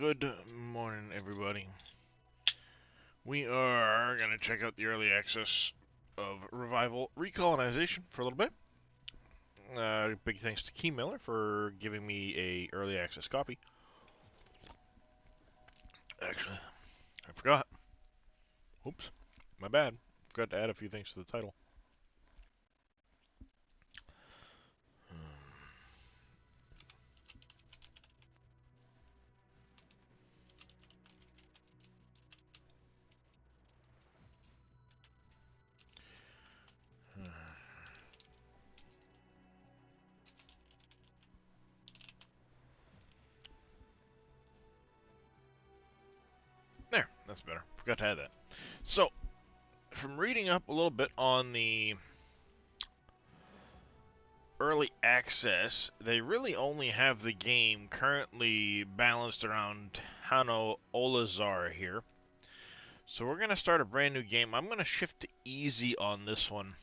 Good morning, everybody. We are going to check out the early access of Revival Recolonization for a little bit. Big thanks to Key Miller for giving me a early access copy. Actually, I forgot. Oops, my bad. Forgot to add a few things to the title. There, that's better. Forgot to add that. So, from reading up a little bit on the early access, they really only have the game currently balanced around Hano Olazar here. So we're going to start a brand new game. I'm going to shift to easy on this one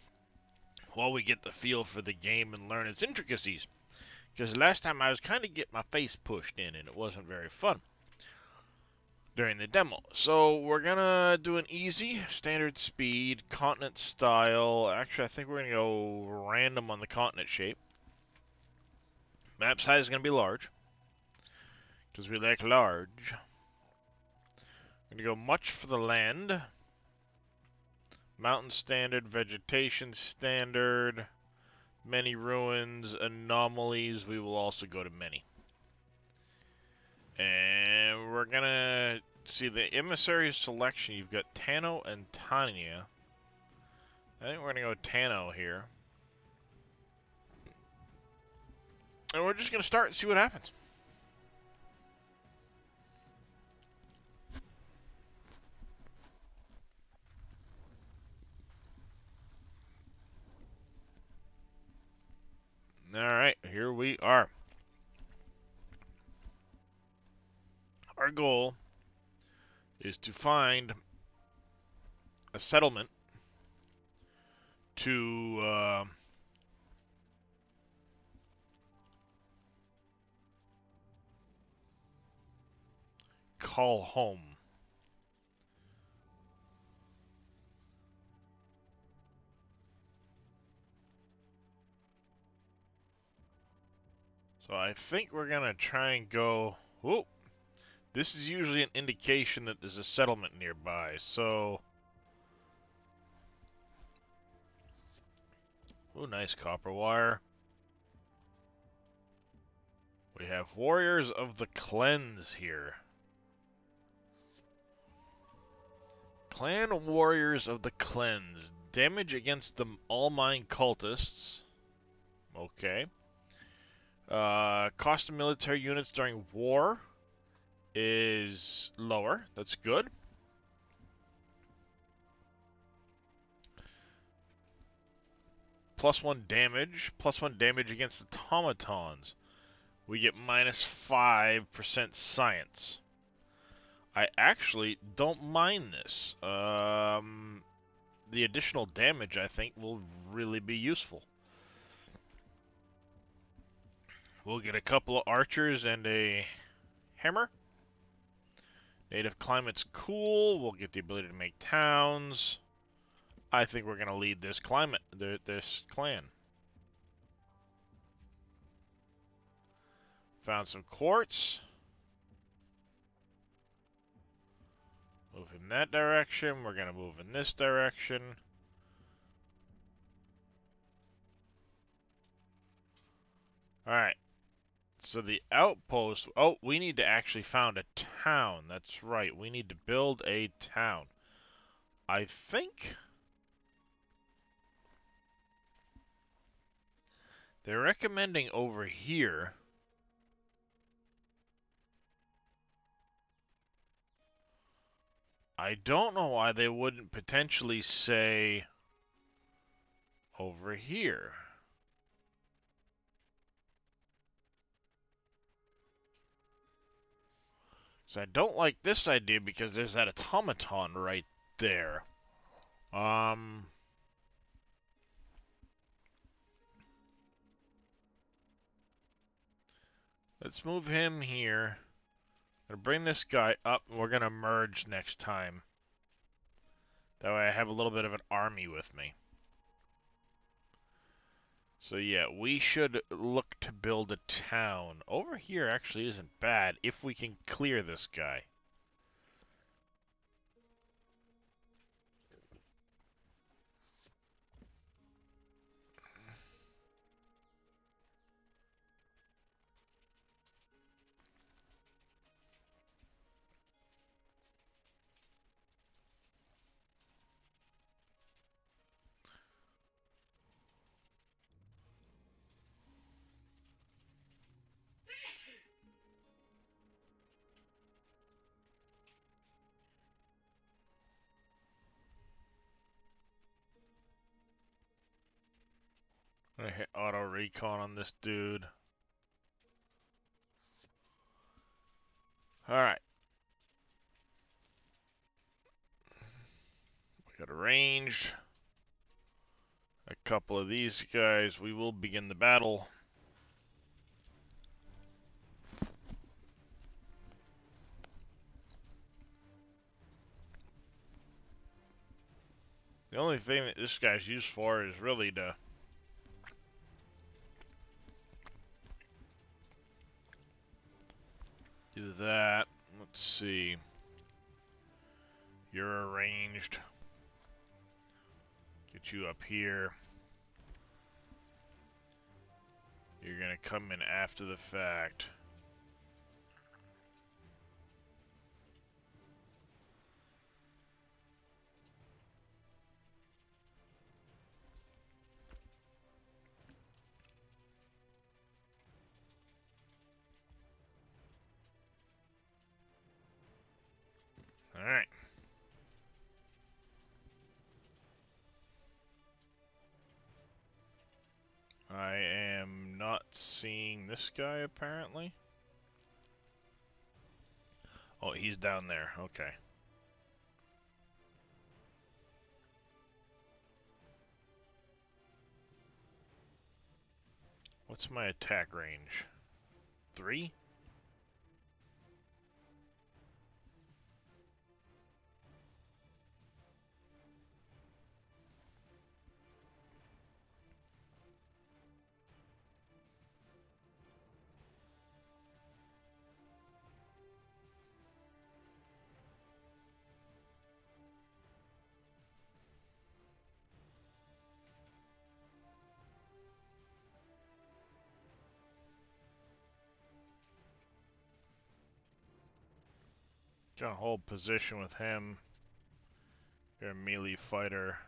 while we get the feel for the game and learn its intricacies. Because last time I was kind of getting my face pushed in and it wasn't very fun during the demo. So we're going to do an easy, standard speed, continent style. Actually, I think we're going to go random on the continent shape. Map size is going to be large, because we like large. We're going to go much for the land. Mountain standard, vegetation standard, many ruins, anomalies. We will also go to many. And we're going to see the emissary selection. You've got Tano and Tanya. I think we're going to go Tano here. And we're just going to start and see what happens. Alright, here we are. Our goal is to find a settlement to call home. So I think we're going to try and go... Whoa! This is usually an indication that there's a settlement nearby, so... Ooh, nice copper wire. We have Warriors of the Cleanse here. Clan Warriors of the Cleanse. Damage against the All-Mine Cultists. Okay. Cost of military units during war is lower. That's good. +1 damage. +1 damage against automatons. We get -5% science. I actually don't mind this. The additional damage, I think, will really be useful. We'll get a couple of archers and a hammer. Native climate's cool. We'll get the ability to make towns. I think we're going to lead this climate, this clan. Found some quartz. Move in that direction. We're going to move in this direction. Alright. So the outpost... Oh, we need to actually found a town. That's right. We need to build a town. I think... they're recommending over here... I don't know why they wouldn't potentially say... over here. So I don't like this idea because there's that automaton right there. Let's move him here. Gonna bring this guy up, and we're gonna merge next time. That way I have a little bit of an army with me. So yeah, we should look to build a town. Over here actually isn't bad if we can clear this guy. I'm gonna hit auto recon on this dude. Alright. We got arranged. A couple of these guys. We will begin the battle. The only thing that this guy's used for is really to do that. Let's see. You're arranged. Get you up here. You're gonna come in after the fact. Alright. I am not seeing this guy apparently. Oh, he's down there. Okay. What's my attack range? 3? Gonna hold position with him. You're a melee fighter.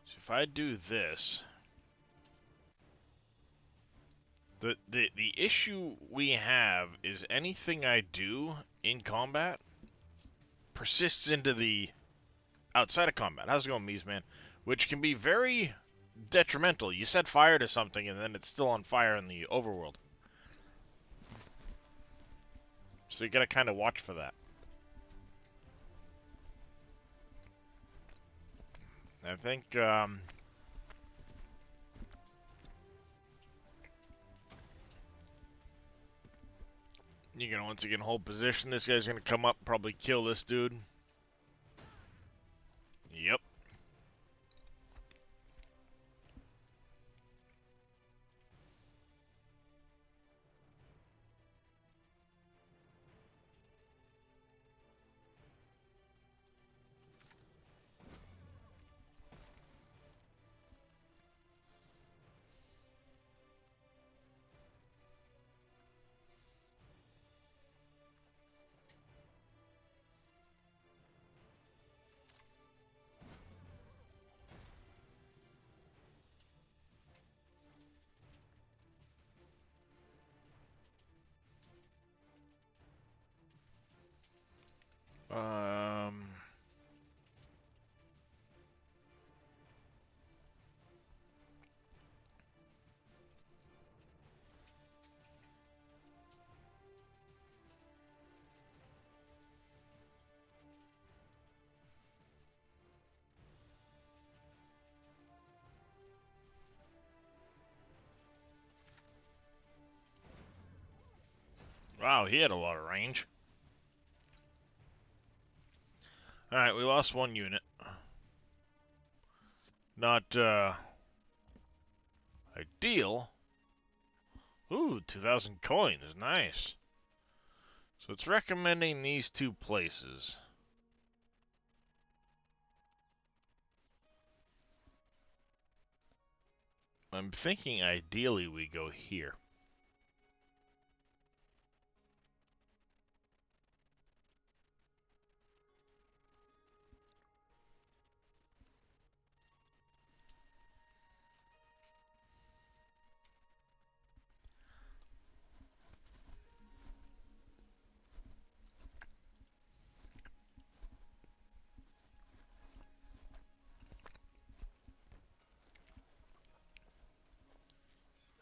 So if I do this, the issue we have is anything I do in combat persists into the outside of combat. How's it going, Mies, man? Which can be very detrimental. You set fire to something and then it's still on fire in the overworld. So you gotta kind of watch for that. I think, you're gonna once again hold position. This guy's gonna come up, probably kill this dude. Yep. Wow, he had a lot of range. Alright, we lost one unit. Not, ideal. Ooh, 2,000 coins. Nice. So it's recommending these two places. I'm thinking ideally we go here.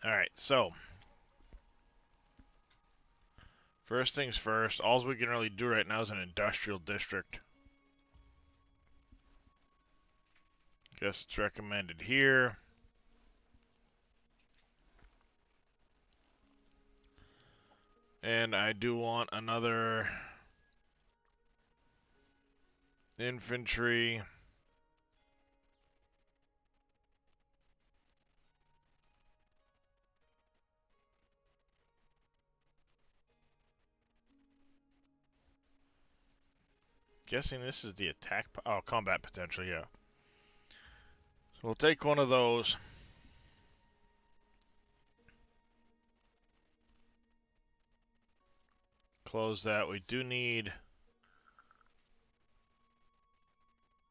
Alright, so first things first, all we can really do right now is an industrial district. Guess it's recommended here. And I do want another infantry. Guessing this is the attack. Oh, combat potential, yeah. So we'll take one of those. Close that. We do need.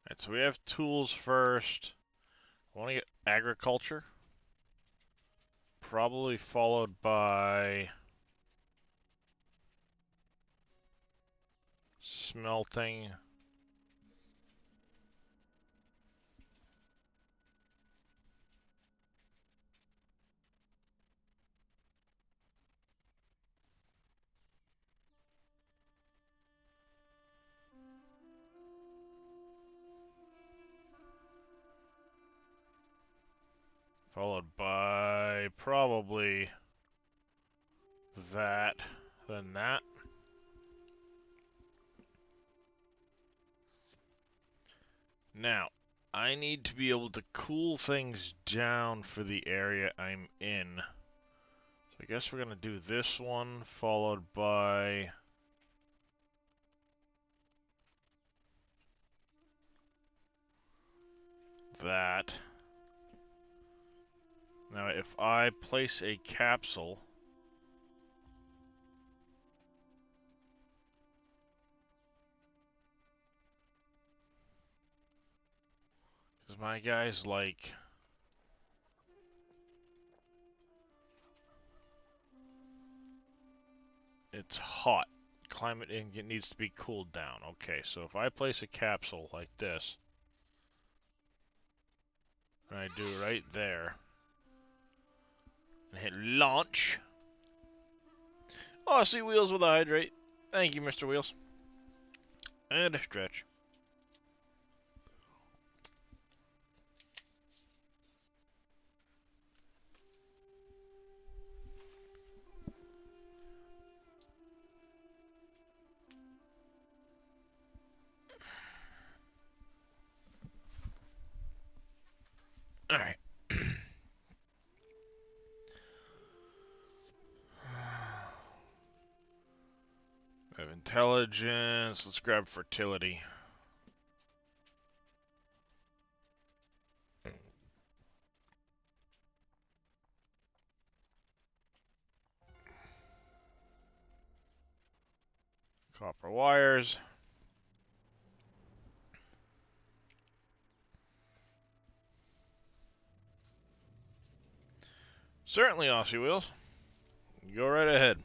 Alright, so we have tools first. I want to get agriculture. Probably followed by smelting. Followed by probably that, then that. Now, I need to be able to cool things down for the area I'm in. So I guess we're going to do this one, followed by that. Now, if I place a capsule, because my guy's like, it's hot. Climate it needs to be cooled down. Okay, so if I place a capsule like this, and I do right there, and hit launch. Oh, I see Wheels with a hydrate. Thank you, Mr. Wheels. And a stretch. Alright. We have intelligence. Let's grab fertility. Copper wires. Certainly, Aussie Wheels. Go right ahead.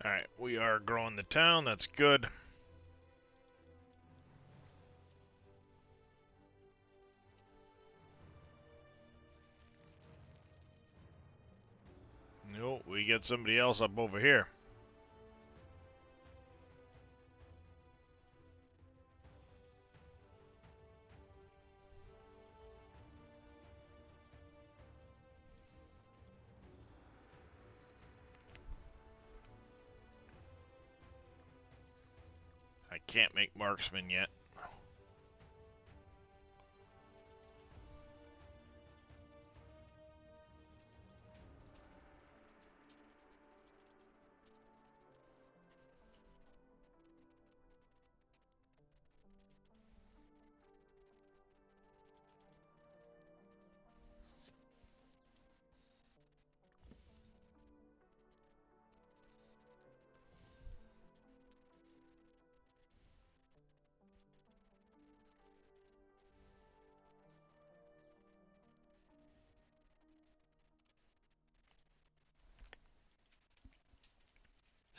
Alright, we are growing the town, that's good. No, we get somebody else up over here. I can't make marksman yet.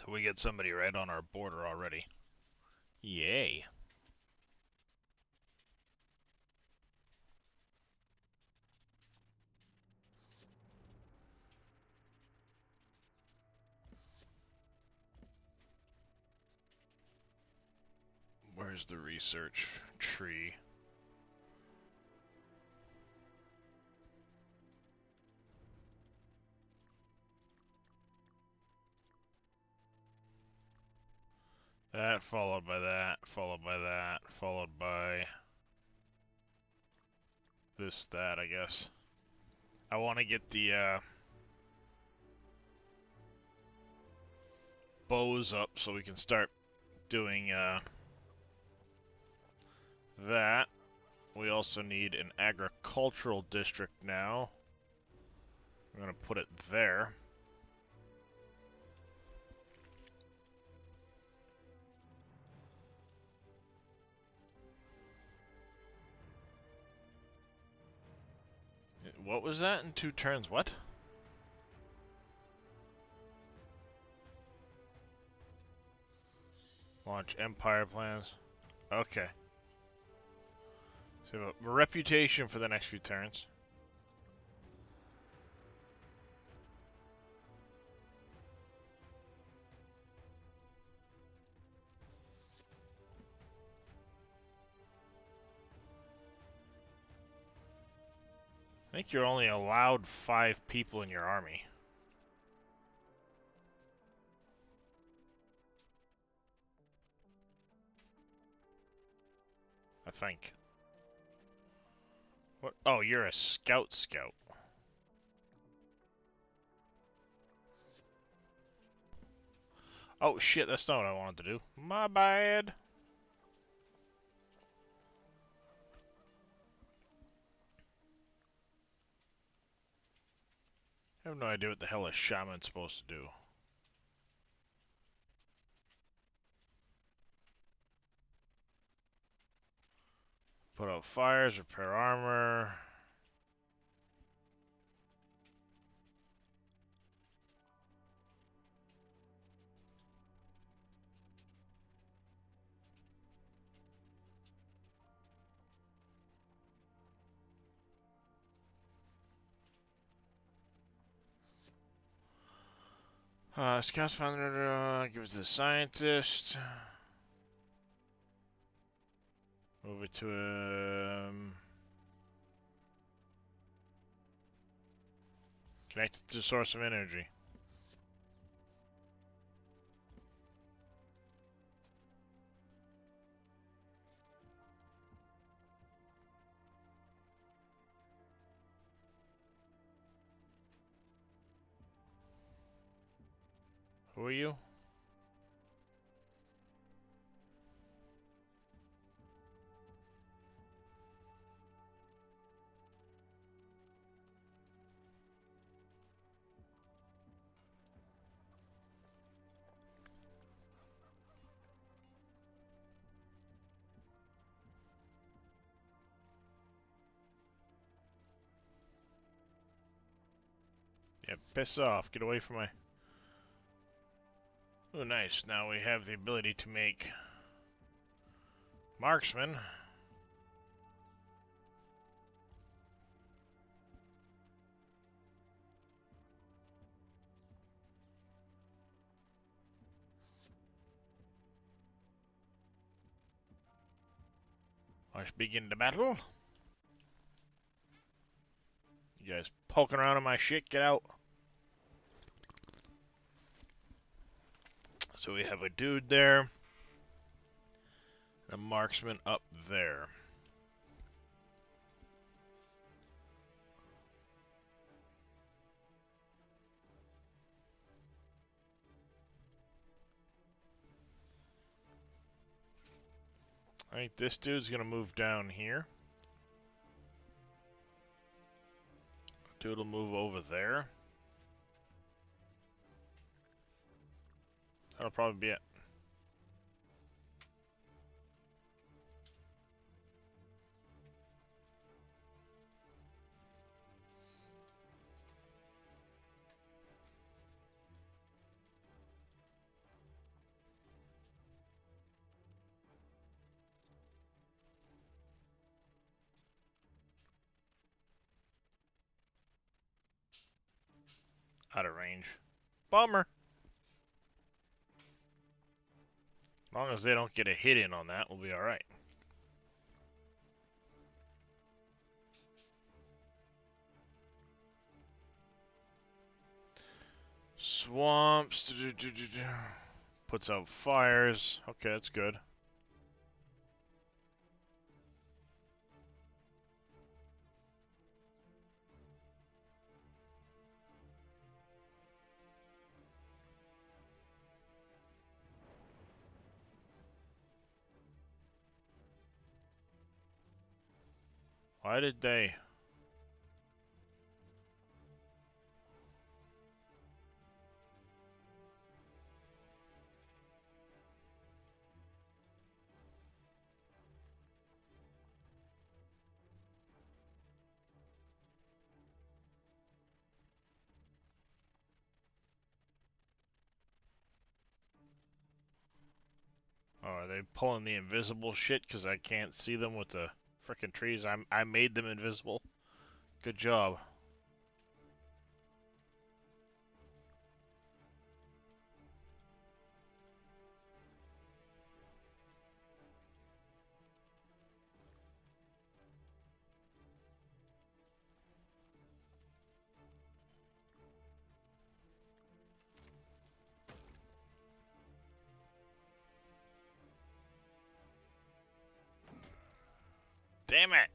So we get somebody right on our border already. Yay. Where's the research tree? That, followed by that, followed by that, followed by this, that, I guess. I want to get the bows up so we can start doing that. We also need an agricultural district now. I'm going to put it there. What was that in 2 turns? What? Launch empire plans. Okay. So we have a reputation for the next few turns. I think you're only allowed 5 people in your army. I think. What? Oh, you're a scout. Oh shit, that's not what I wanted to do. My bad. I have no idea what the hell a shaman's supposed to do. Put out fires, repair armor. Scouts found give it to the scientist. Move it to connect it to source of energy. Who are you? Yeah, piss off. Get away from my... Oh, nice. Now we have the ability to make marksman. Let's begin the battle. You guys poking around in my shit, get out. So we have a dude there. A marksman up there. Alright, this dude's gonna move down here. Dude will move over there. That'll probably be it. Out of range. Bummer. As long as they don't get a hit in on that, we'll be alright. Swamps. Puts out fires. Okay, that's good. Why did they... Oh, are they pulling the invisible shit because I can't see them with the frickin' trees? I made them invisible. Good job. Damn it!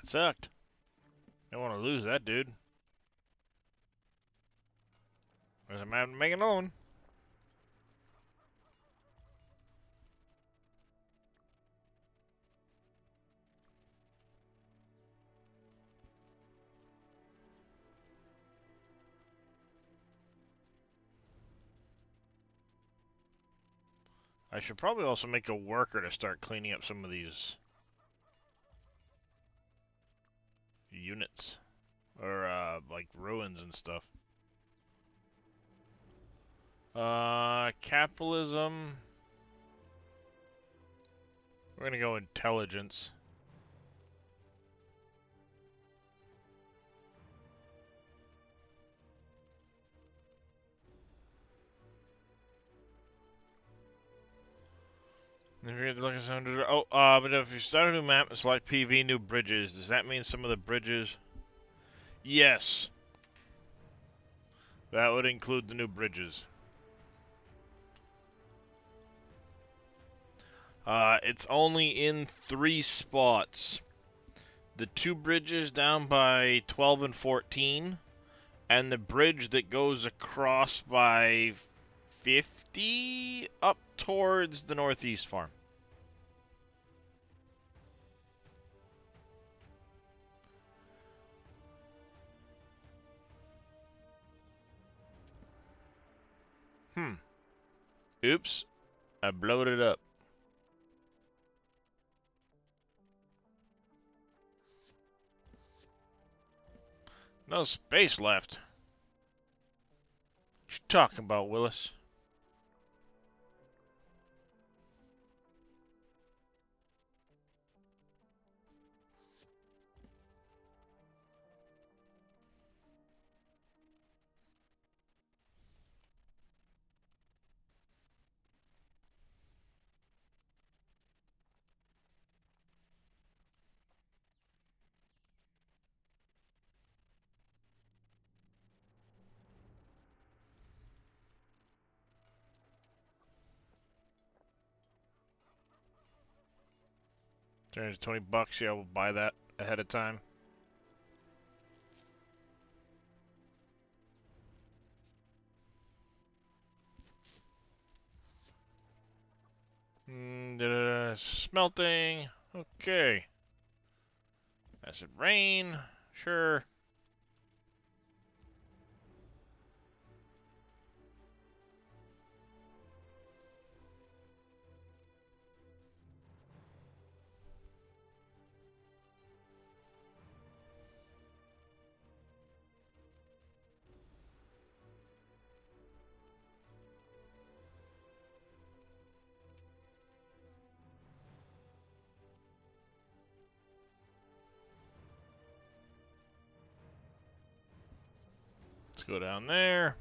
That sucked. Don't want to lose that dude. There's a man making another one. I should probably also make a worker to start cleaning up some of these units. Or, like, ruins and stuff. Capitalism. We're gonna go intelligence. If you're looking under, but if you start a new map and select PV new bridges, does that mean some of the bridges? Yes. That would include the new bridges. It's only in 3 spots. The 2 bridges down by 12 and 14, and the bridge that goes across by 50 up towards the northeast farm. Oops. I blowed it up. No space left. What you talking about, Willis? $320, yeah, we'll buy that ahead of time. Smelting. Okay. Acid rain. Sure. Let's go down there.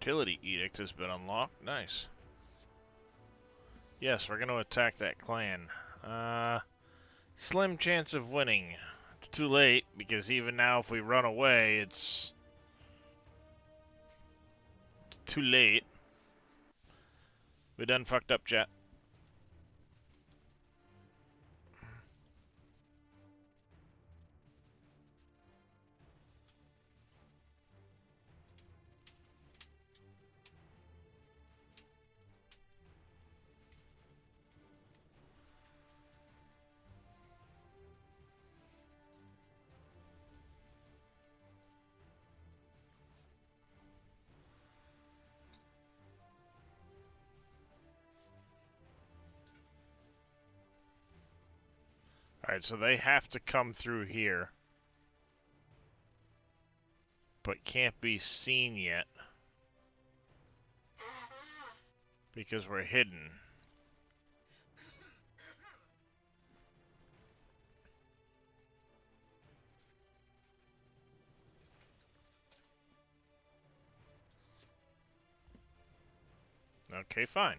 Fertility Edict has been unlocked. Nice. Yes, we're going to attack that clan. Slim chance of winning. It's too late, because even now if we run away, it's too late. We done fucked up, chat. Alright, so they have to come through here. But can't be seen yet. Because we're hidden. Okay, fine.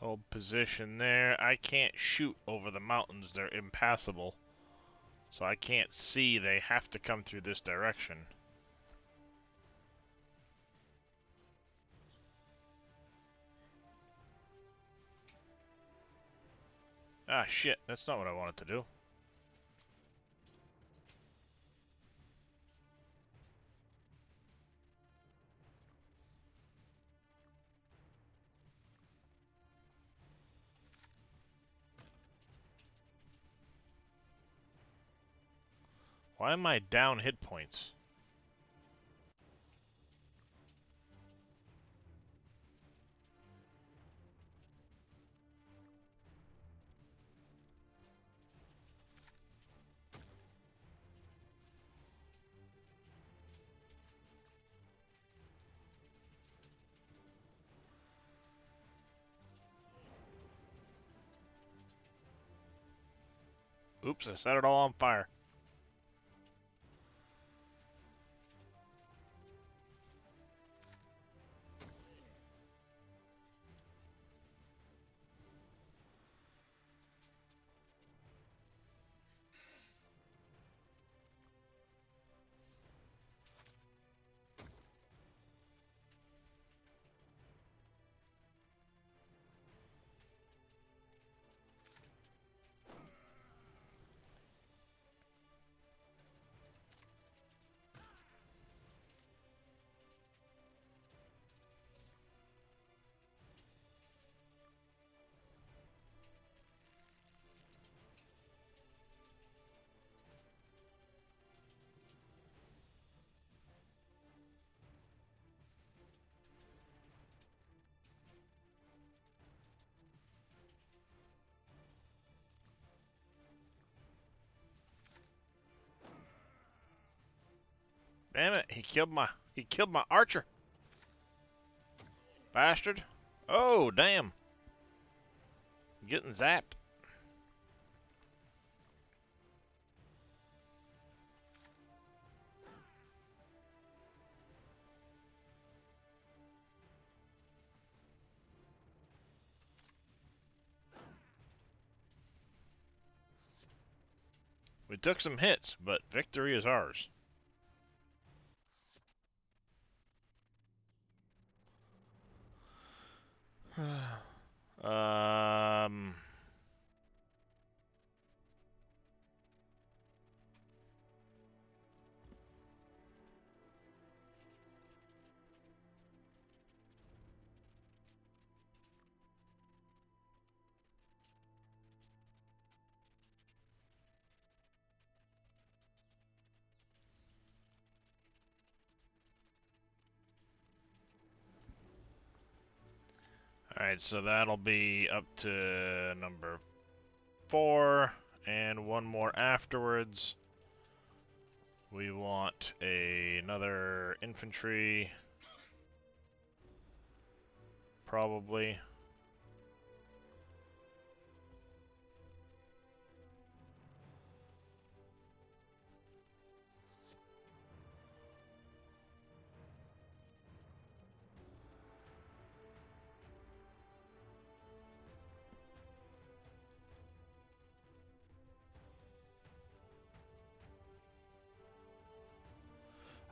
Hold position there. I can't shoot over the mountains. They're impassable. So I can't see. They have to come through this direction. Ah, shit. That's not what I wanted to do. Why am I down hit points? Oops, I set it all on fire. Damn it, he killed my archer. Bastard. Oh, damn. Getting zapped. We took some hits, but victory is ours. um... Alright, so that'll be up to number 4, and one more afterwards. We want another infantry, probably.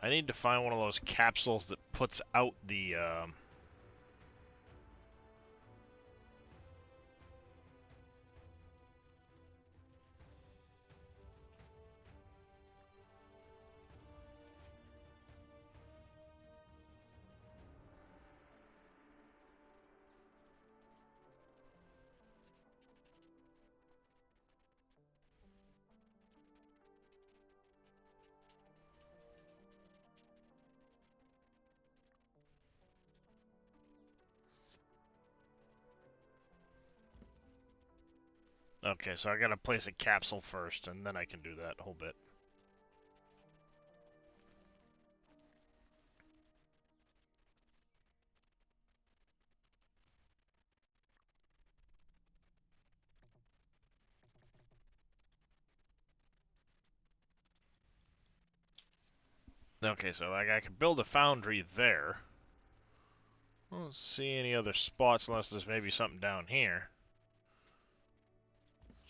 I need to find one of those capsules that puts out the, Okay, so I gotta place a capsule first, and then I can do that whole bit. Okay, so like I could build a foundry there. I don't see any other spots unless there's maybe something down here.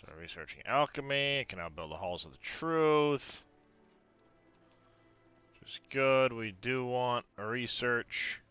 So researching alchemy, I can now build the halls of the truth. Which is good. We do want a research.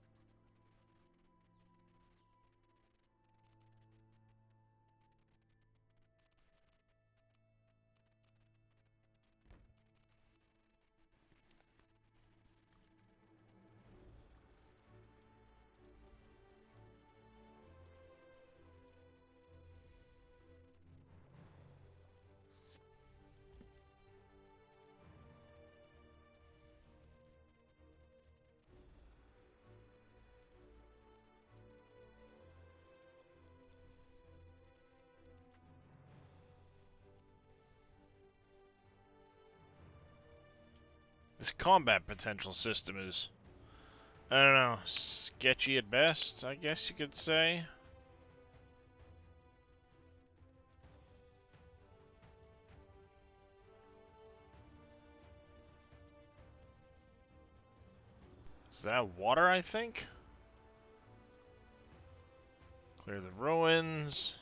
This combat potential system is, I don't know, sketchy at best, I guess you could say. Is that water, I think? Clear the ruins.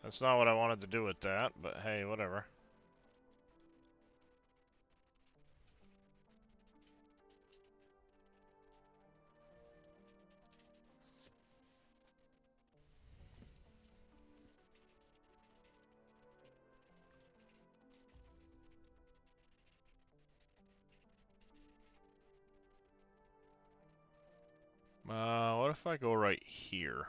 That's not what I wanted to do with that, but hey, whatever. What if I go right here?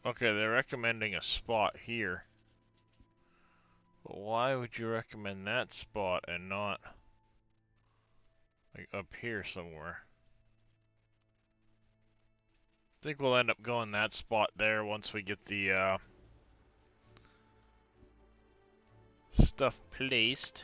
Okay, they're recommending a spot here. But why would you recommend that spot and not, like, up here somewhere? I think we'll end up going that spot there once we get the, stuff placed.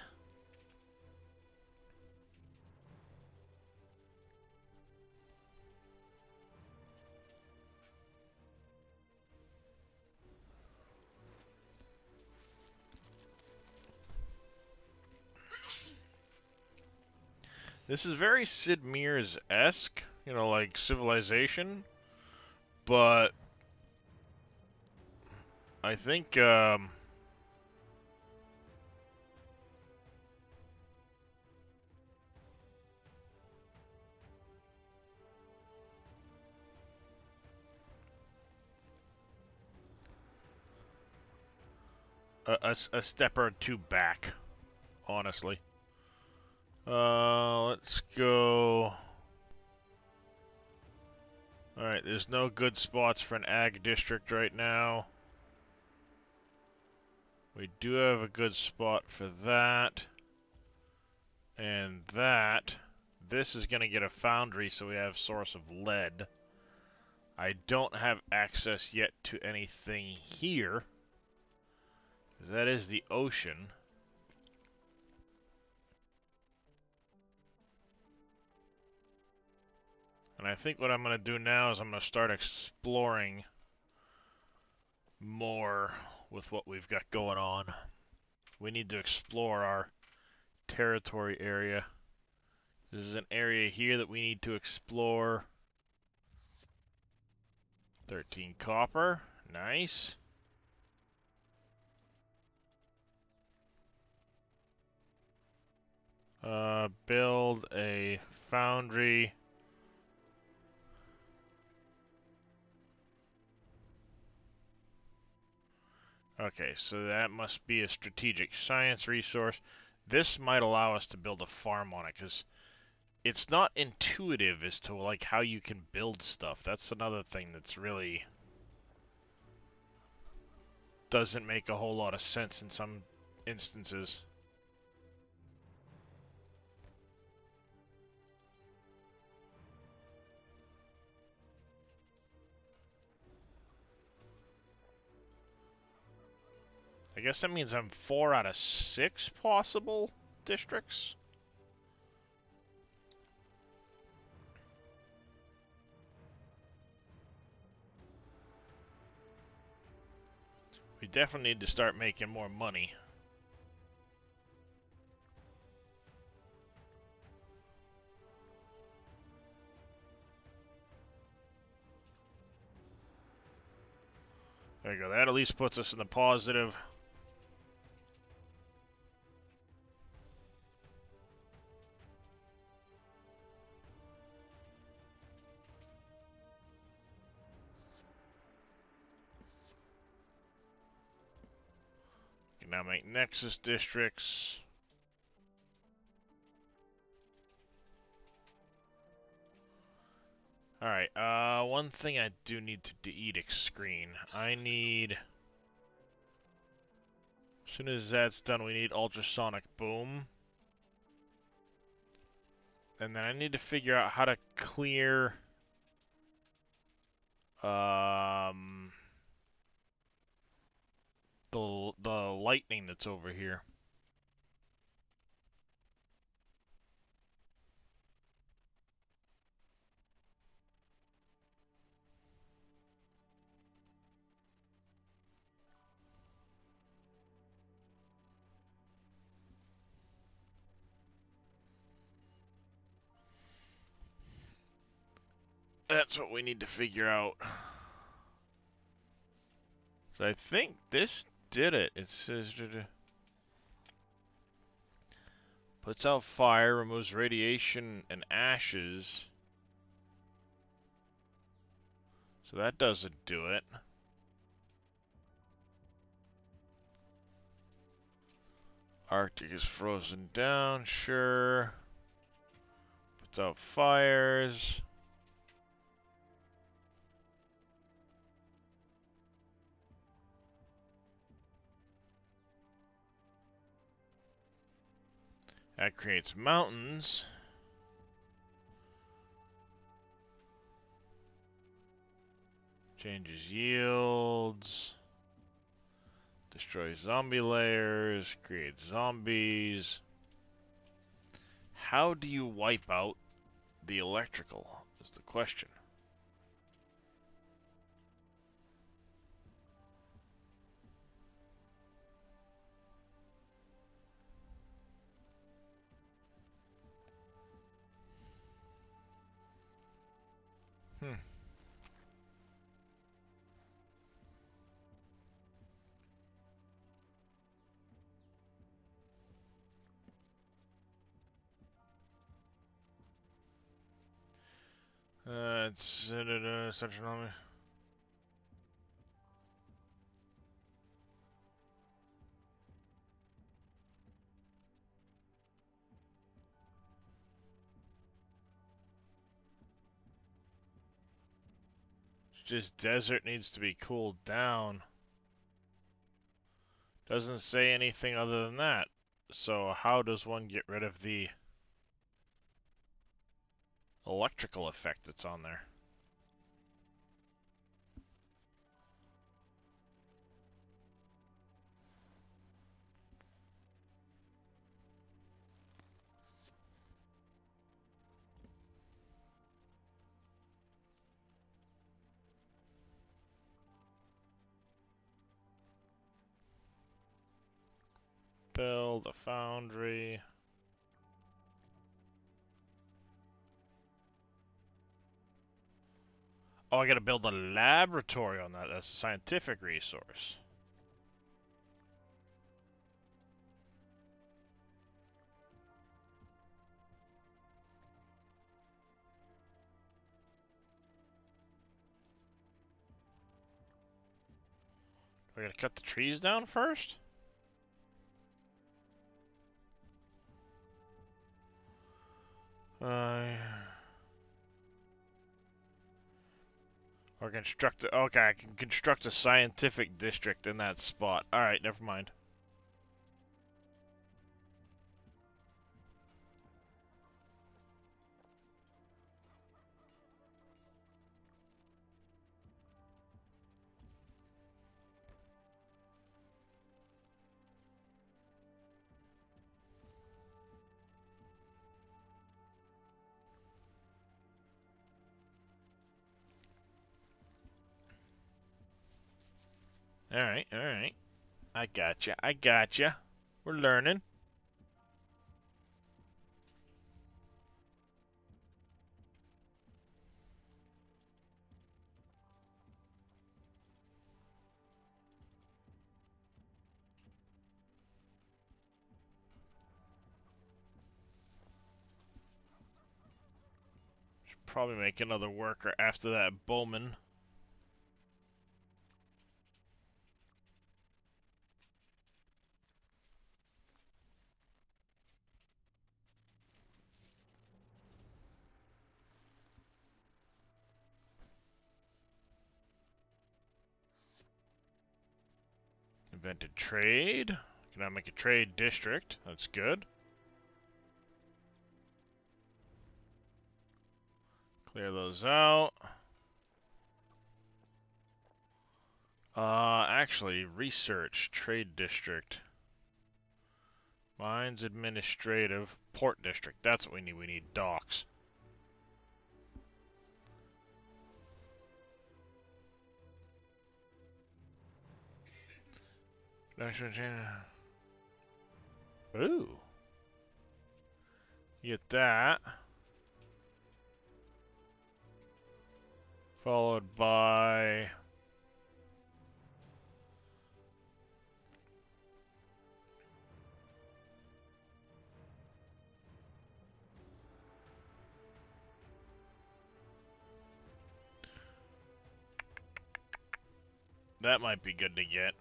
This is very Sid Meier's-esque, you know, like Civilization, but I think, a step or two back, honestly. Let's go. Alright, there's no good spots for an ag district right now. We do have a good spot for that. And that. This is going to get a foundry, so we have source of lead. I don't have access yet to anything here. That is the ocean. And I think what I'm going to do now is I'm going to start exploring more with what we've got going on. We need to explore our territory area. This is an area here that we need to explore. 13 copper. Nice. Build a foundry. Okay, so that must be a strategic science resource. This might allow us to build a farm on it, because it's not intuitive as to like how you can build stuff. That's another thing that's really doesn't make a whole lot of sense in some instances. I guess that means I'm 4 out of 6 possible districts. We definitely need to start making more money. There you go. That at least puts us in the positive. We can now make Nexus districts. Alright, one thing I do need to edict screen. I need As soon as that's done, we need ultrasonic boom. And then I need to figure out how to clear the lightning that's over here. That's what we need to figure out. So I think this did it. It says puts out fire, removes radiation and ashes. So that doesn't do it. Arctic is frozen down, sure. Puts out fires. That creates mountains. Changes yields. Destroys zombie layers. Creates zombies. How do you wipe out the electrical, is the question. Hmm. It's such an just desert needs to be cooled down. Doesn't say anything other than that. So how does one get rid of the electrical effect that's on there? Build a foundry. Oh, I gotta build a laboratory on that. That's a scientific resource. Do I gotta cut the trees down first? Or construct a, okay, I can construct a scientific district in that spot. Alright, never mind. Alright, alright. I gotcha, I gotcha. We're learning. Should probably make another worker after that Bowman. Invented trade. Economic and Trade District. That's good. Clear those out. Actually, Research Trade District. Mines Administrative Port District. That's what we need. We need docks. Ooh. Get that. Followed by... That might be good to get.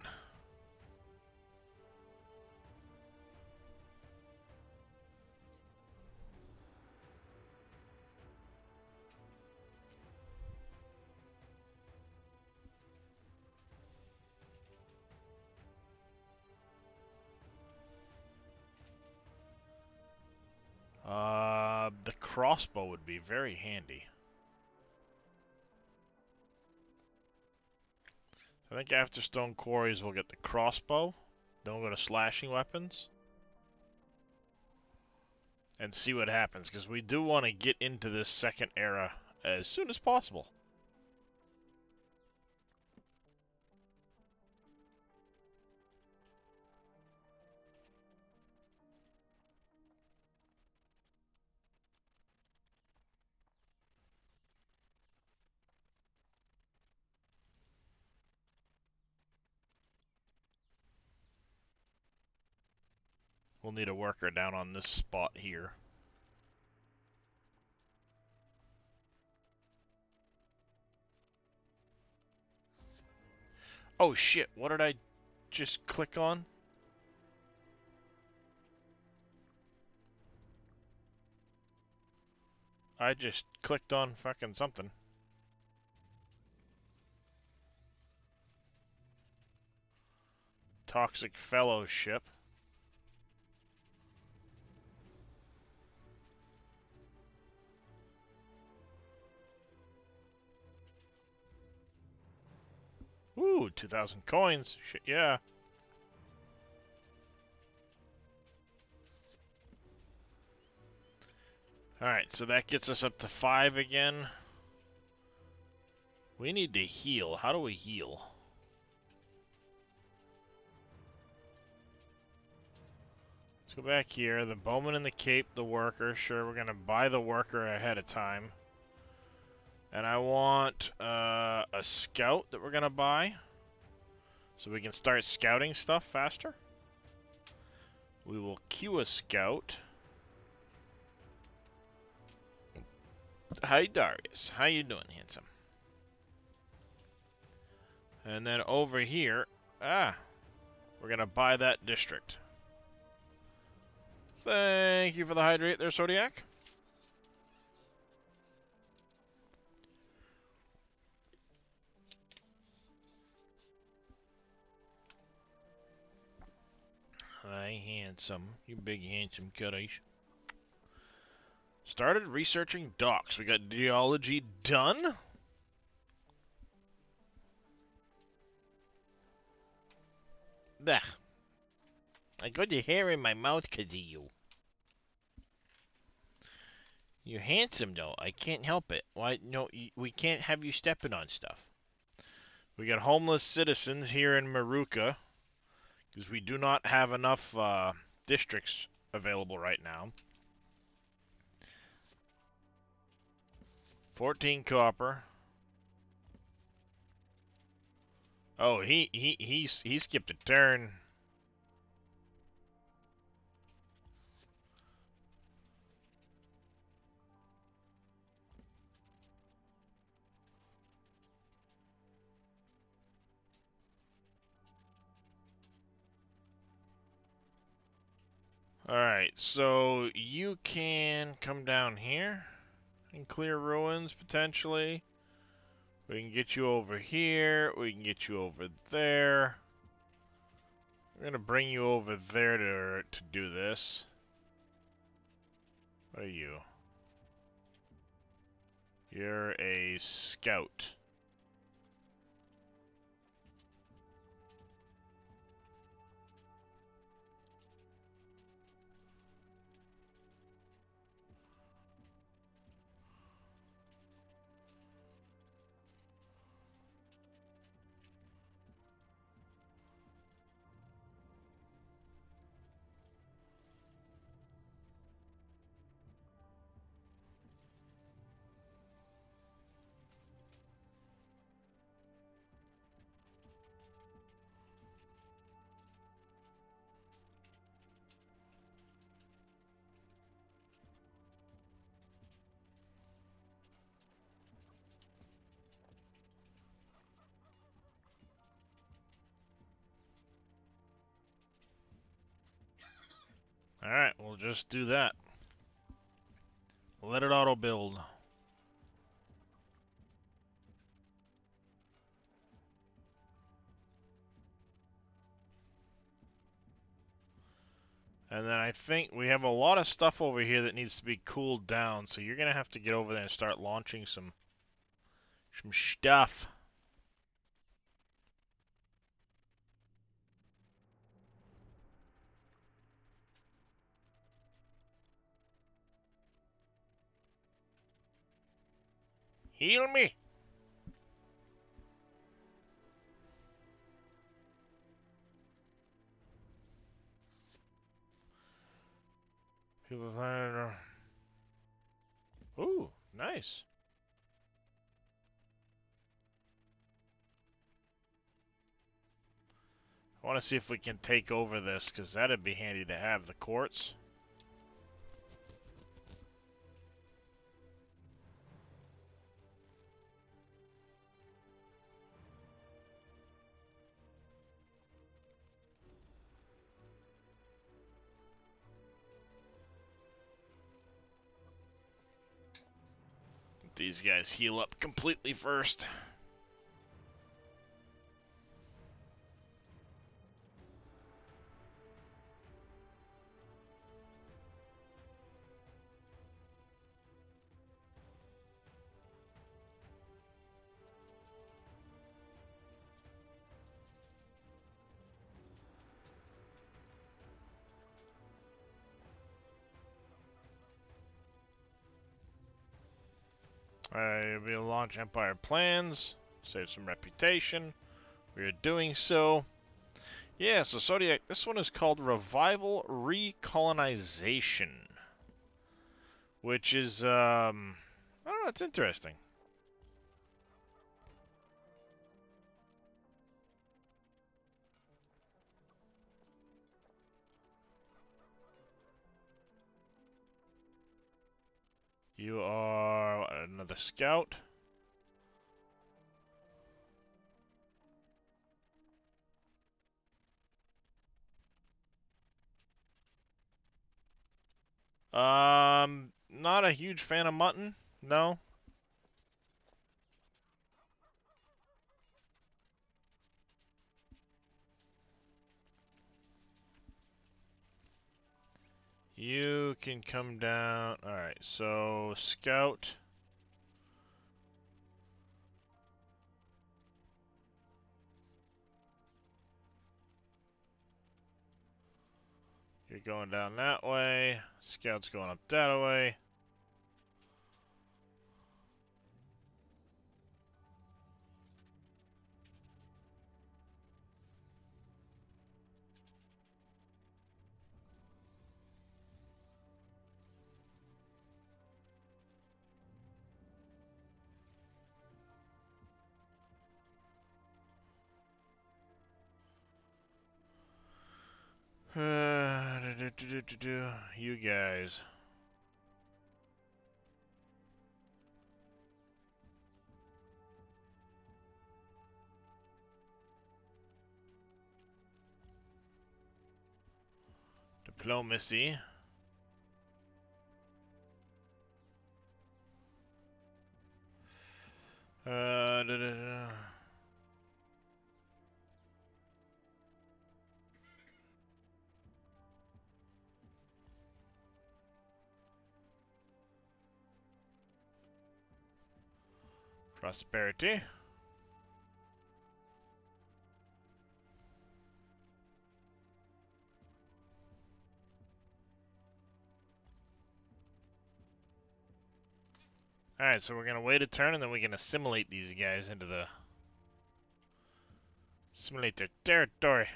The crossbow would be very handy. I think after Stone Quarries we'll get the crossbow. Then we'll go to slashing weapons. And see what happens, because we do want to get into this second era as soon as possible. We'll need a worker down on this spot here. Oh shit, what did I just click on? I just clicked on fucking something. Toxic Fellowship. Ooh, 2,000 coins. Shit, yeah. Alright, so that gets us up to 5 again. We need to heal. How do we heal? Let's go back here. The bowman and the cape, the worker. Sure, we're going to buy the worker ahead of time. And I want a scout that we're going to buy. So we can start scouting stuff faster. We will queue a scout. Hi Darius, how you doing, handsome? And then over here, we're gonna buy that district. Thank you for the hydrate there, Zodiac. Hi, handsome. You big handsome cuties. Started researching docks. We got geology done. Bah. I got the hair in my mouth because of you. You're handsome, though. I can't help it. Why? No, we can't have you stepping on stuff. We got homeless citizens here in Maruka, because we do not have enough districts available right now. 14 copper. Oh, he skipped a turn. Alright, so you can come down here and clear ruins, potentially. We can get you over here. We can get you over there. We're gonna bring you over there to do this. What are you? You're a scout. Alright, we'll just do that. Let it auto build. And then I think we have a lot of stuff over here that needs to be cooled down, so you're gonna have to get over there and start launching some stuff. Heal me! People find it. Ooh, nice. I want to see if we can take over this, because that'd be handy to have, the quartz. These guys heal up completely first. We'll launch Empire plans, save some reputation. We are doing so. Yeah, so Zodiac, this one is called Revival Recolonization. Which is, I don't know, it's interesting. You are another scout. Not a huge fan of mutton. No. You can come down. Alright, so scout. You're going down that way. Scout's going up that way. You guys. Diplomacy. Da, da, da. Prosperity. Alright, so we're gonna wait a turn and then we can assimilate these guys into the... Assimilate their territory.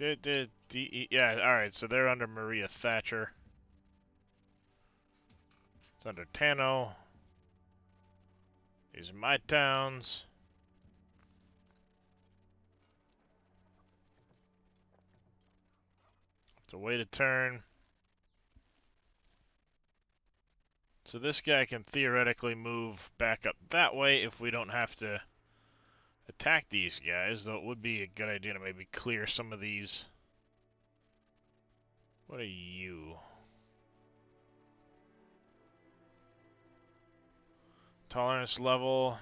Yeah, alright, so they're under Maria Thatcher. It's under Tano. These are my towns. So wait a turn. So this guy can theoretically move back up that way if we don't have to attack these guys, though it would be a good idea to maybe clear some of these. What are you? Tolerance level.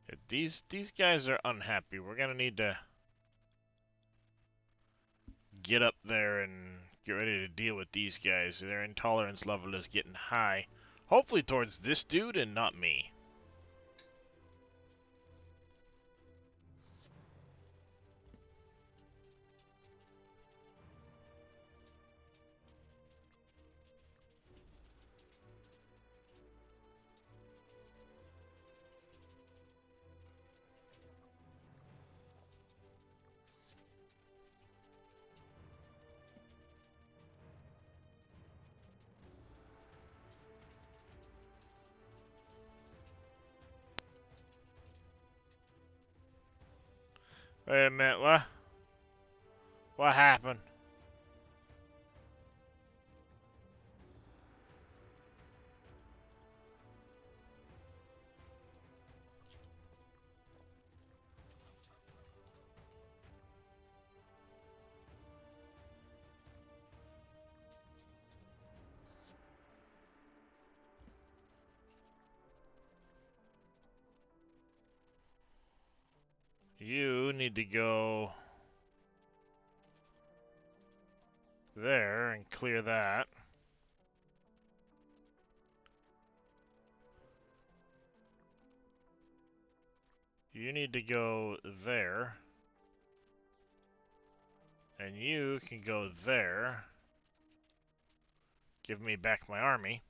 Yeah, these guys are unhappy. We're gonna need to get up there and get ready to deal with these guys. Their intolerance level is getting high. Hopefully towards this dude and not me. Wait a minute, what? What happened? You need to go there and clear that. You need to go there. And you can go there. Give me back my army.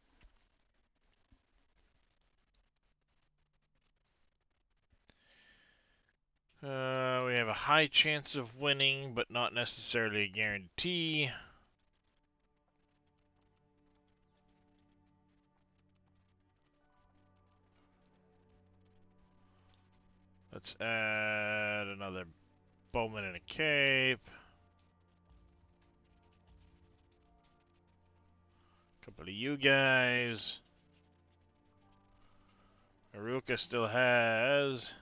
We have a high chance of winning, but not necessarily a guarantee. Let's add another bowman and a cape. Couple of you guys. Aruka still has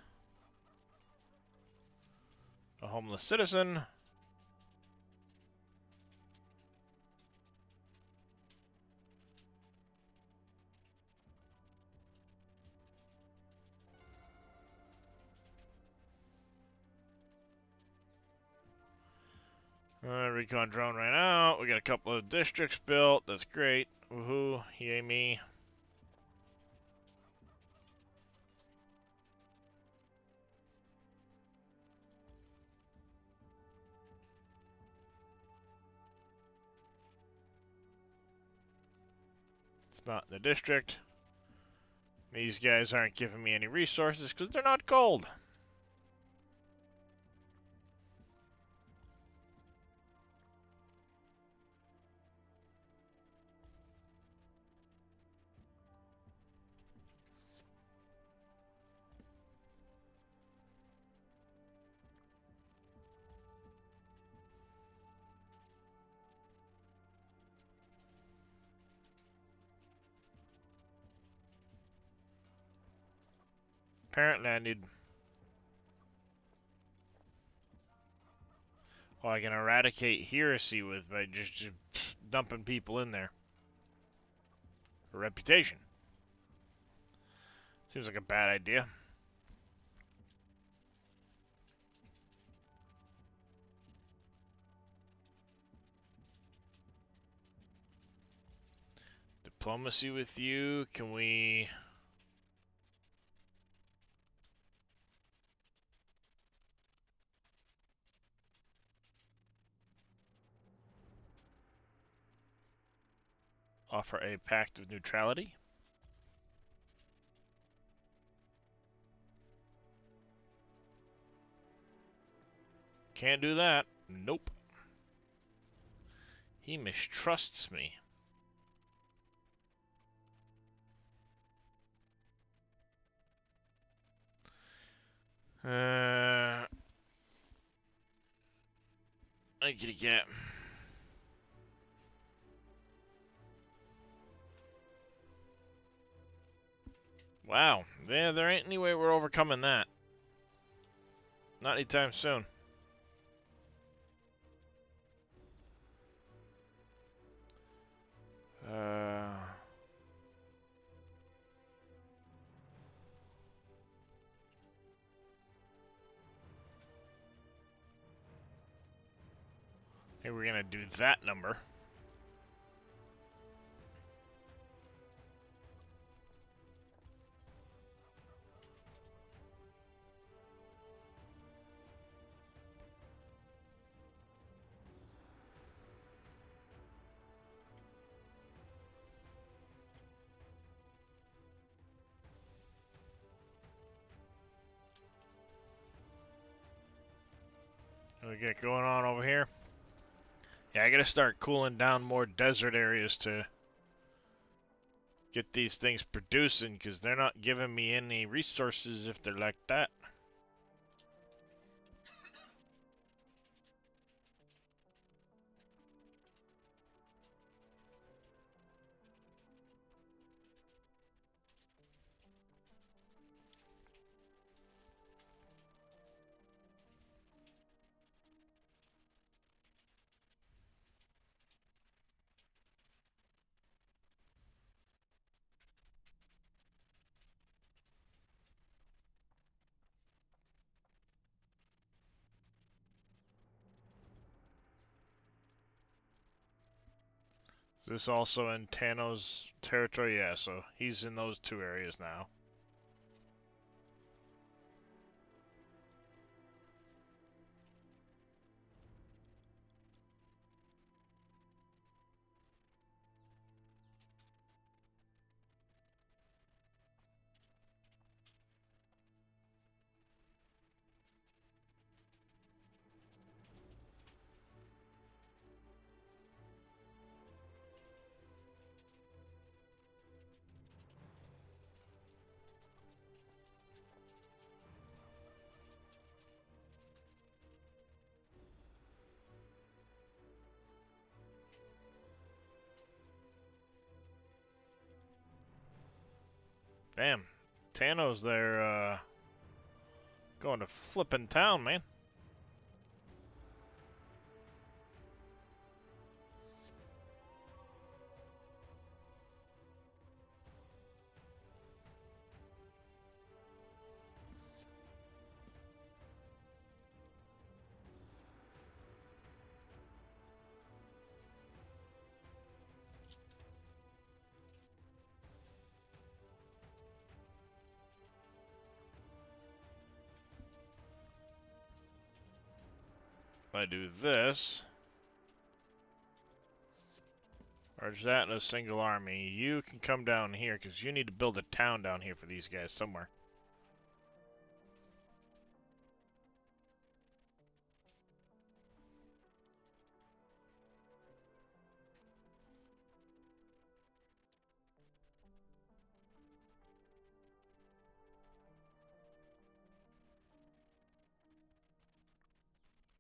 a homeless citizen. Recon drone right out. We got a couple of districts built. That's great. Woohoo. Yay me. It's not in the district. These guys aren't giving me any resources because they're not gold. Apparently I need... Oh, I can eradicate heresy with by just dumping people in there. For reputation. Seems like a bad idea. diplomacy with you. Can we... offer a pact of neutrality? Can't do that. Nope. He mistrusts me. I gotta get... Wow. Yeah, there ain't any way we're overcoming that. Not anytime soon. Hey, we're gonna do that number. What we got going on over here? Yeah, I gotta start cooling down more desert areas to get these things producing, because they're not giving me any resources if they're like that. Is this also in Tano's territory? Yeah, so he's in those two areas now. Damn, Tano's there, going to flippin' town, man. I do this. Merge that in a single army. You can come down here, because you need to build a town down here for these guys somewhere.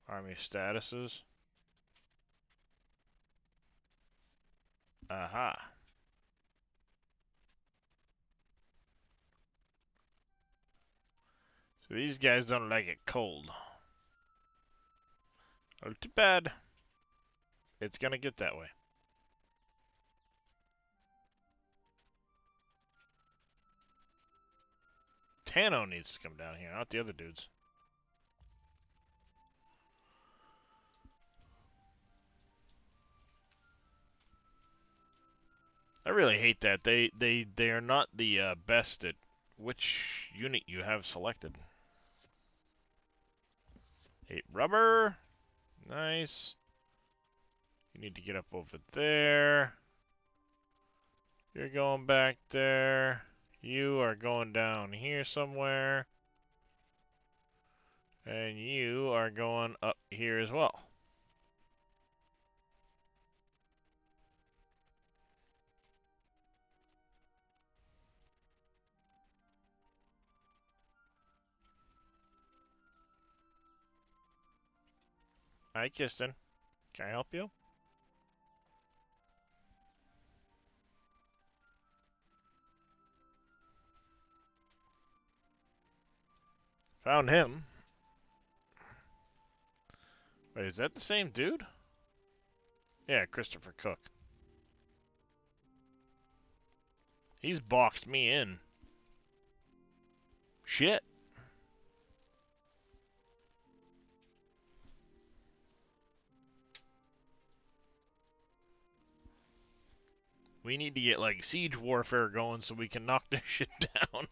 Army statuses. Aha. So these guys don't like it cold. Oh, too bad. It's gonna get that way. Tano needs to come down here, not the other dudes. I really hate that. They are not the best at which unit you have selected. 8 rubber. Nice. You need to get up over there. You're going back there. You are going down here somewhere. And you are going up here as well. Hi, Kirsten. Can I help you? Found him. Wait, is that the same dude? Yeah, Christopher Cook. He's boxed me in. Shit. We need to get, like, siege warfare going so we can knock this shit down.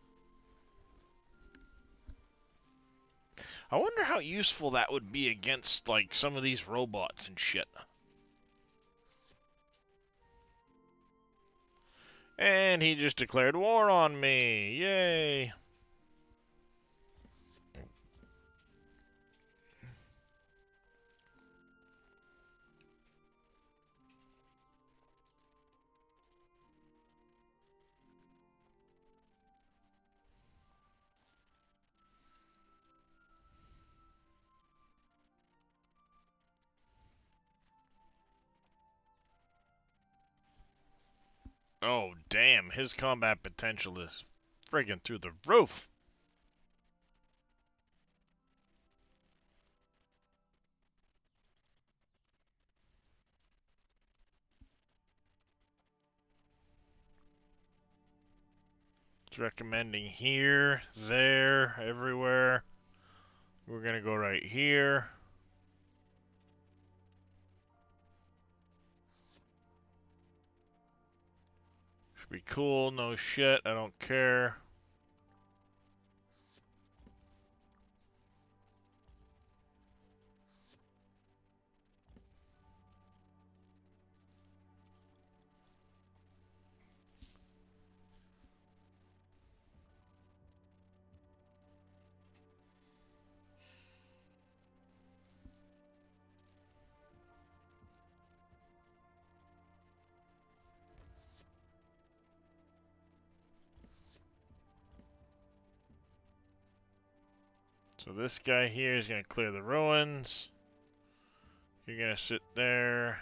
I wonder how useful that would be against, like, some of these robots and shit. And he just declared war on me. Yay. Oh, damn. His combat potential is friggin' through the roof. It's recommending here, there, everywhere. We're gonna go right here. Should be cool, no shit, I don't care. So this guy here is gonna clear the ruins. You're gonna sit there.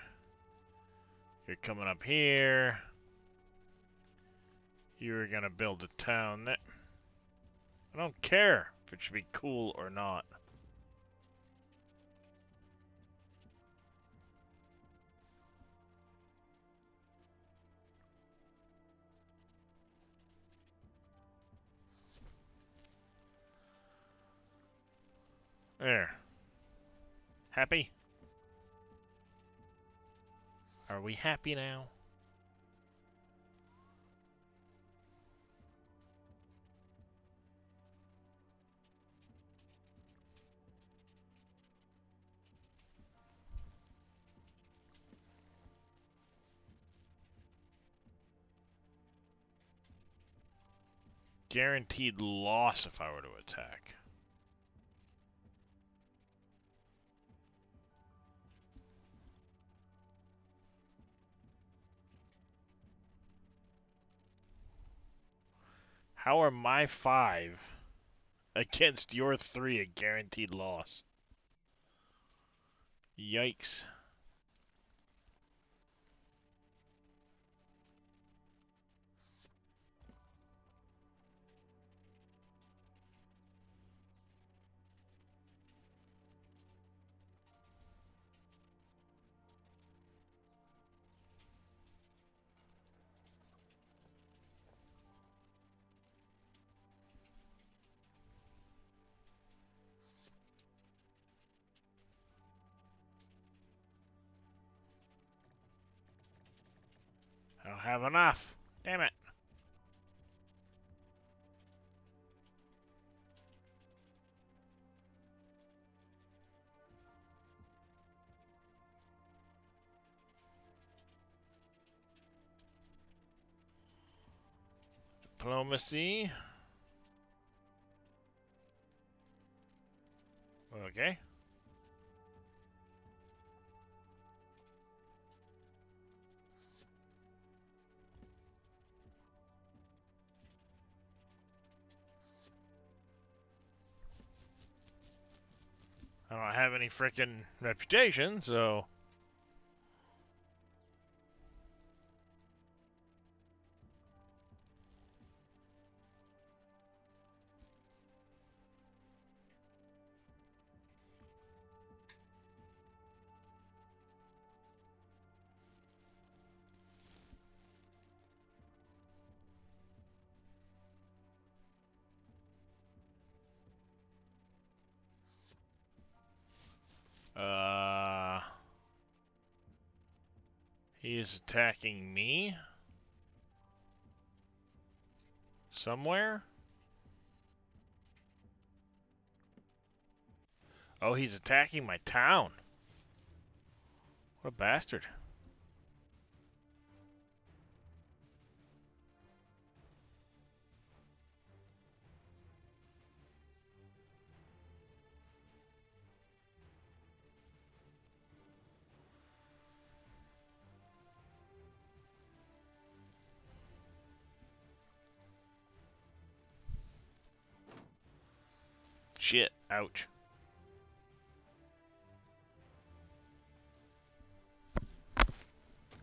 You're coming up here. You're gonna build a town there. I don't care if it should be cool or not. There. Happy? Are we happy now? Guaranteed loss if I were to attack. How are my 5 against your 3 a guaranteed loss? Yikes. have enough. Damn it. Diplomacy. Okay. I don't have any frickin' reputation, so... He is attacking me? Somewhere? Oh, he's attacking my town. What a bastard. Shit. Ouch.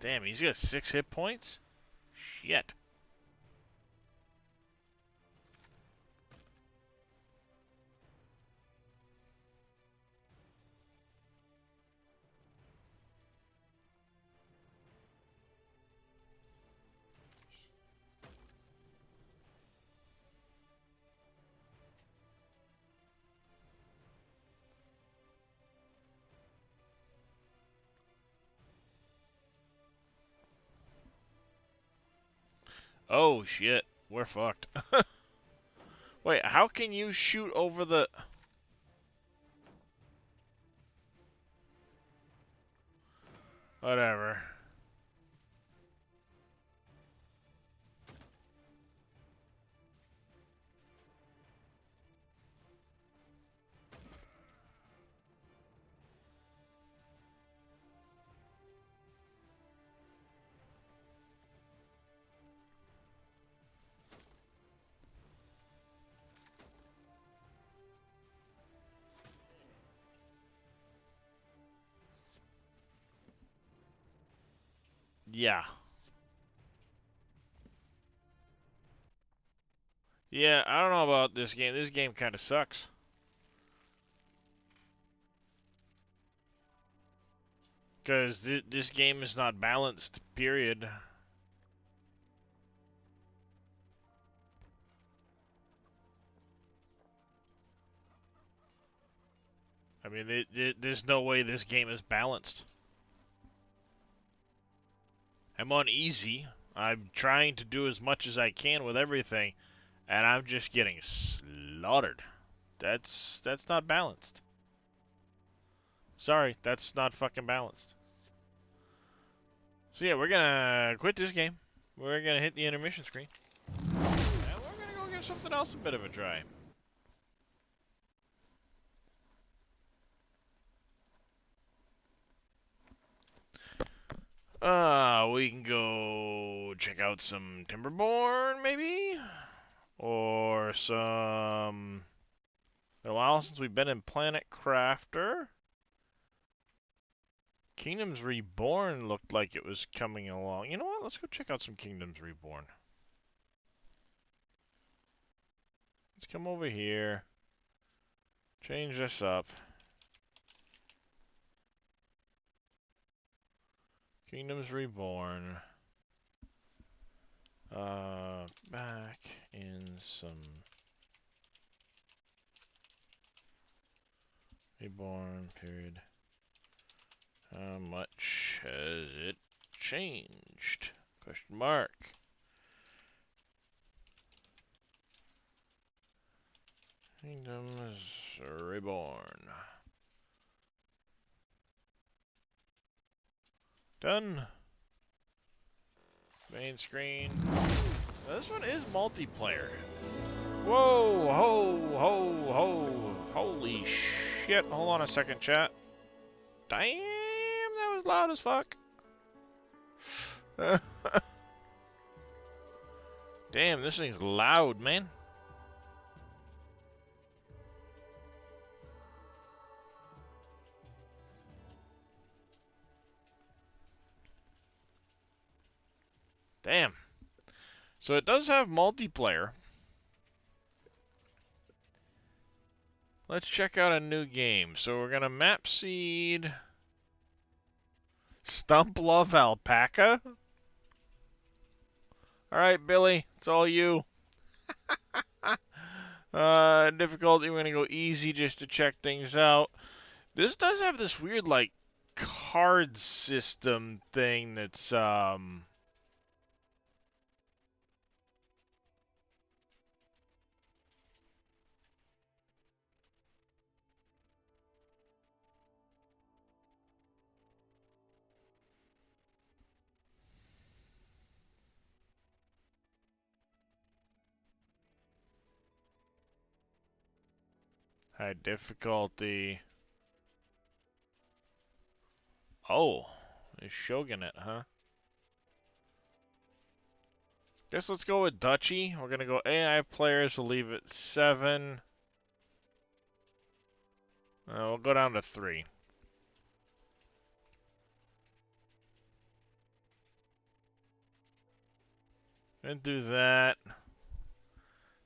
Damn, he's got 6 hit points? Shit. Oh, shit. We're fucked. Wait, how can you shoot over the... Whatever. Yeah. Yeah, I don't know about this game. This game kind of sucks. Because this game is not balanced, period. I mean, there's no way this game is balanced. I'm on easy. I'm trying to do as much as I can with everything, and I'm just getting slaughtered. That's not balanced. Sorry, that's not fucking balanced. So yeah, we're gonna quit this game. We're gonna hit the intermission screen. And we're gonna go give something else a bit of a try. We can go check out some Timberborn, maybe? Or some... Been a while since we've been in Planet Crafter. Kingdoms Reborn looked like it was coming along. You know what? Let's go check out some Kingdoms Reborn. Let's come over here. Change this up. Kingdoms Reborn. Back in some Reborn period. How much has it changed? Question mark. Kingdom is reborn. Done. Main screen. Now, this one is multiplayer. Whoa, ho, ho, ho. Holy shit. Hold on a second, chat. Damn, that was loud as fuck. Damn, this thing's loud, man. Damn. So it does have multiplayer. Let's check out a new game. So we're gonna map seed Stump Love Alpaca. Alright, Billy, it's all you. Difficulty, we're gonna go easy just to check things out. This does have this weird, like, card system thing that's, high difficulty. Oh, is Shogunate, huh? Guess let's go with Duchy. We're gonna go AI players, we'll leave it 7. We'll go down to 3. And do that.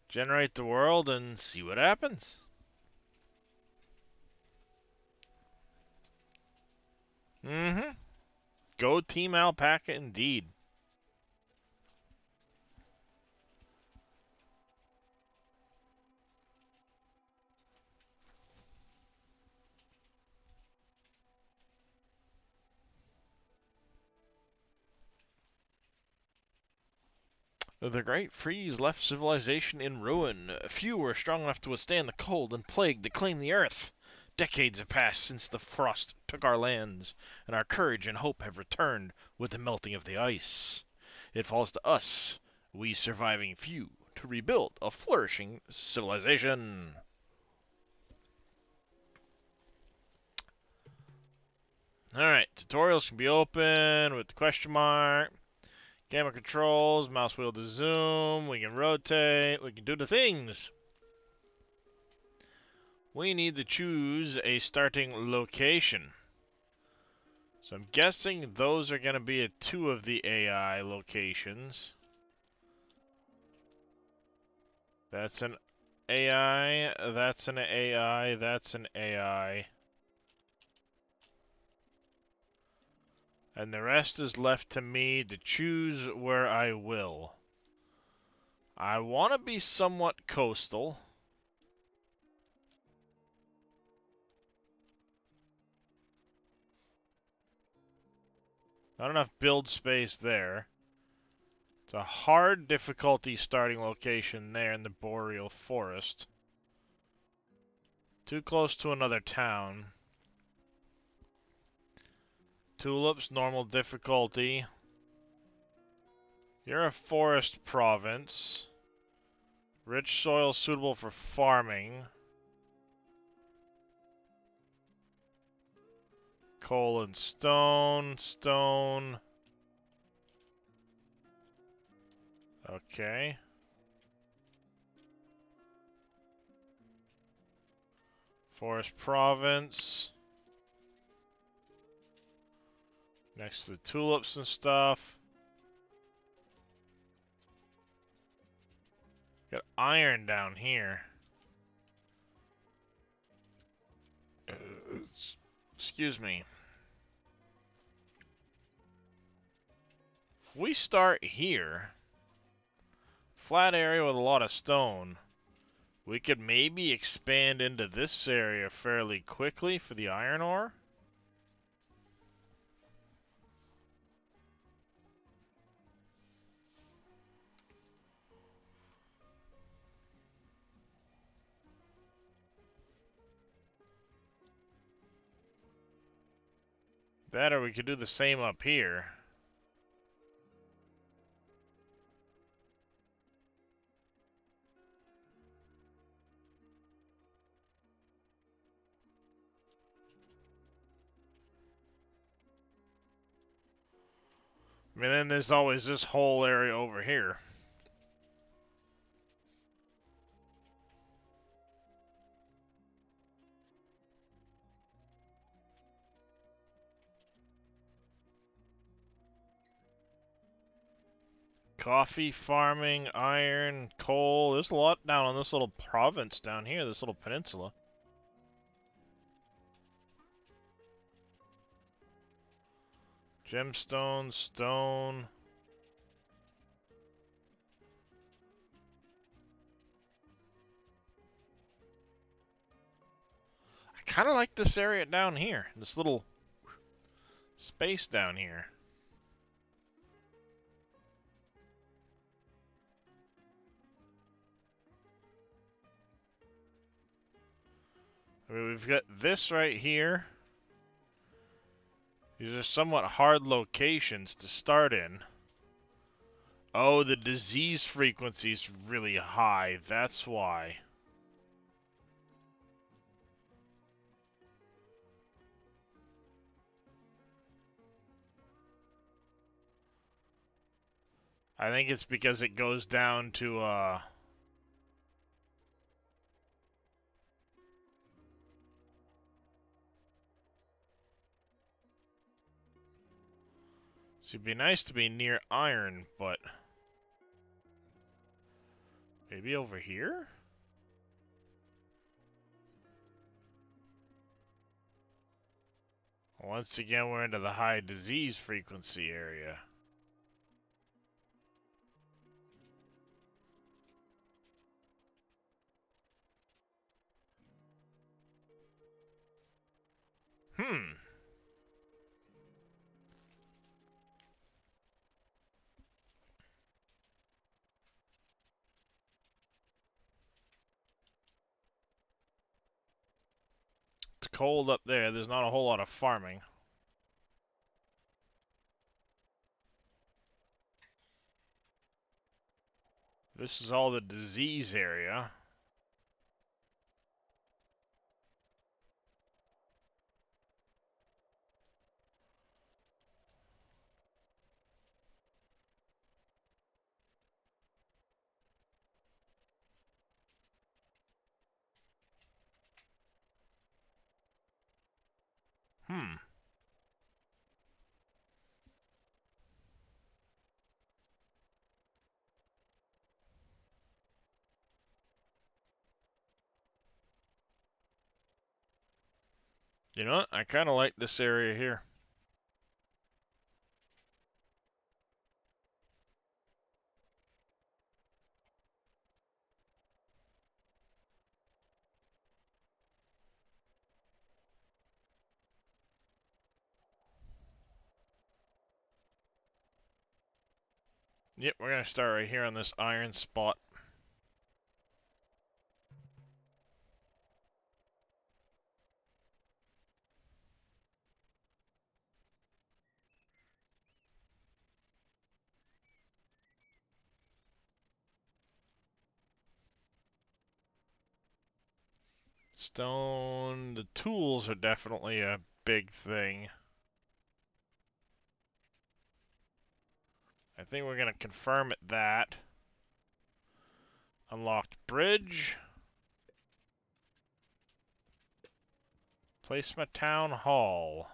Generate the world and see what happens. Mm-hmm. Go Team Alpaca indeed. The Great Freeze left civilization in ruin. Few were strong enough to withstand the cold and plague that claimed the earth. Decades have passed since the frost took our lands, and our courage and hope have returned with the melting of the ice. It falls to us, we surviving few, to rebuild a flourishing civilization. Alright, tutorials can be open with the question mark. Gamma controls, mouse wheel to zoom, we can rotate, we can do the things. We need to choose a starting location. So I'm guessing those are going to be at 2 of the AI locations. That's an AI, that's an AI, that's an AI. And the rest is left to me to choose where I will. I want to be somewhat coastal. Not enough build space there. It's a hard difficulty starting location there in the Boreal Forest. Too close to another town. Tulips, normal difficulty. You're a forest province. Rich soil suitable for farming. Coal and stone. Stone. Okay. Forest province. Next to the tulips and stuff. Got iron down here. Excuse me. If we start here, flat area with a lot of stone, we could maybe expand into this area fairly quickly for the iron ore. That or we could do the same up here. I mean, then there's always this whole area over here. Coffee farming, iron, coal. There's a lot down on this little province down here, this little peninsula. Gemstone, stone. I kind of like this area down here. This little space down here. I mean, we've got this right here. These are somewhat hard locations to start in. Oh, the disease frequency is really high. That's why. I think it's because it goes down to, so it'd be nice to be near iron, but maybe over here? Once again, we're into the high disease frequency area. Hmm. It's cold up there. There's not a whole lot of farming. This is all the disease area. Hmm. You know what? I kind of like this area here. Yep, we're gonna start right here on this iron spot. Stone, the tools are definitely a big thing. I think we're gonna confirm it that. Unlocked bridge. Placement town hall.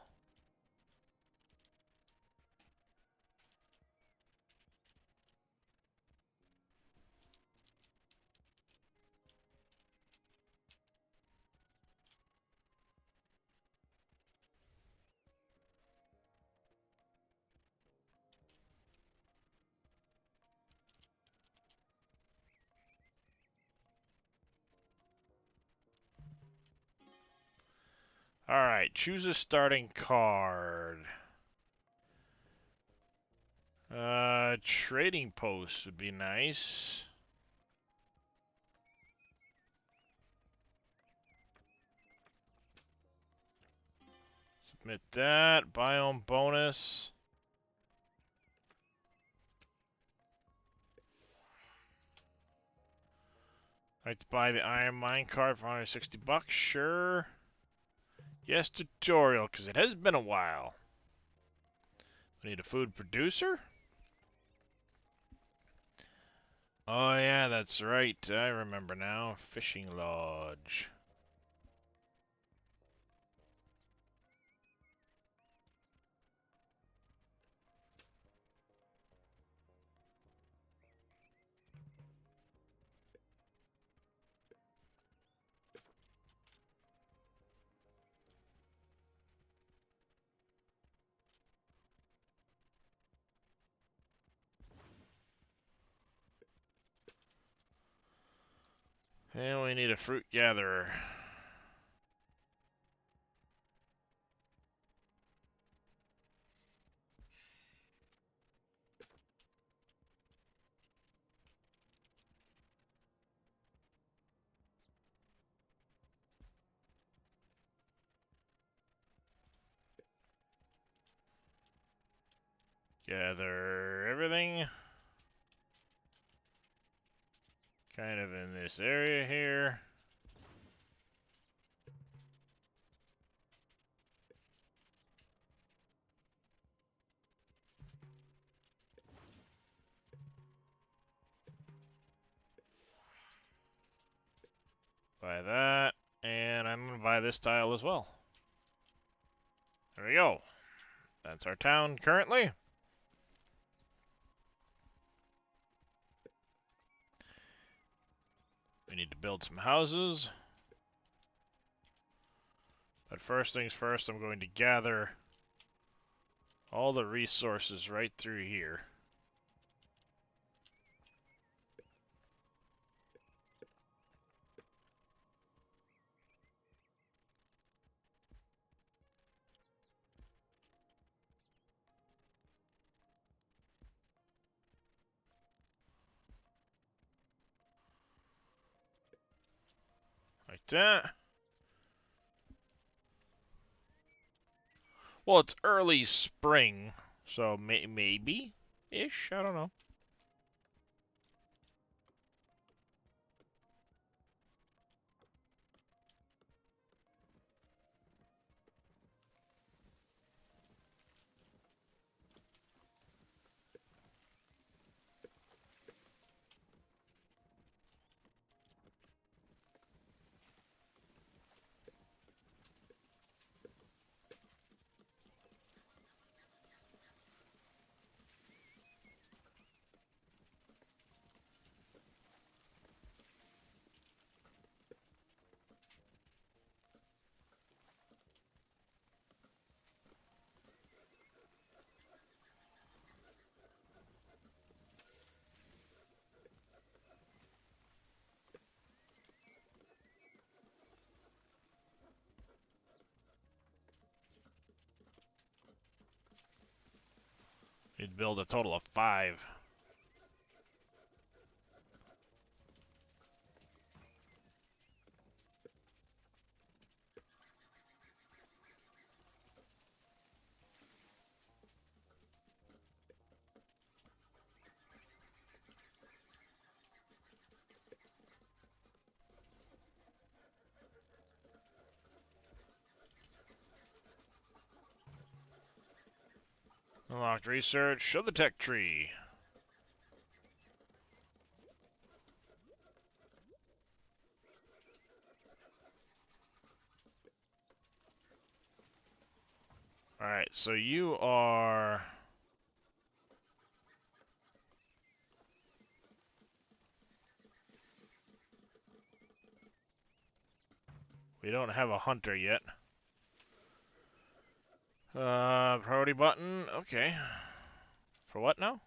Alright, choose a starting card. Trading post would be nice. Submit that. Biome bonus. I'd like to buy the iron minecart for 160 bucks. Sure. Yes, tutorial, because it has been a while. We need a food producer. Oh yeah, that's right. I remember now. Fishing lodge. And we need a fruit gatherer. Gather everything. Kind of in this area here. Buy that. And I'm going to buy this tile as well. There we go. That's our town currently. We need to build some houses. But first things first, I'm going to gather all the resources right through here. Like that. Well, it's early spring, so maybe-ish, I don't know. We'd build a total of 5. Unlocked research. Show the tech tree. Alright, so you are... We don't have a hunter yet. Priority button. Okay. For what now?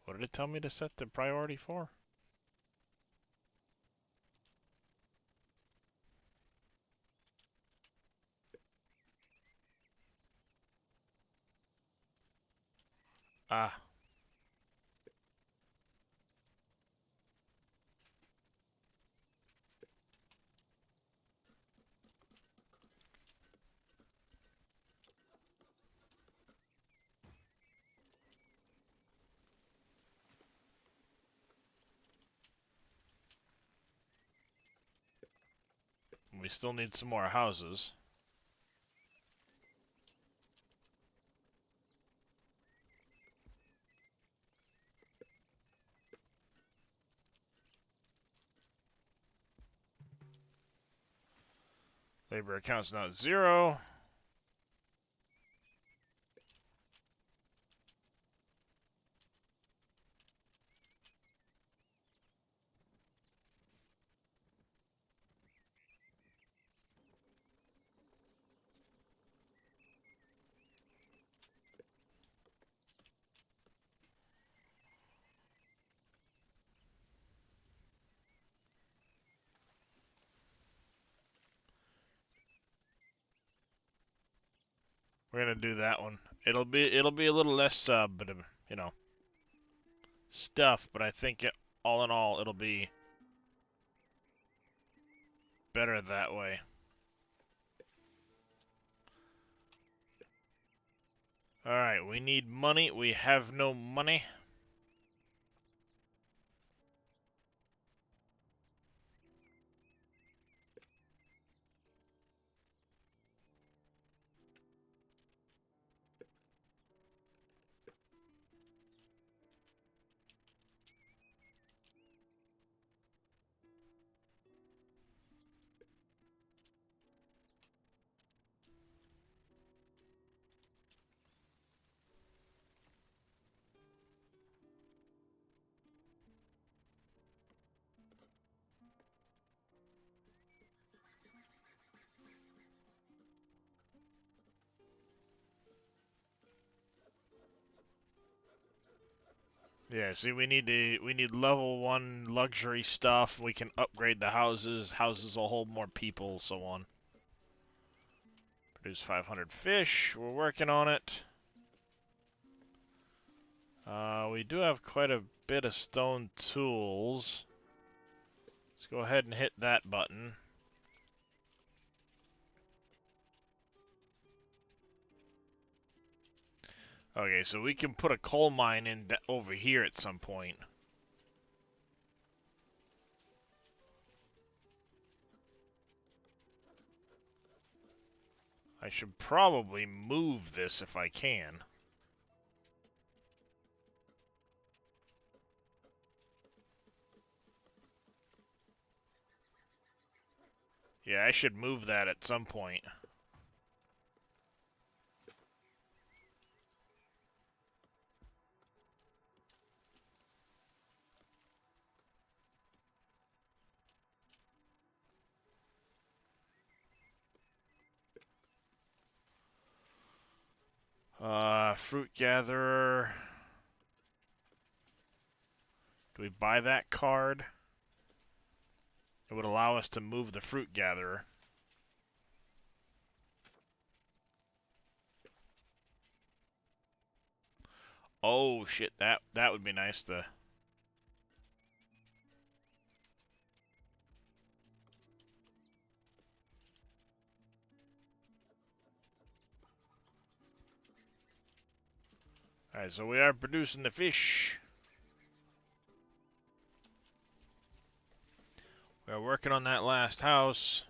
What did it tell me to set the priority for? Ah. We still need some more houses. Labor account's not 0. We're gonna do that one. It'll be a little less but you know, stuff, but I think all in all it'll be better that way. Alright, we need money. We have no money. Yeah, see, we need level 1 luxury stuff. We can upgrade the houses. Houses will hold more people, so on. Produce 500 fish. We're working on it. We do have quite a bit of stone tools. Let's go ahead and hit that button. Okay, so we can put a coal mine in over here at some point. I should probably move this if I can. Yeah, I should move that at some point. Fruit gatherer. Do we buy that card? It would allow us to move the fruit gatherer. Oh shit, that would be nice to. Alright, so we are producing the fish. We're working on that last house.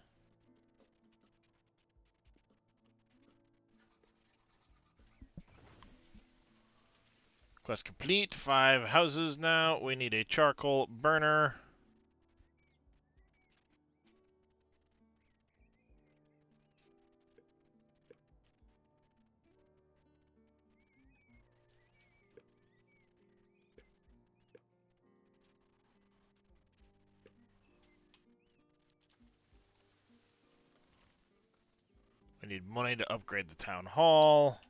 Quest complete. 5 houses now. We need a charcoal burner. We need money to upgrade the town hall.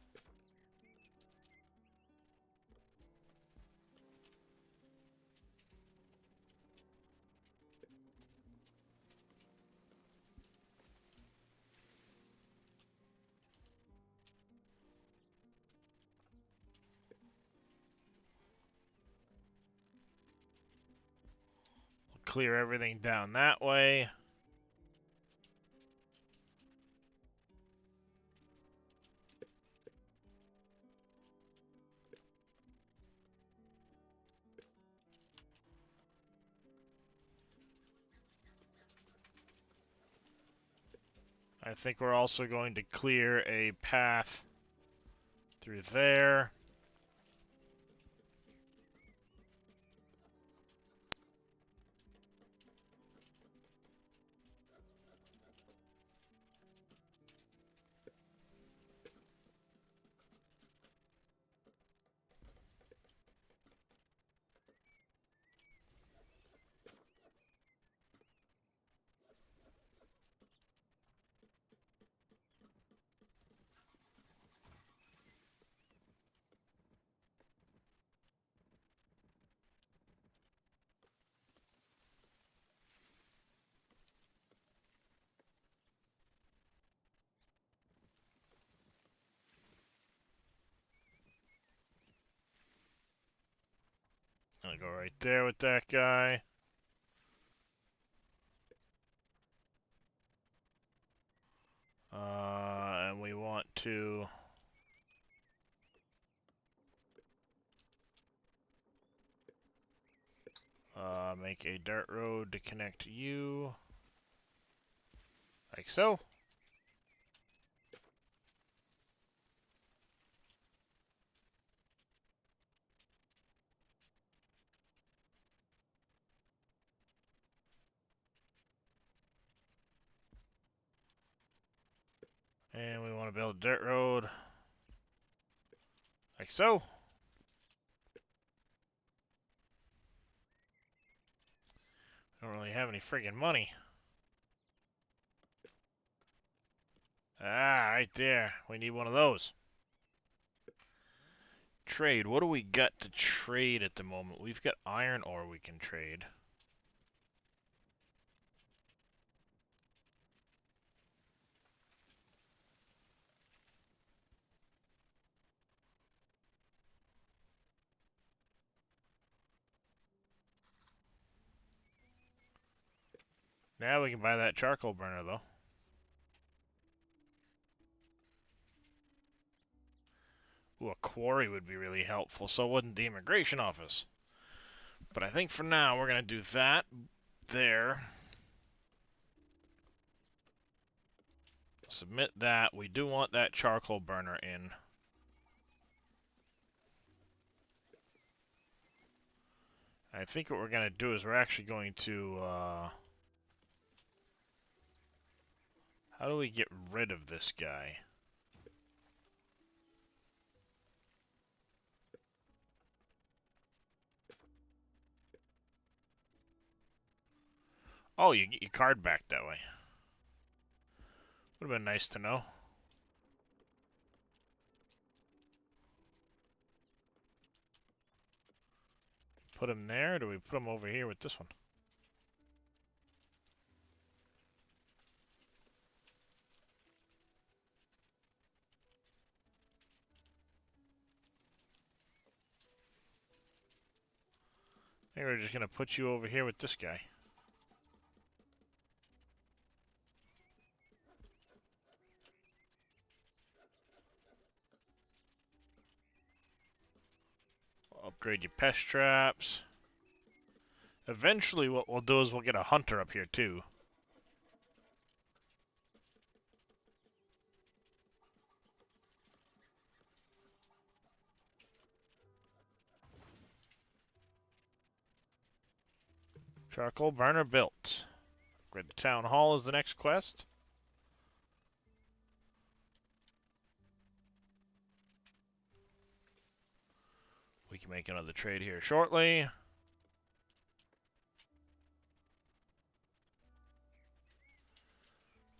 We'll clear everything down that way. I think we're also going to clear a path through there. Gonna go right there with that guy. And we want to make a dirt road to connect you. Like so. And we want to build a dirt road. Like so. Don't really have any friggin' money. Ah, right there. We need one of those. Trade. What do we got to trade at the moment? We've got iron ore we can trade. Now we can buy that charcoal burner, though. Ooh, a quarry would be really helpful. So wouldn't the immigration office. But I think for now we're going to do that there. Submit that. We do want that charcoal burner in. I think what we're going to do is we're actually going to... how do we get rid of this guy? Oh, you get your card back that way. Would have been nice to know. Put him there, or do we put him over here with this one? I think we're just going to put you over here with this guy. Upgrade your pest traps. Eventually what we'll do is we'll get a hunter up here too. Charcoal burner built. Upgrade the town hall is the next quest. We can make another trade here shortly.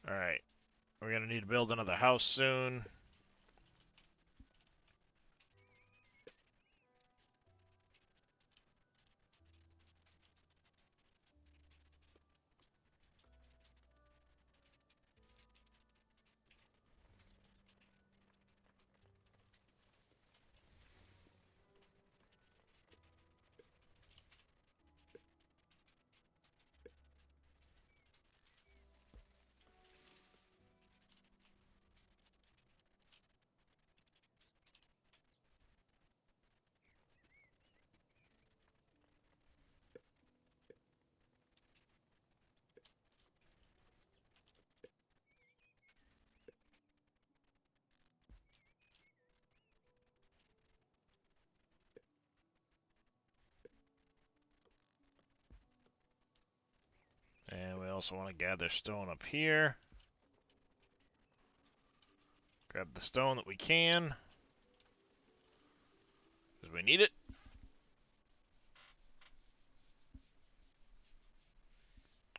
Alright. We're going to need to build another house soon. also want to gather stone up here. Grab the stone that we can, because we need it.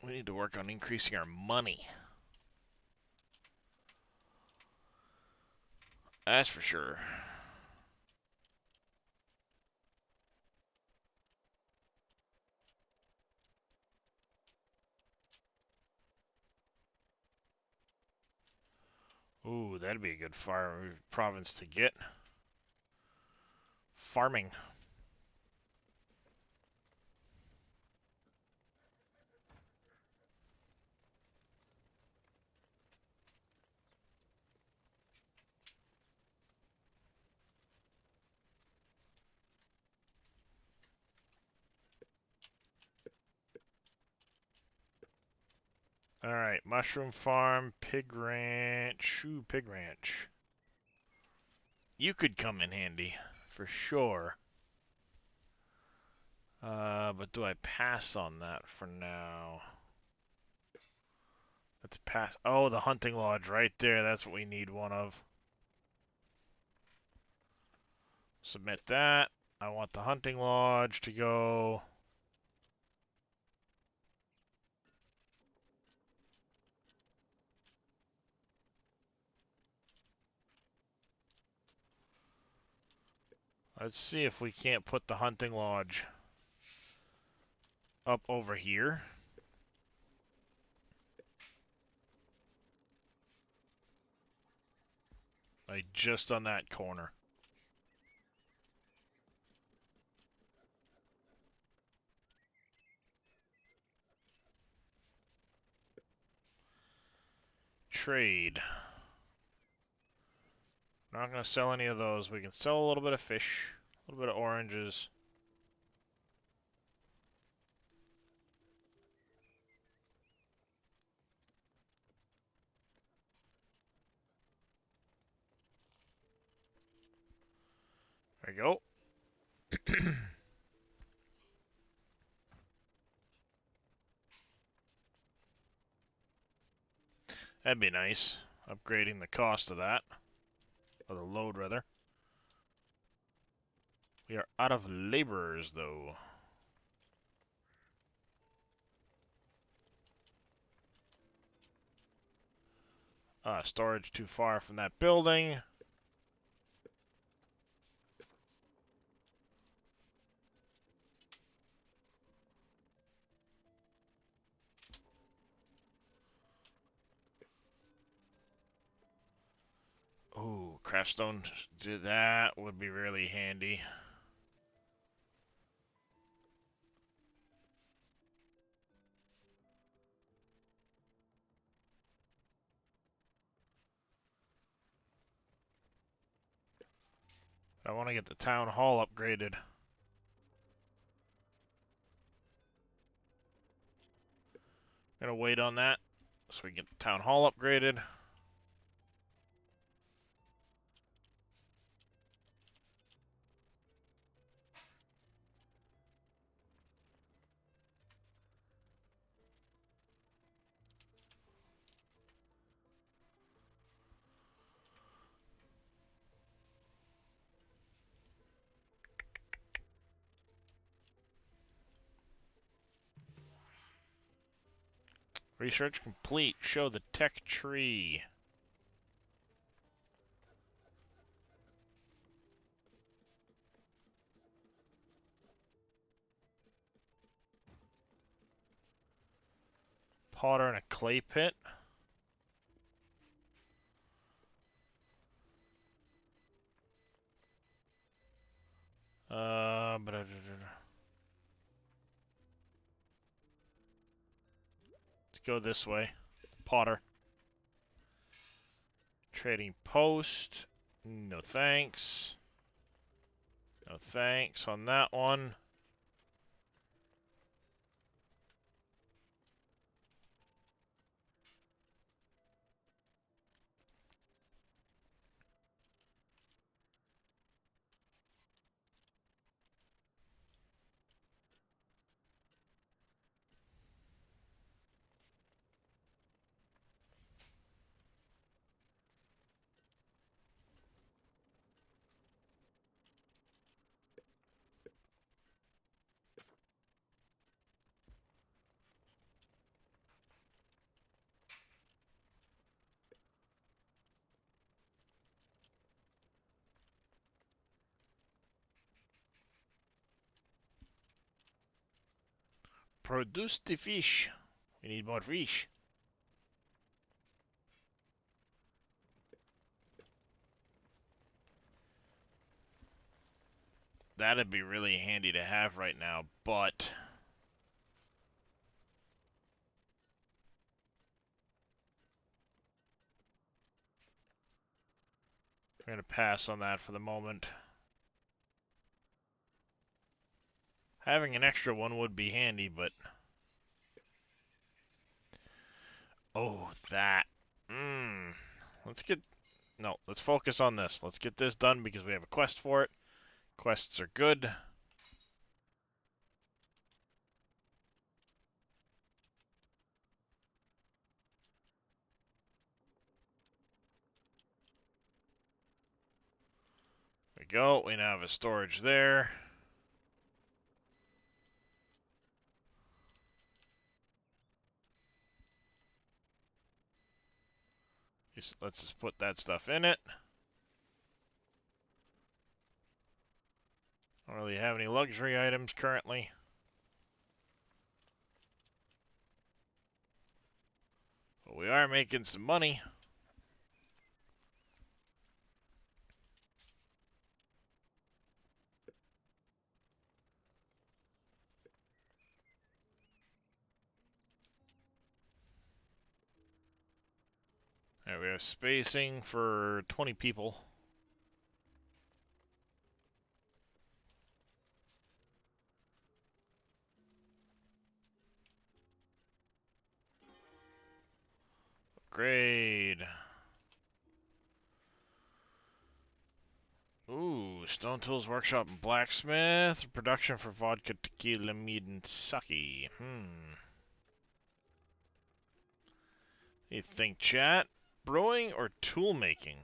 We need to work on increasing our money. That's for sure. Ooh, that'd be a good province to get. Farming. Alright, mushroom farm, pig ranch. Ooh, pig ranch. You could come in handy, for sure. But do I pass on that for now? Let's pass. Oh, the hunting lodge right there. That's what we need one of. Submit that. I want the hunting lodge to go. Let's see if we can't put the hunting lodge up over here. Like just on that corner. Trade. Not going to sell any of those. We can sell a little bit of fish, a little bit of oranges. There we go. That'd be nice. Upgrading the cost of that. Or the load, rather. We are out of laborers, though. Storage too far from that building. Oh, craftstone. That would be really handy. I want to get the town hall upgraded. Gonna wait on that so we can get the town hall upgraded. Research complete. Show the tech tree. Potter and a clay pit. Let's go this way. Potter. Trading post. No thanks. No thanks on that one. Produce the fish. We need more fish. That'd be really handy to have right now, but we're gonna pass on that for the moment. Having an extra one would be handy, but oh, that. Let's get no. Let's focus on this. Let's get this done because we have a quest for it. Quests are good. There we go. We now have a storage there. Let's just put that stuff in it. Don't really have any luxury items currently. But we are making some money. Alright, we have spacing for 20 people. Upgrade. Ooh, Stone Tools Workshop and Blacksmith. Production for vodka, tequila, mead, and sake. You think, chat? Brewing or tool making?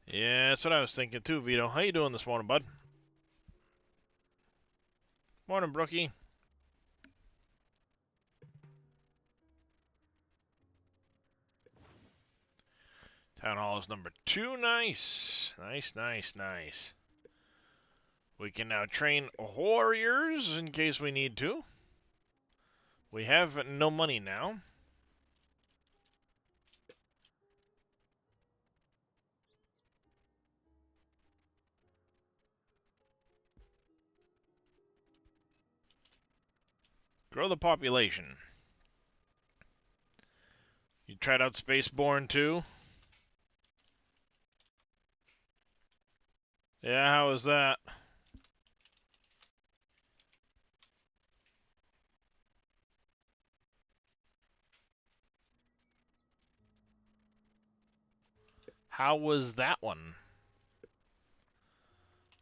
Yeah, that's what I was thinking too, Vito. How you doing this morning, bud? Morning, Brookie. Town Hall is number 2. Nice. Nice. We can now train warriors in case we need to. We have no money now. Grow the population. You tried out Spaceborne too? Yeah, how was that? How was that one?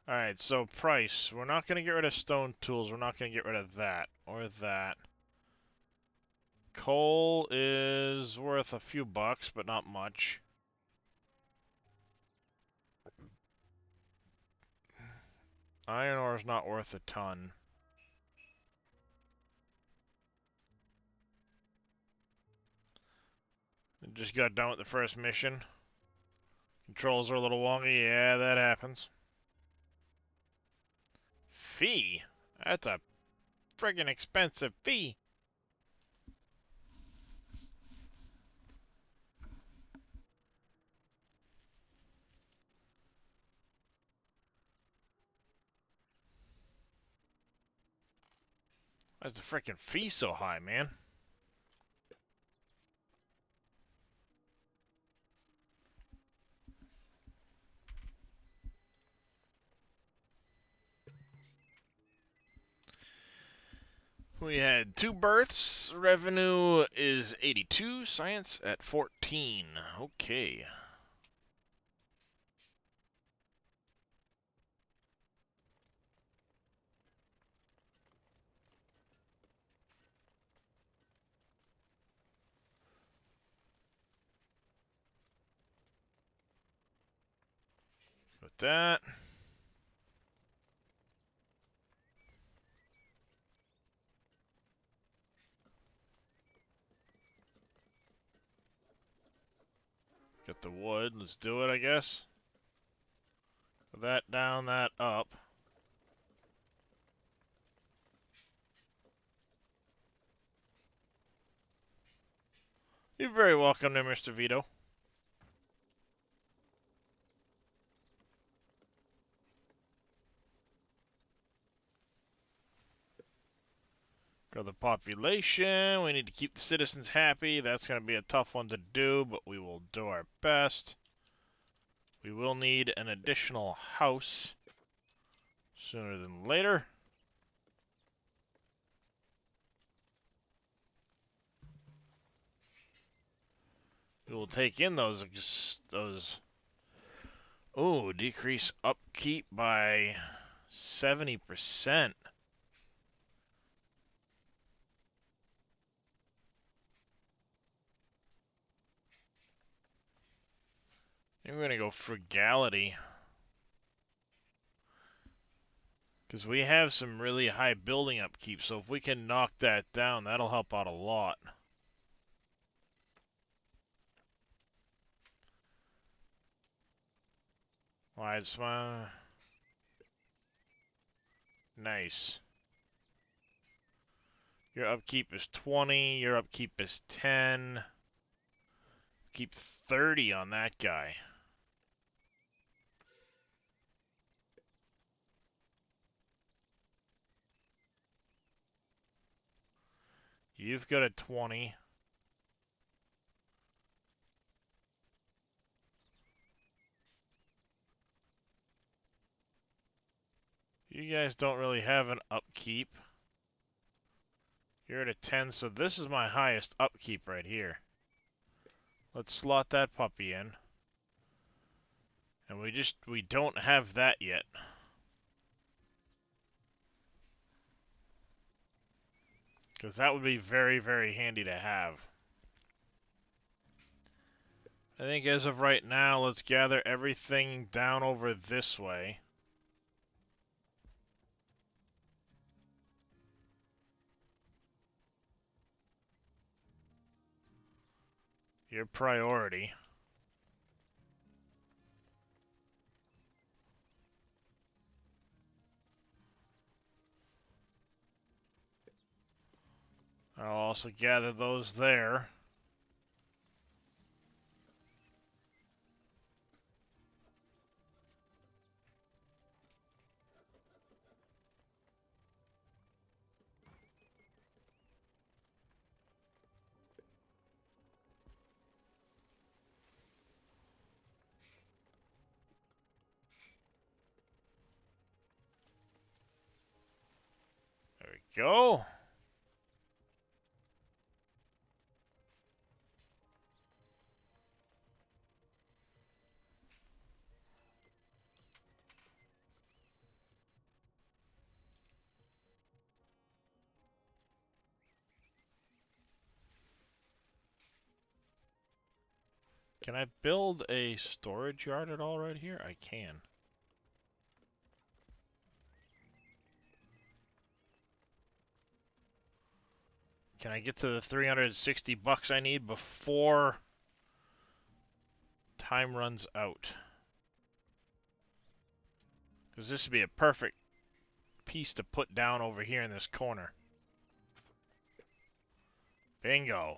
Alright, so price. We're not going to get rid of stone tools. We're not going to get rid of that. Or that. Coal is worth a few bucks, but not much. Iron ore is not worth a ton. Just got done with the first mission. Controls are a little wonky. Yeah, that happens. Fee? That's a friggin' expensive fee. Why's the frickin' fee so high, man? We had 2 births. Revenue is 82. Science at 14. Okay. With that. got the wood. Let's do it, I guess. That down, that up. You're very welcome there, Mr. Vito. Grow the population. We need to keep the citizens happy. That's going to be a tough one to do, but we will do our best. We will need an additional house sooner than later. We will take in those. Oh, decrease upkeep by 70%. We're going to go frugality. Because we have some really high building upkeep, so if we can knock that down, that'll help out a lot. Wide smile. Nice. Your upkeep is 20, your upkeep is 10. Keep 30 on that guy. You've got a 20. You guys don't really have an upkeep. You're at a 10, so this is my highest upkeep right here. Let's slot that puppy in. And we don't have that yet. Because that would be very, very handy to have. I think as of right now, let's gather everything down over this way. Your priority. I'll also gather those there. There we go. Can I build a storage yard at all right here? I can. Can I get to the 360 bucks I need before time runs out? Because this would be a perfect piece to put down over here in this corner. Bingo.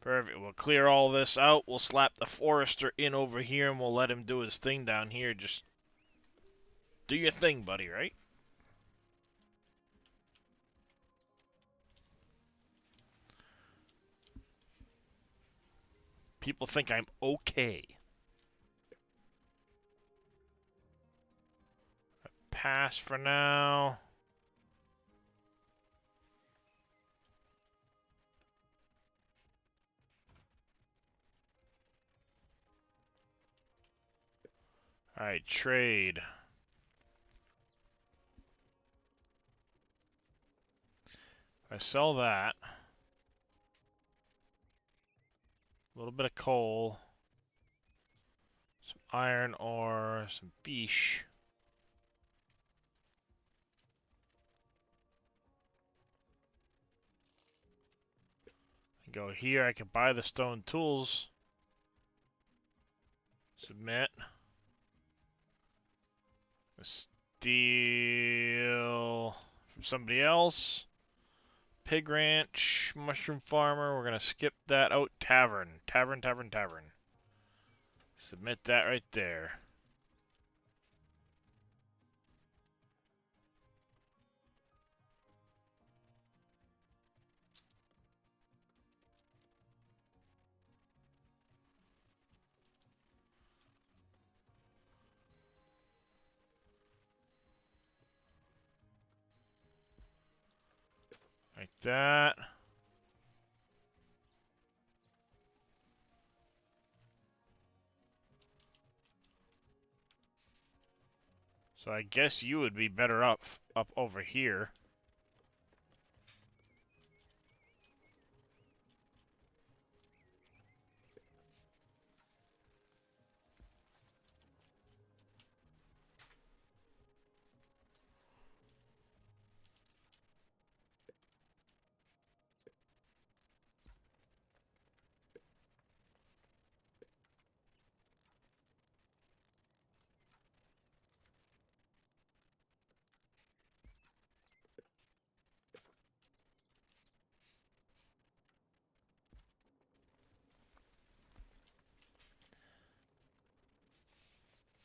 Perfect. We'll clear all this out. We'll slap the forester in over here and we'll let him do his thing down here. Just do your thing, buddy, right? People think I'm okay. Pass for now. Alright, trade. I sell that. A little bit of coal. Some iron ore, some fish. Go here, I can buy the stone tools. Submit. Steal from somebody else. Pig Ranch, Mushroom Farmer. We're gonna skip that out. Tavern. Tavern, tavern, tavern. Submit that right there. Like that. So I guess you would be better up over here.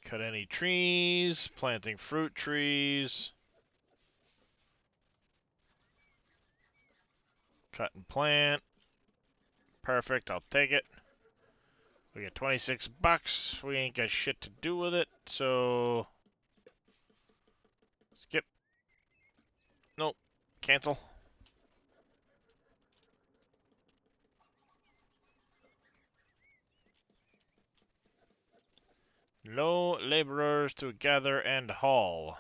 Cut any trees, planting fruit trees. Cut and plant. Perfect, I'll take it. We get 26 bucks. We ain't got shit to do with it, so skip. Nope. Cancel. No laborers to gather and haul.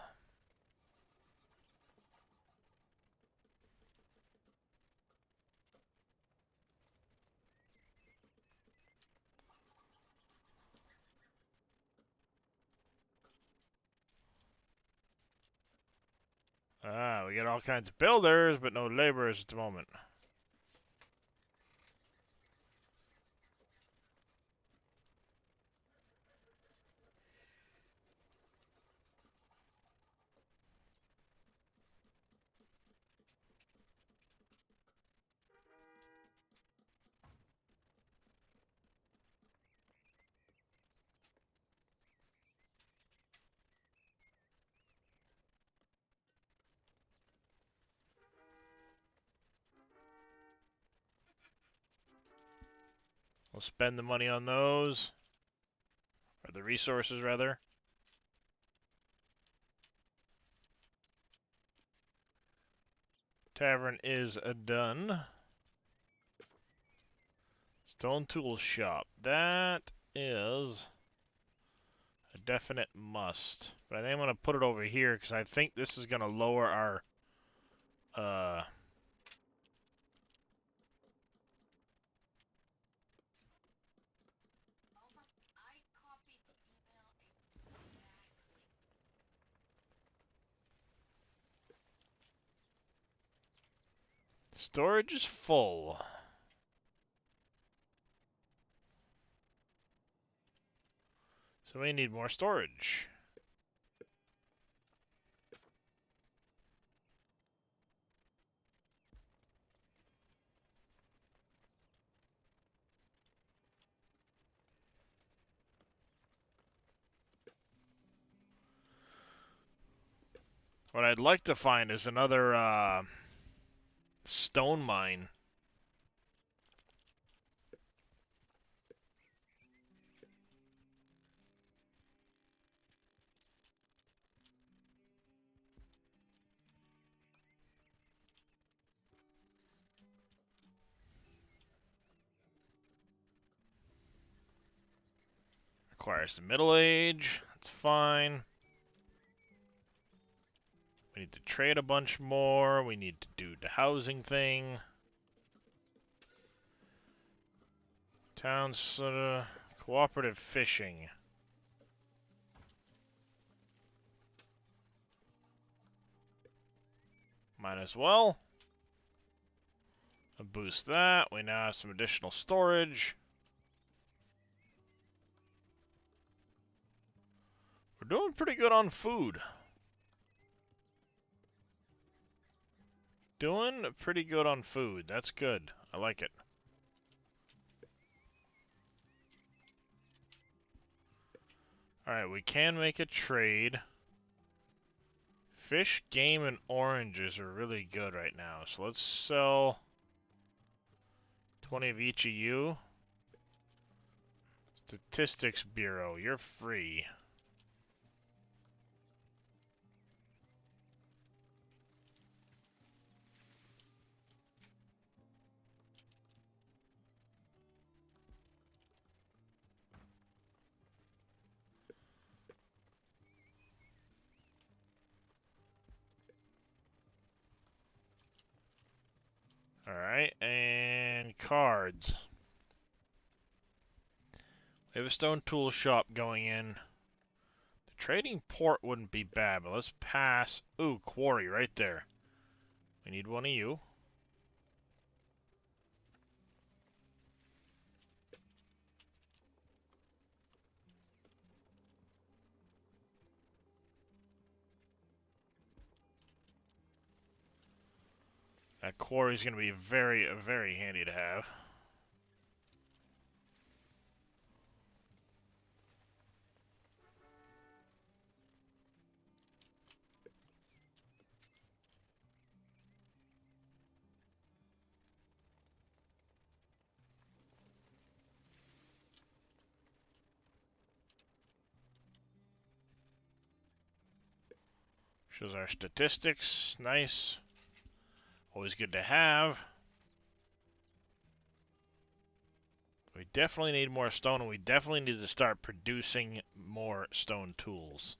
Ah, we get all kinds of builders, but no laborers at the moment. We'll spend the money on those. Or the resources, rather. Tavern is done. Stone tool shop. That is a definite must. But I think I'm going to put it over here because I think this is going to lower our storage is full. So we need more storage. What I'd like to find is another stone mine. Requires the middle age. That's fine. We need to trade a bunch more. We need to do the housing thing. Towns, cooperative fishing. Might as well. I'll boost that. We now have some additional storage. We're doing pretty good on food. Doing pretty good on food. That's good. I like it. Alright, we can make a trade. Fish, game, and oranges are really good right now. So let's sell 20 of each of you. Statistics Bureau, you're free. Alright, and cards. We have a stone tool shop going in. The trading port wouldn't be bad, but let's pass. Ooh, quarry right there. We need one of you. That quarry's going to be very, very handy to have. Shows our statistics. Nice. Always good to have. We definitely need more stone, and we definitely need to start producing more stone tools.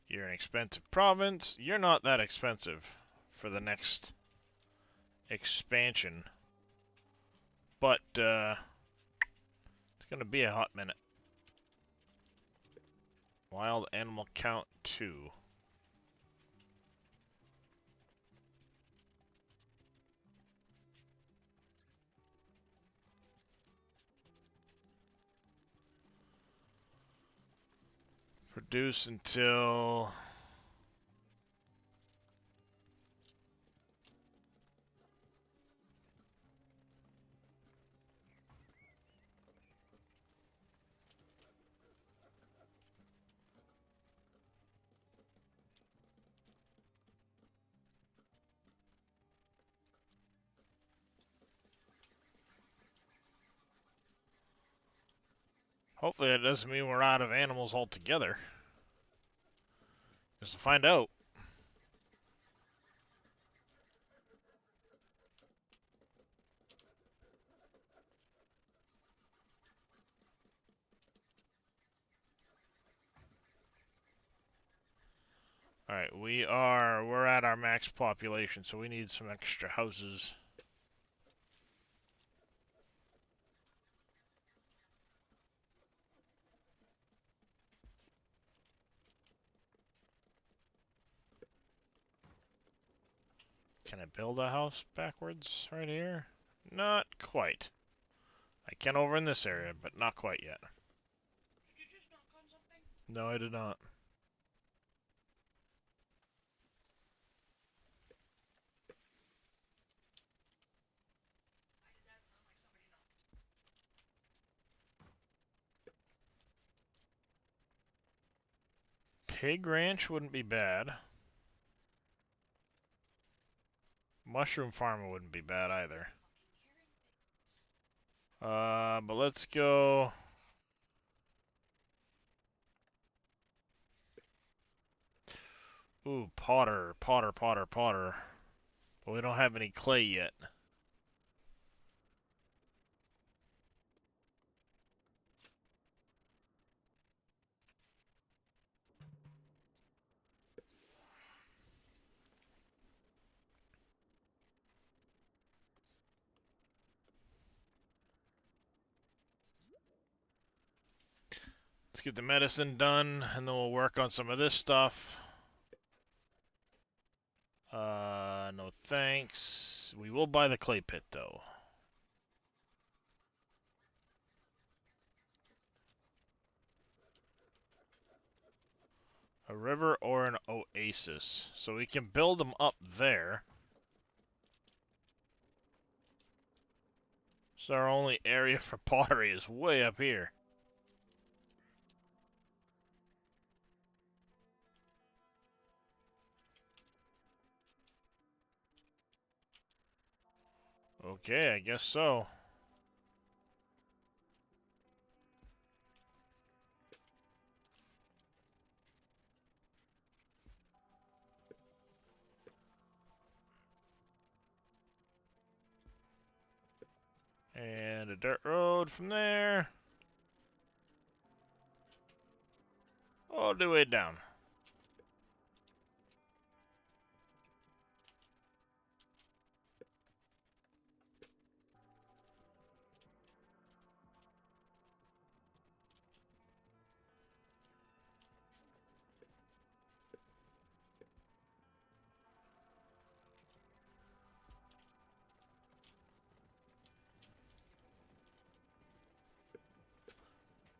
You're an expensive province. You're not that expensive for the next expansion. But, it's going to be a hot minute. Wild animal count 2. Produce until... Hopefully that doesn't mean we're out of animals altogether. Just to find out. Alright, we're at our max population, so we need some extra houses. Can I build a house backwards right here? Not quite. I can over in this area, but not quite yet. Did you just knock on something? No, I did not. Why did that sound like somebody knocked? Pig ranch wouldn't be bad. Mushroom farm wouldn't be bad either. But let's go... Ooh, potter. But we don't have any clay yet. get the medicine done, and then we'll work on some of this stuff. No thanks. We will buy the clay pit, though. A river or an oasis. So we can build them up there. So our only area for pottery is way up here. Okay, I guess so. And a dirt road from there. All the way down.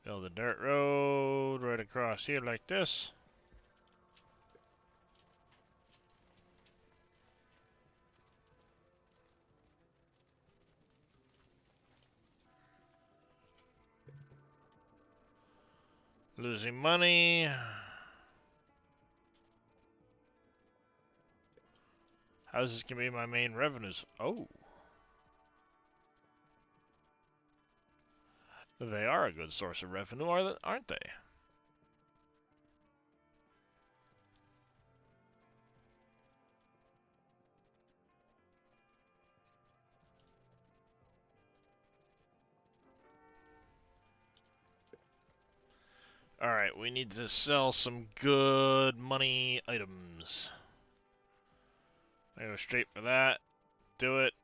Build a dirt road right across here like this. Losing money. How's this gonna be my main revenues? Oh. They are a good source of revenue, aren't they? Alright, we need to sell some good money items. I go straight for that. Do it.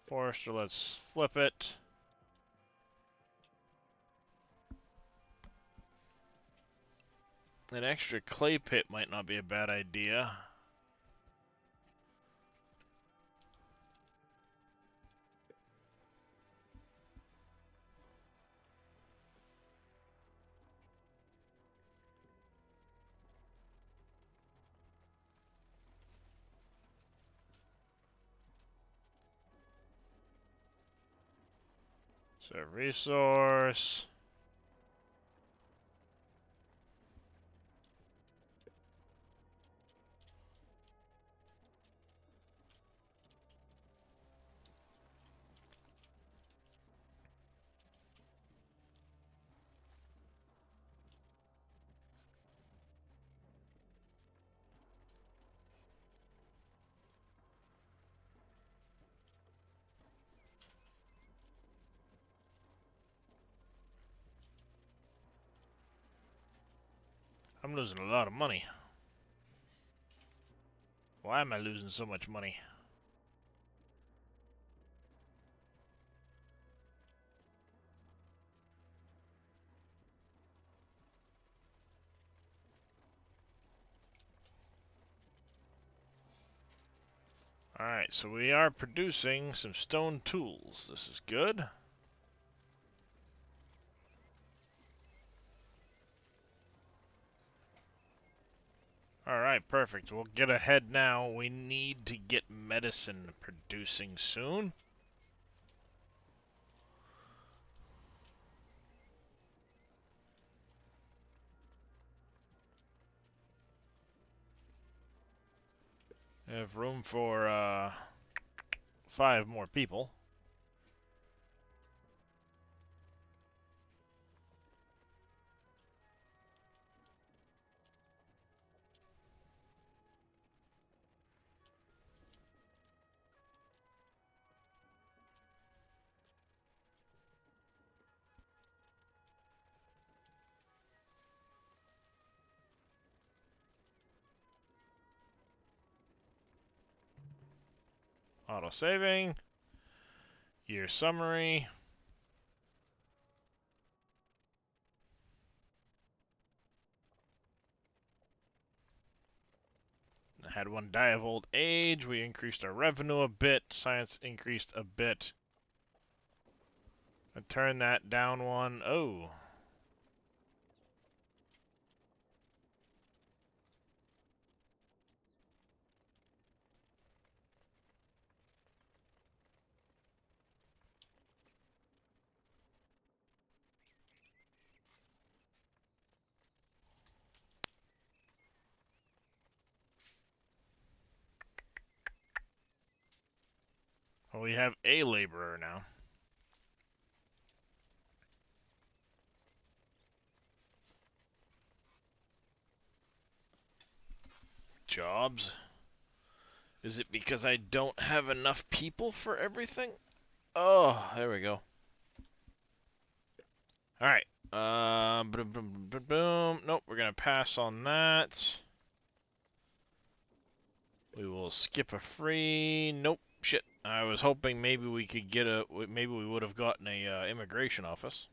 Forester, let's flip it. An extra clay pit might not be a bad idea. So resource. I'm losing a lot of money. Why am I losing so much money? Alright, so we are producing some stone tools. This is good. Alright, perfect. We'll get ahead now. We need to get medicine producing soon. We have room for 5 more people. Auto saving. Year summary. Had one die of old age. We increased our revenue a bit. Science increased a bit. I turned that down one. Oh. Well, we have a laborer now. Jobs. Is it because I don't have enough people for everything? Oh, there we go. Alright. Boom, boom, boom, boom. Nope, we're gonna pass on that. We will skip a free. Nope. Shit. I was hoping maybe we could get a. Maybe we would have gotten a immigration office.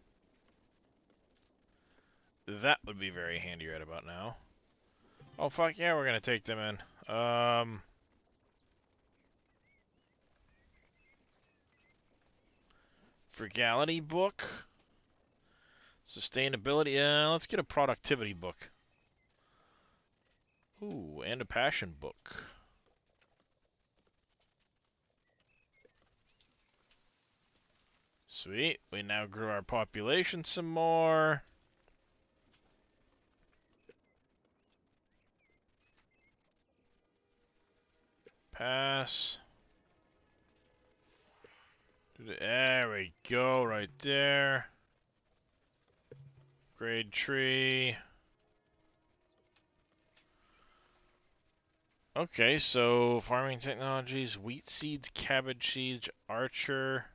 That would be very handy right about now. Oh fuck yeah, we're gonna take them in. Frugality book. Sustainability. Let's get a productivity book. Ooh, and a passion book. Sweet. We now grew our population some more. Pass. There we go, right there. Grade tree. Okay, so farming technologies, wheat seeds, cabbage seeds, archer.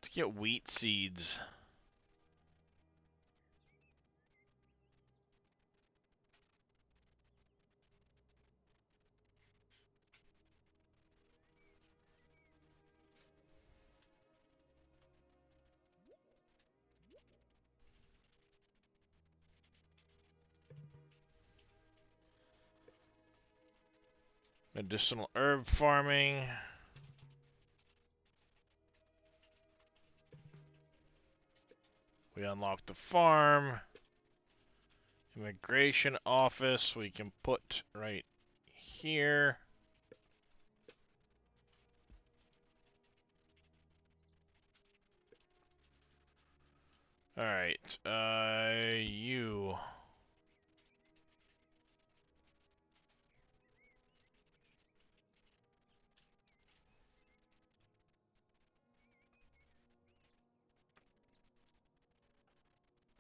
Let's get wheat seeds. Medicinal herb farming. We unlock the farm. Immigration office we can put right here. Alright, you.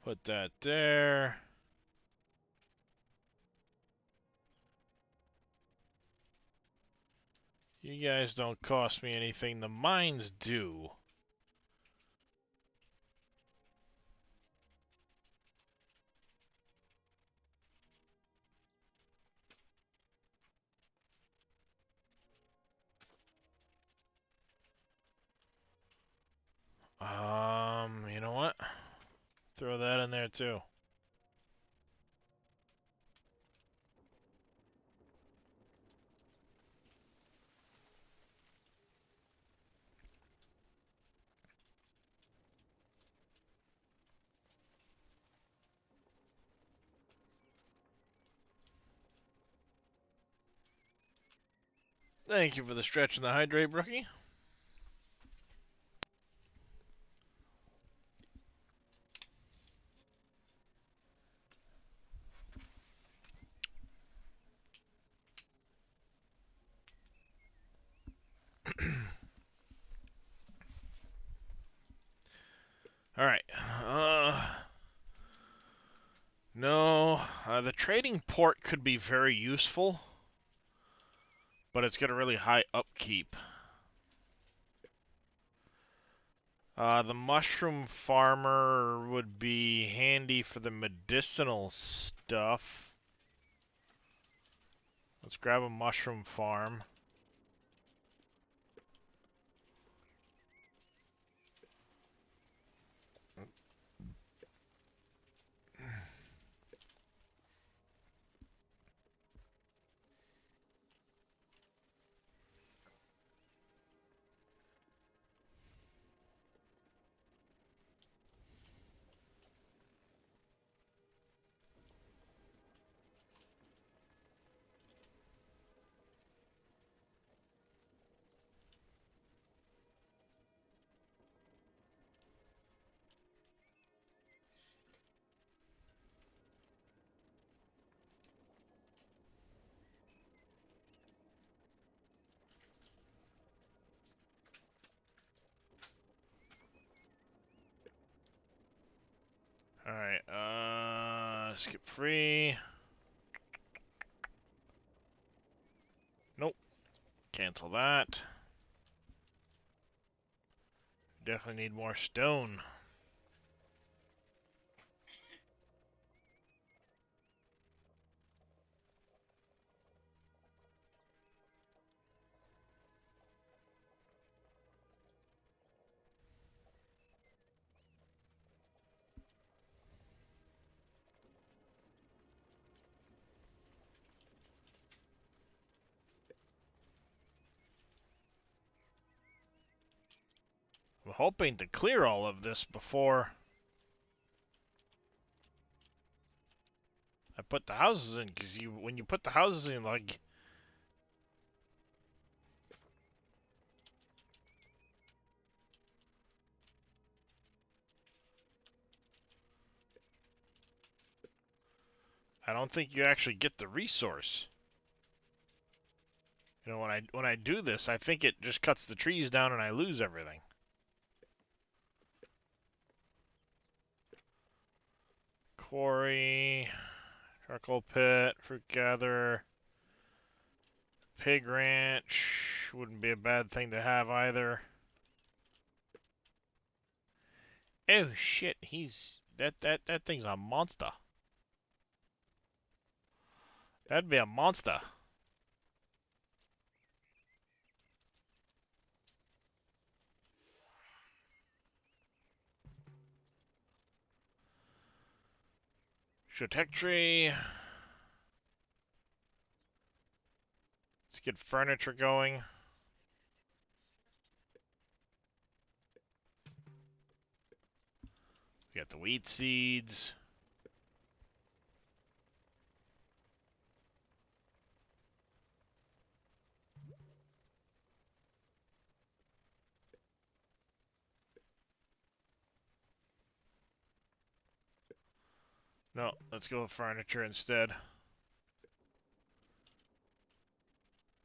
Put that there. You guys don't cost me anything. The mines do. You know what? Throw that in there too. Thank you for the stretch and the hydrate, Brookie. Alright. No. The trading port could be very useful, but it's got a really high upkeep. The mushroom farmer would be handy for the medicinal stuff. Let's grab a mushroom farm. Alright, skip free. Nope. Cancel that. Definitely need more stone. I'm hoping to clear all of this before I put the houses in, because when you put the houses in, like, I don't think you actually get the resource. You know, when I do this, I think it just cuts the trees down and I lose everything. Quarry, charcoal pit, fruit gatherer, pig ranch wouldn't be a bad thing to have either. Oh shit, that thing's a monster. That'd be a monster. Shotec tree. Let's get furniture going. We got the wheat seeds. No, let's go with furniture instead.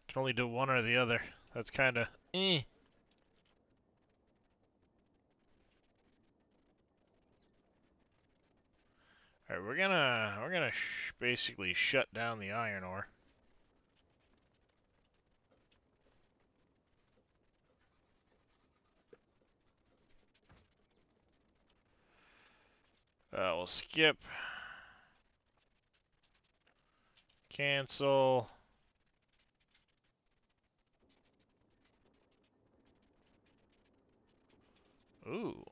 Can only do one or the other. That's kind of eh. All right, we're gonna basically shut down the iron ore. We'll skip. Cancel. Ooh.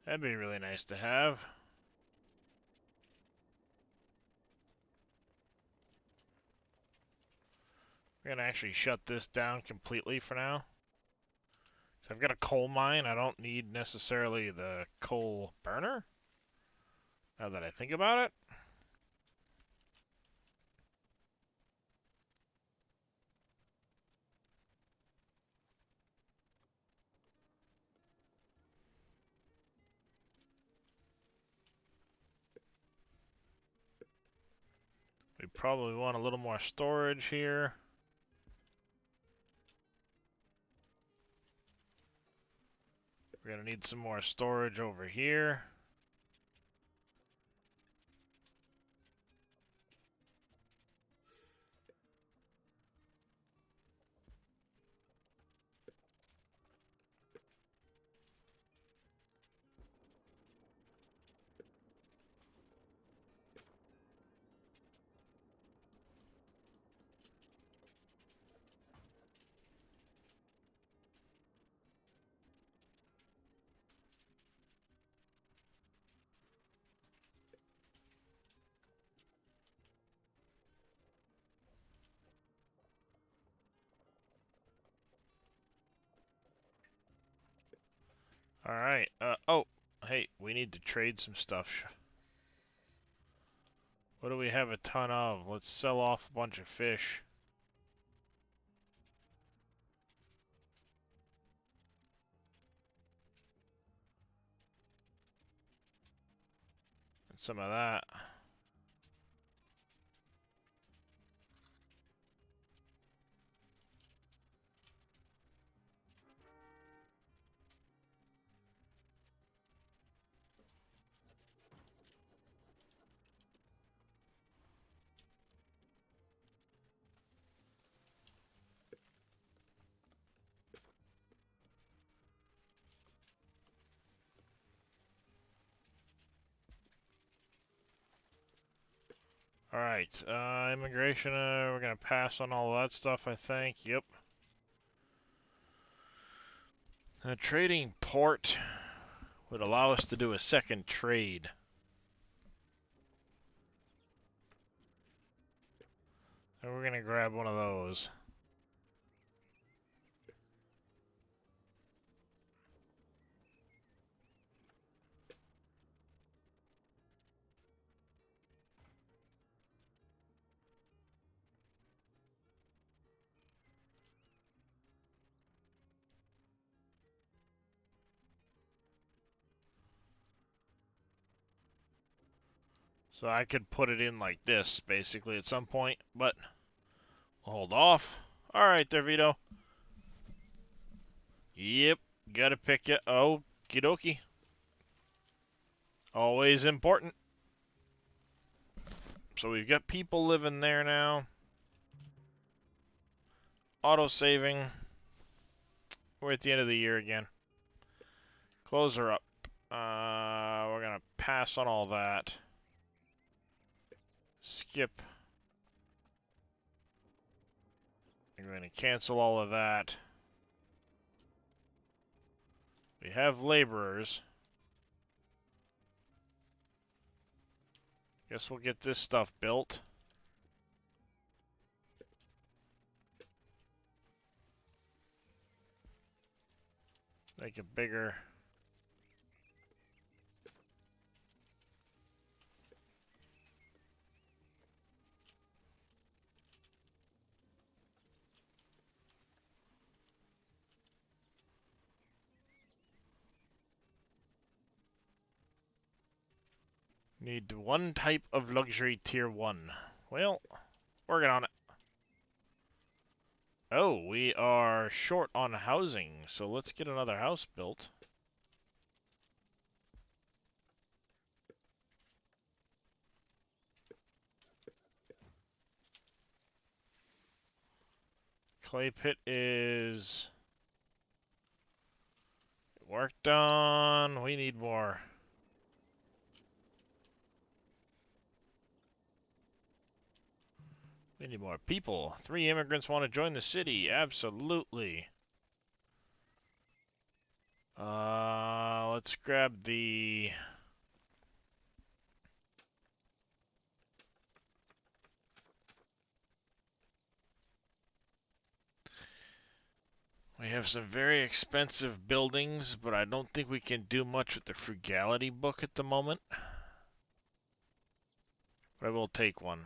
That'd be really nice to have. We're gonna actually shut this down completely for now. So I've got a coal mine. I don't need necessarily the coal burner, now that I think about it. We probably want a little more storage here. We're gonna need some more storage over here. Alright, oh, hey, we need to trade some stuff. What do we have a ton of? Let's sell off a bunch of fish. And some of that. Alright, immigration, we're gonna pass on all that stuff, I think. Yep. A trading port would allow us to do a second trade. And we're gonna grab one of those. So I could put it in like this, basically, at some point, but we'll hold off. Alright there, Vito. Yep, gotta pick it. Okie dokie. Always important. So we've got people living there now. Auto saving. We're at the end of the year again. Close her up. We're gonna pass on all that. Skip. I'm gonna cancel all of that. We have laborers. Guess we'll get this stuff built. Make it bigger. Need one type of luxury tier 1. Well, working on it. Oh, we are short on housing, so let's get another house built. Clay pit is worked on. We need more. We need more people. 3 immigrants want to join the city. Absolutely. Let's grab the... We have some very expensive buildings, but I don't think we can do much with the frugality book at the moment. But I will take one.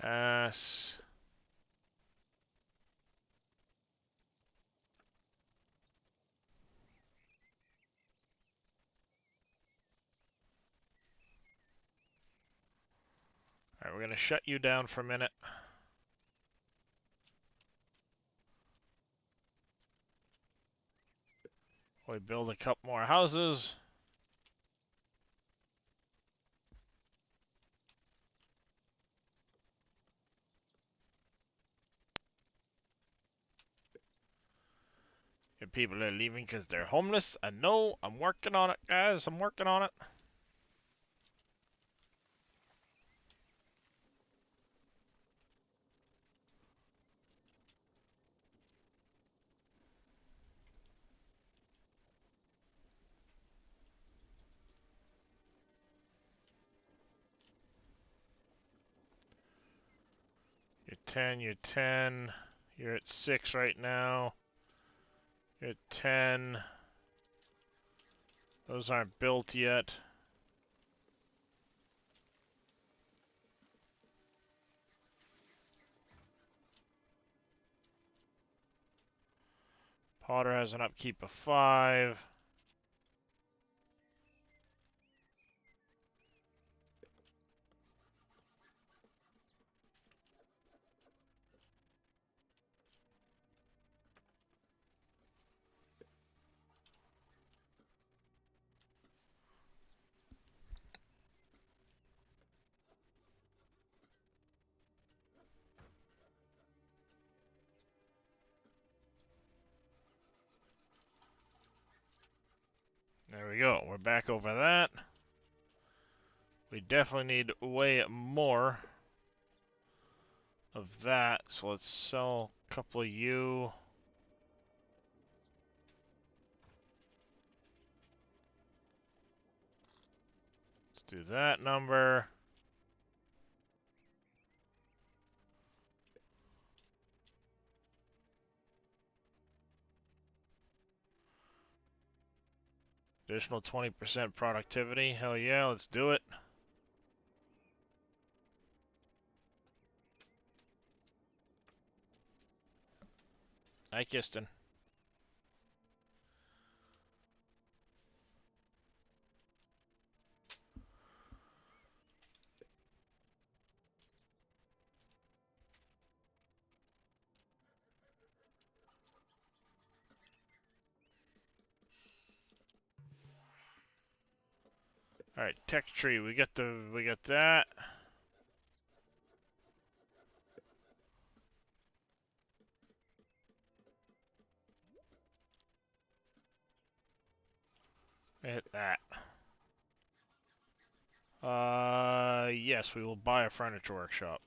Pass. Alright, we're gonna shut you down for a minute. We build a couple more houses. If people are leaving because they're homeless, I know. I'm working on it, guys. I'm working on it. Your 10, you're 10. You're at 6 right now. You're at 10. Those aren't built yet. Potter has an upkeep of 5. There we go. We're back over that. We definitely need way more of that. So let's sell a couple of you. Let's do that number. Additional 20% productivity. Hell yeah, let's do it. Hi, Kiston. All right, tech tree. We got that. Hit that. Yes, we will buy a furniture workshop.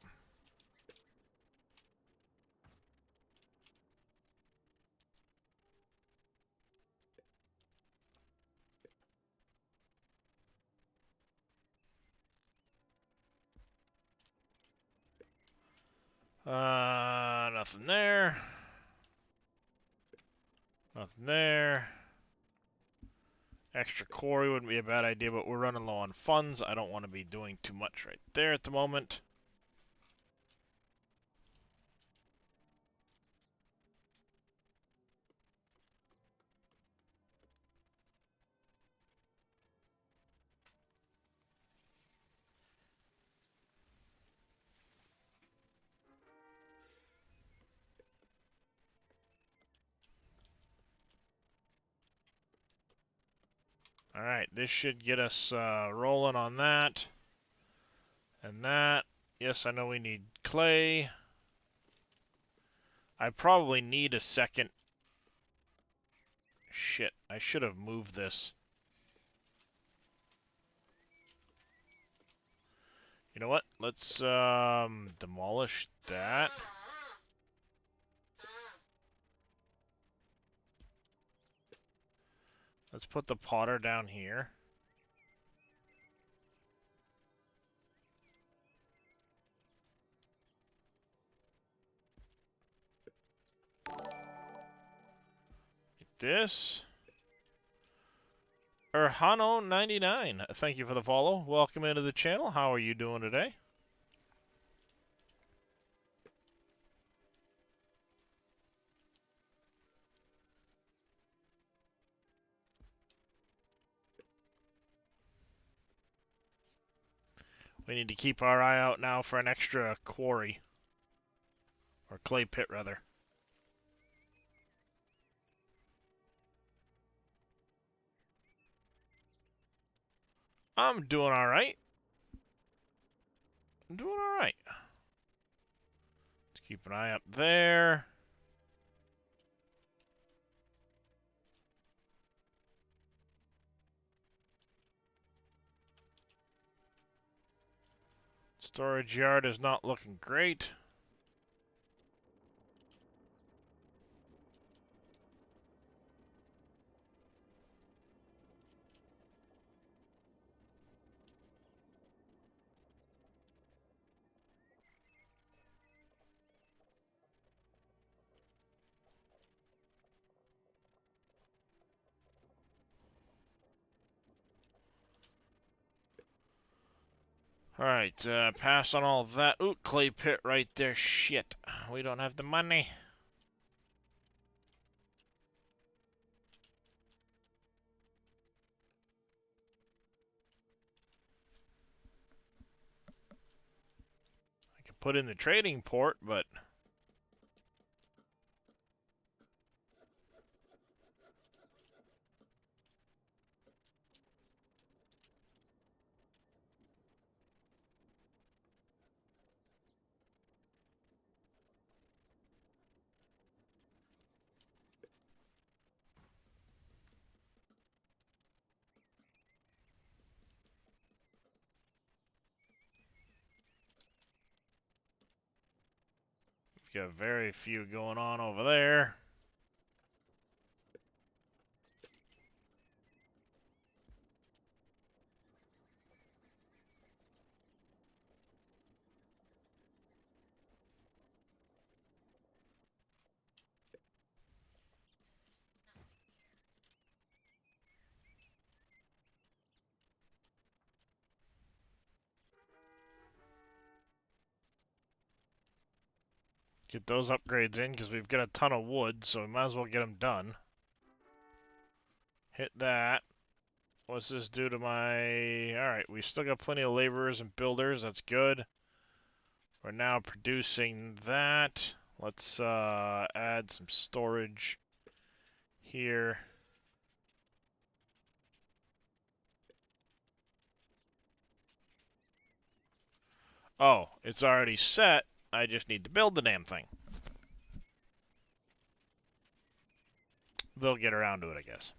Nothing there. Nothing there. Extra quarry wouldn't be a bad idea, but we're running low on funds. I don't want to be doing too much right there at the moment. Alright, this should get us rolling on that. And that. Yes, I know we need clay. I probably need a second. Shit, I should have moved this. You know what? Let's demolish that. Let's put the Potter down here. This. Erhano99, thank you for the follow. Welcome into the channel. How are you doing today? We need to keep our eye out now for an extra quarry. Or clay pit, rather. I'm doing alright. I'm doing alright. Let's keep an eye up there. Storage yard is not looking great. Alright, pass on all that. Ooh, clay pit right there. Shit. We don't have the money. I could put in the trading port, but... we've got very few going on over there. Get those upgrades in, because we've got a ton of wood, so we might as well get them done. Hit that. What's this do to my... Alright, we still got plenty of laborers and builders. That's good. We're now producing that. Let's add some storage here. Oh, it's already set. I just need to build the damn thing. They'll get around to it, I guess.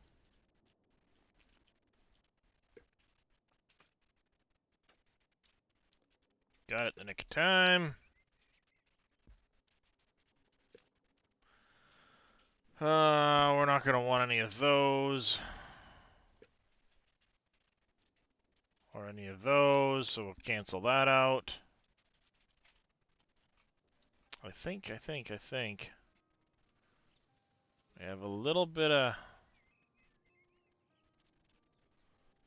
Got it in the nick of time. We're not going to want any of those. Or any of those, so we'll cancel that out. I think. We have a little bit of...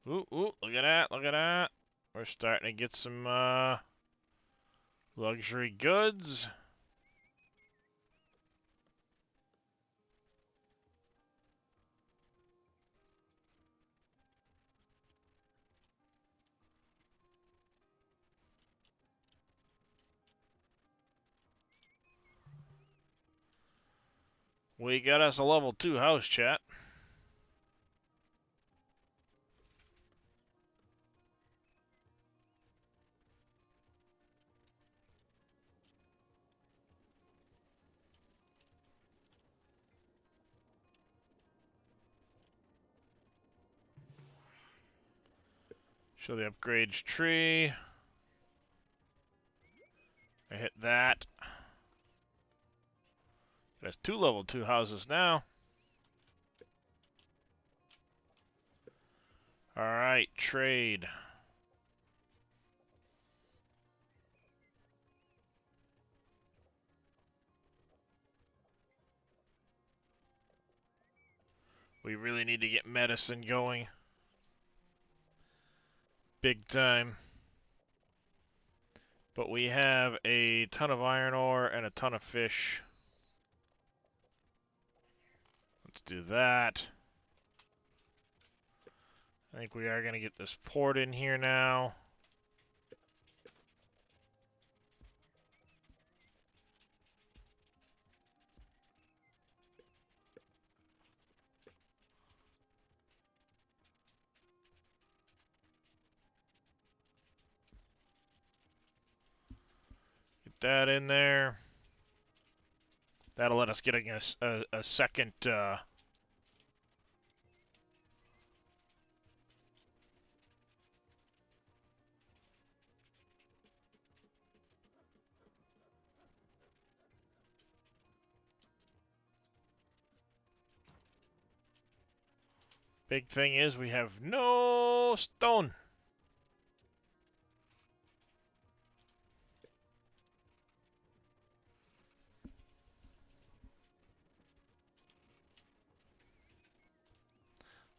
Ooh, look at that. We're starting to get some, luxury goods. We got us a level 2 house, chat. Show the upgrades tree. I hit that. There's 2 level 2 houses now. Alright, trade. We really need to get medicine going. Big time. But we have a ton of iron ore and a ton of fish. Let's do that. I think we are going to get this port in here now. Get that in there. That'll let us get a second... Big thing is we have no stone.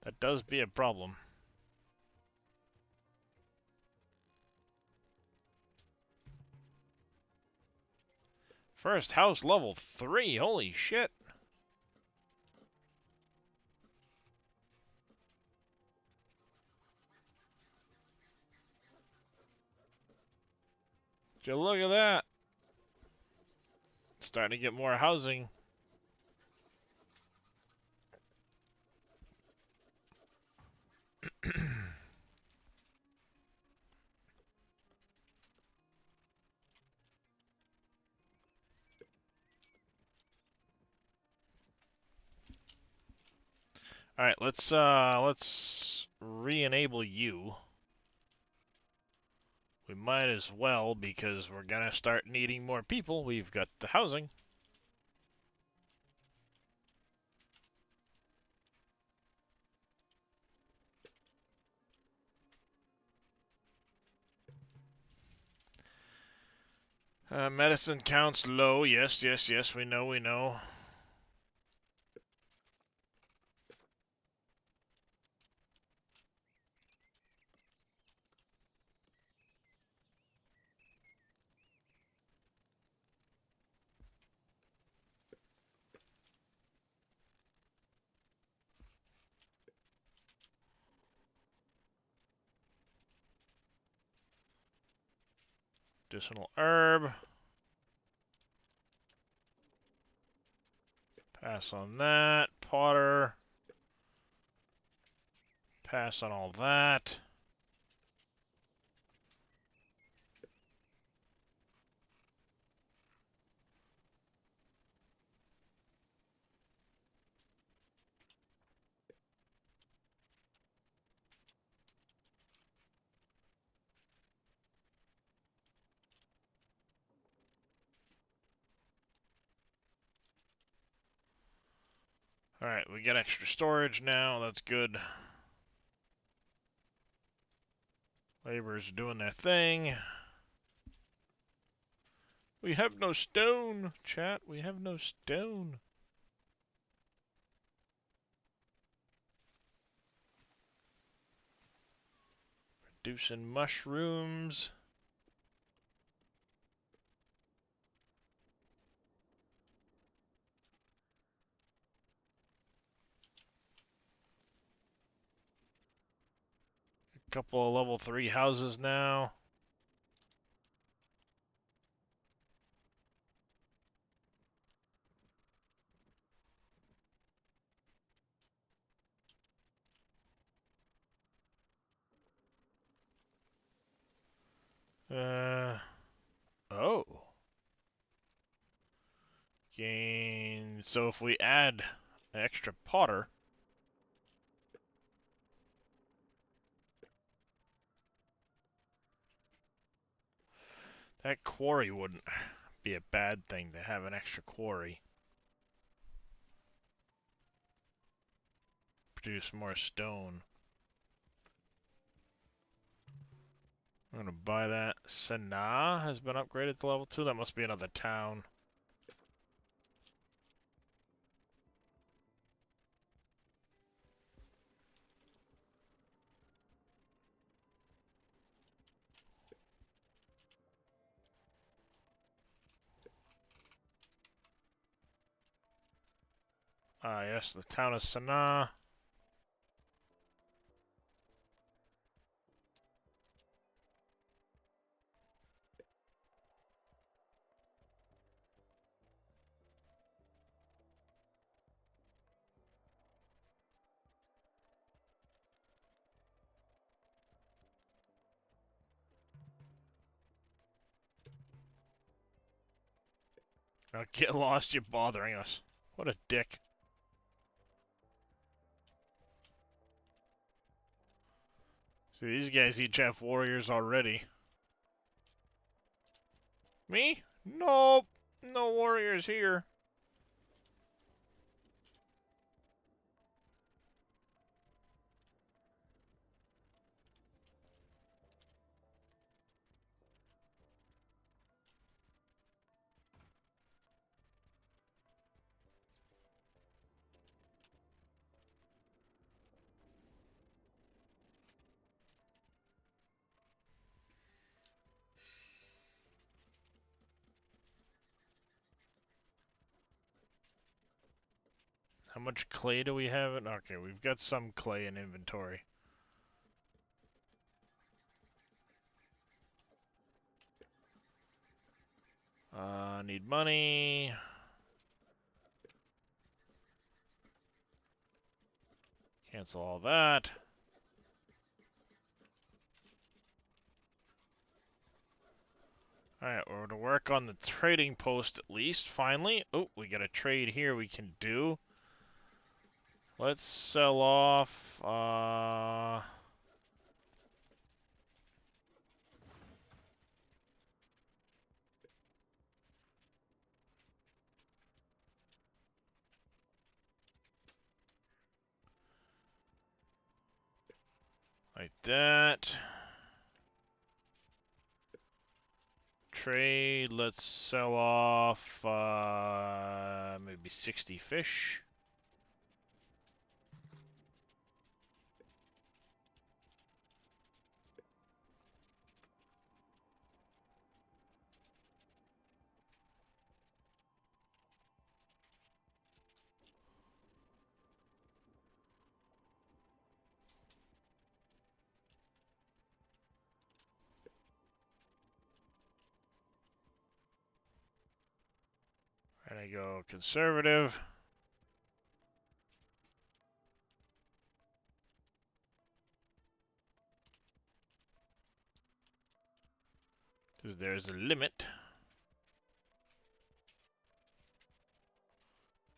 That does be a problem. First house level 3. Holy shit. Would you look at that? Starting to get more housing. All right, let's re-enable you. We might as well because we're gonna start needing more people. We've got the housing. Medicine counts low. Yes, yes, yes. We know, we know. Medicinal herb. Pass on that. Potter. Pass on all that. Alright, we get extra storage now. That's good. Laborers doing their thing. We have no stone, chat. We have no stone. Producing mushrooms. A couple of level 3 houses now. Oh. Gain. So if we add an extra potter, that quarry wouldn't be a bad thing to have an extra quarry. Produce more stone. I'm gonna buy that. Sanaa has been upgraded to level 2. That must be another town. Ah, yes, the town of Sanaa. Now get lost, you're bothering us. What a dick. See, these guys each have warriors already. Me? Nope. No warriors here. How much clay do we have? Okay, we've got some clay in inventory. Need money. Cancel all that. Alright, we're gonna work on the trading post at least, finally. Oh, we got a trade here we can do. Let's sell off, like that. Trade, let's sell off, maybe 60 fish. And I go conservative. Because there's a limit.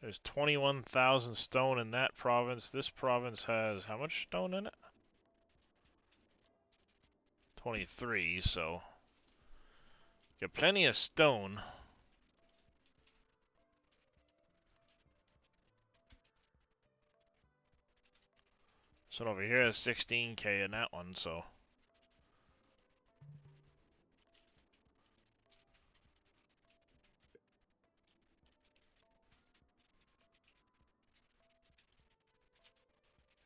There's 21,000 stone in that province. This province has how much stone in it? 23, so got plenty of stone. So over here is 16k in that one, so.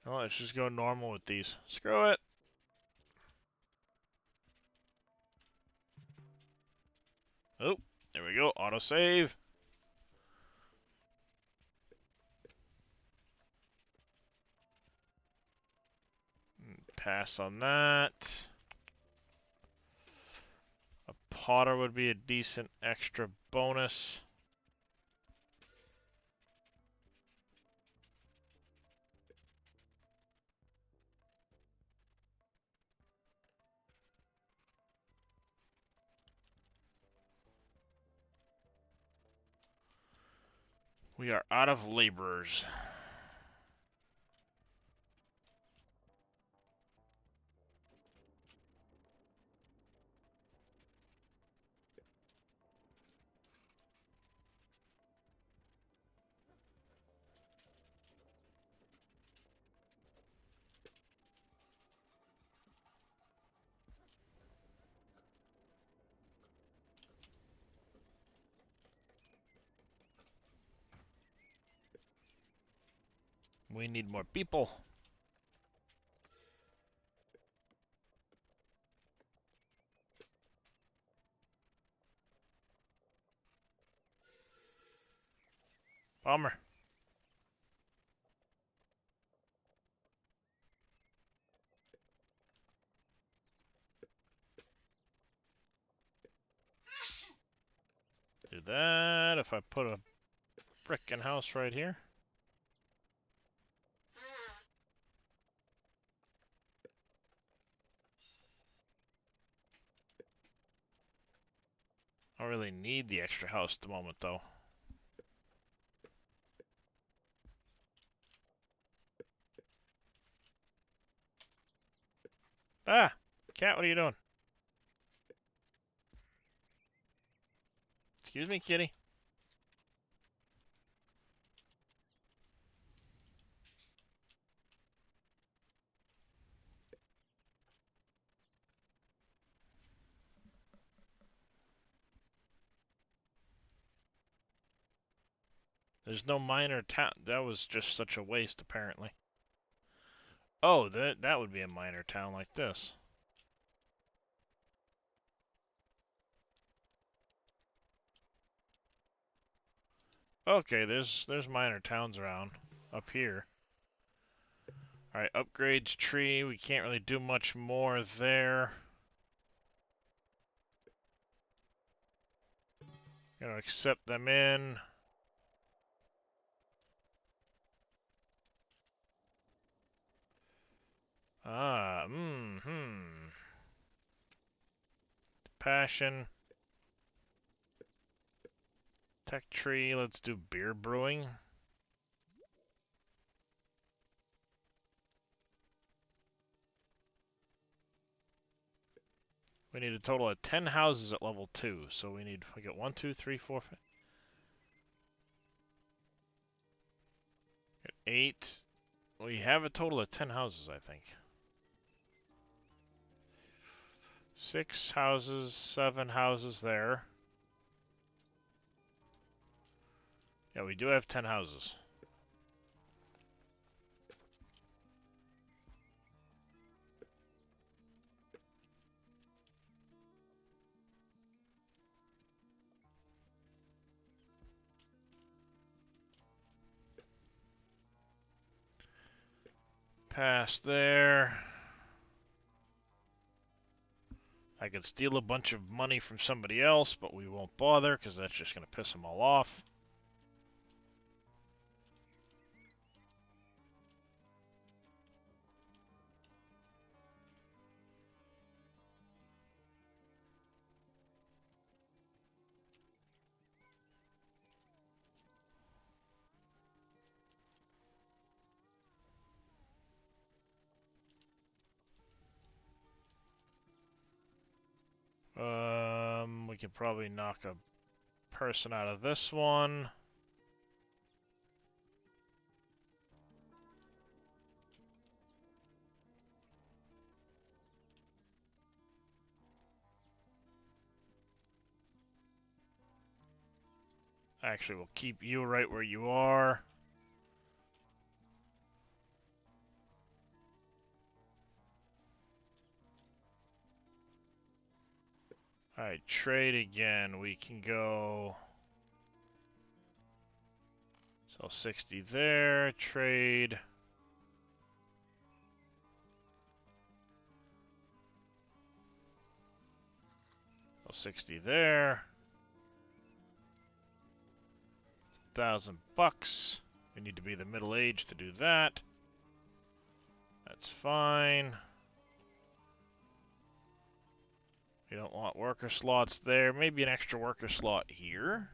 Oh, let's just go normal with these. Screw it. Oh, there we go. Autosave. Pass on that. A potter would be a decent extra bonus. We are out of laborers. We need more people. Bummer. Do that if I put a frickin' house right here. I don't really need the extra house at the moment, though. Ah! Cat, what are you doing? Excuse me, kitty. There's no minor town. That was just such a waste, apparently. Oh, that would be a minor town like this. Okay, there's minor towns around. up here. Alright, upgrades tree. We can't really do much more there. Gonna accept them in. Passion. Tech tree, let's do beer brewing. We need a total of 10 houses at level 2, so we got 1, 2, 3, 4, 5, 8. We have a total of 10 houses, I think. 6 houses, 7 houses there. Yeah, we do have 10 houses. Pass there. I could steal a bunch of money from somebody else, but we won't bother because that's just going to piss them all off. We could probably knock a person out of this one. Actually, we'll keep you right where you are. Alright, trade again. We can go... Sell 60 there, trade. Sell 60 there. $1,000. We need to be the middle age to do that. That's fine. We don't want worker slots there. Maybe an extra worker slot here.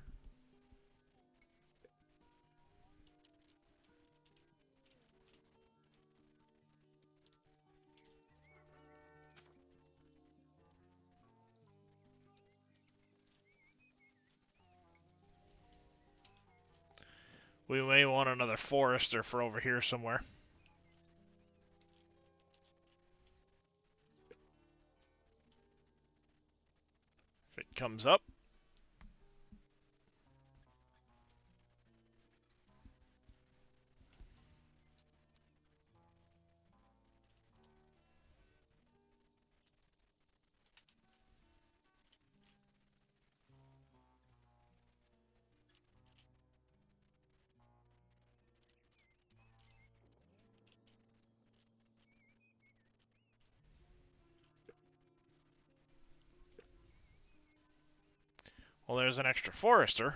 We may want another forester for over here somewhere. If it comes up. Well, there's an extra forester.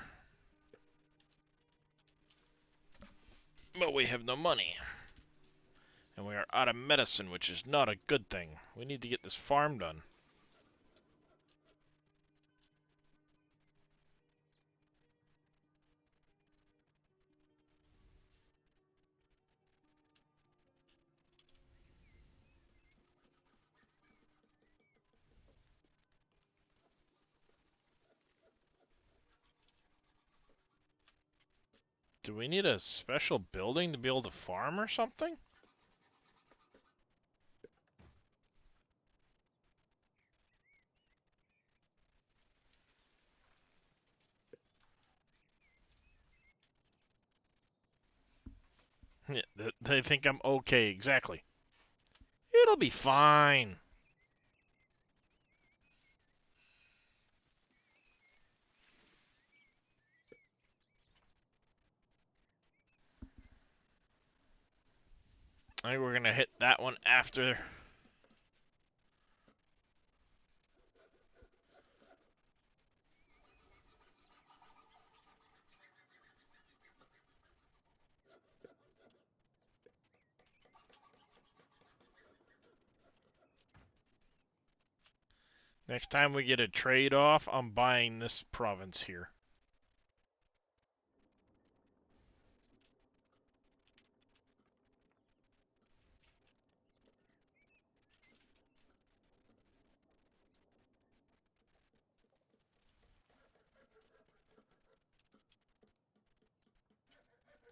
But we have no money. And we are out of medicine, which is not a good thing. We need to get this farm done. Do we need a special building to be able to farm or something? Yeah, they think I'm okay, exactly. It'll be fine. I think we're gonna hit that one after. Next time we get a trade off, I'm buying this province here.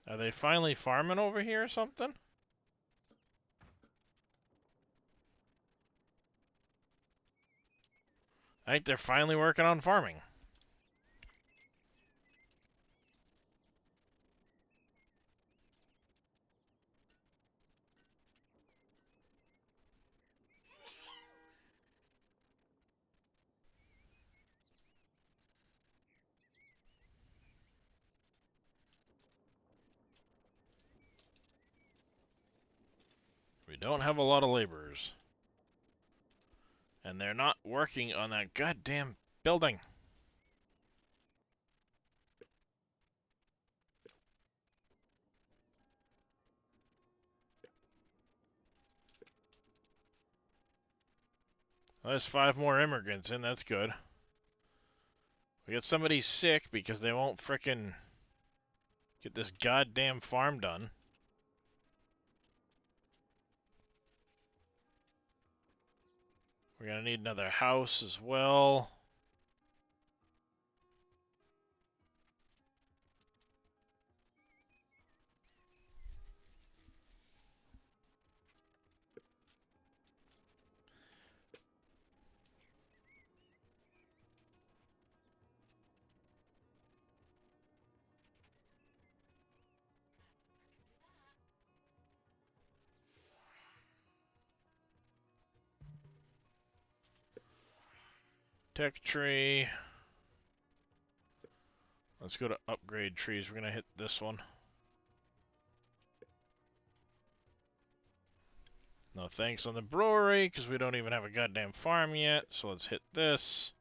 Are they finally farming over here or something? I think they're finally working on farming. We don't have a lot of laborers. And they're not working on that goddamn building. Well, there's 5 more immigrants in, that's good. We got somebody sick because they won't frickin' get this goddamn farm done. We're gonna need another house as well. Tech tree. Let's go to upgrade trees. We're gonna hit this one. No thanks on the brewery, because we don't even have a goddamn farm yet. So let's hit this.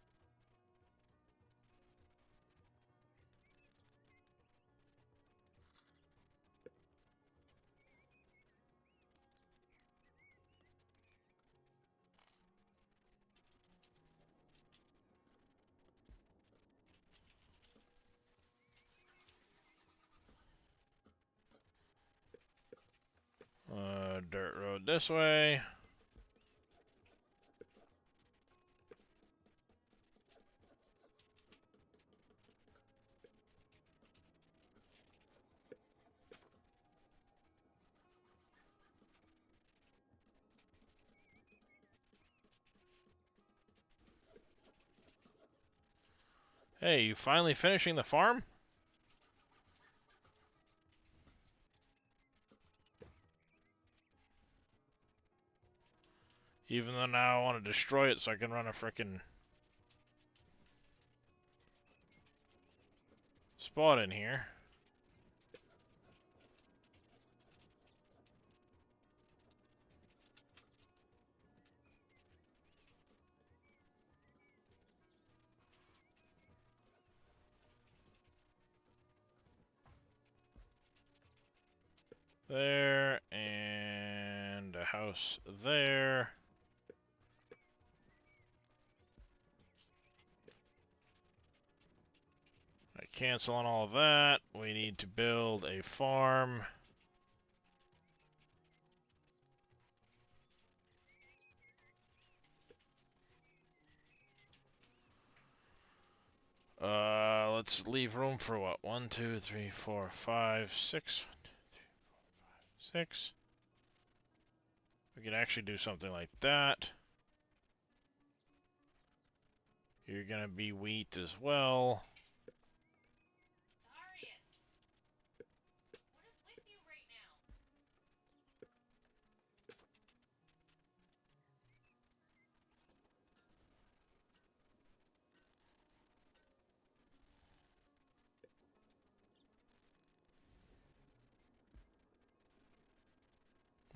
Dirt road this way. Hey, you finally finishing the farm? Even though now I want to destroy it so I can run a frickin' spot in here. There, and a house there. Canceling all of that. We need to build a farm. Let's leave room for what? 1, 2, 3, 4, 5, 6. 1, 2, 3, 4, 5, 6. We could actually do something like that. You're gonna be wheat as well. Darius, what is with you right now?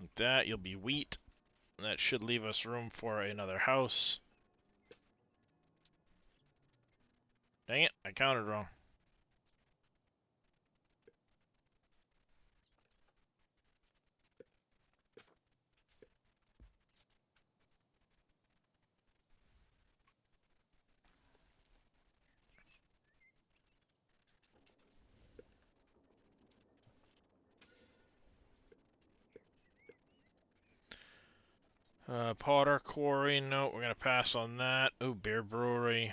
Like that, you'll be wheat. That should leave us room for another house. Dang it, I counted wrong. Potter Quarry, no, we're gonna pass on that. Ooh, beer brewery.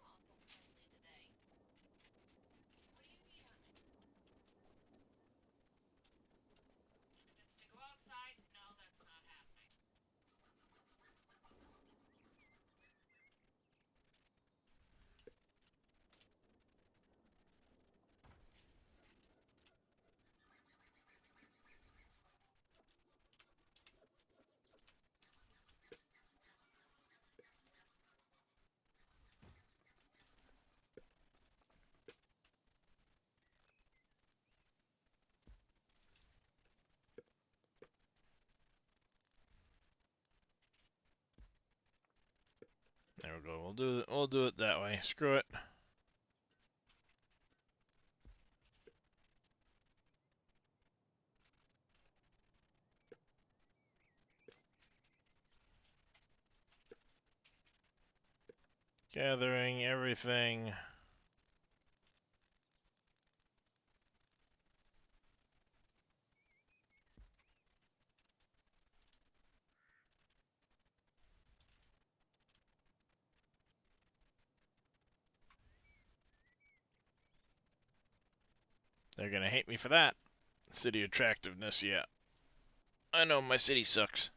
Awful friendly today. What do you need, honey? If it's to go outside, no, that's not happening. There we go. We'll do it that way. Screw it. Gathering everything. They're gonna hate me for that. City attractiveness, yeah. I know my city sucks.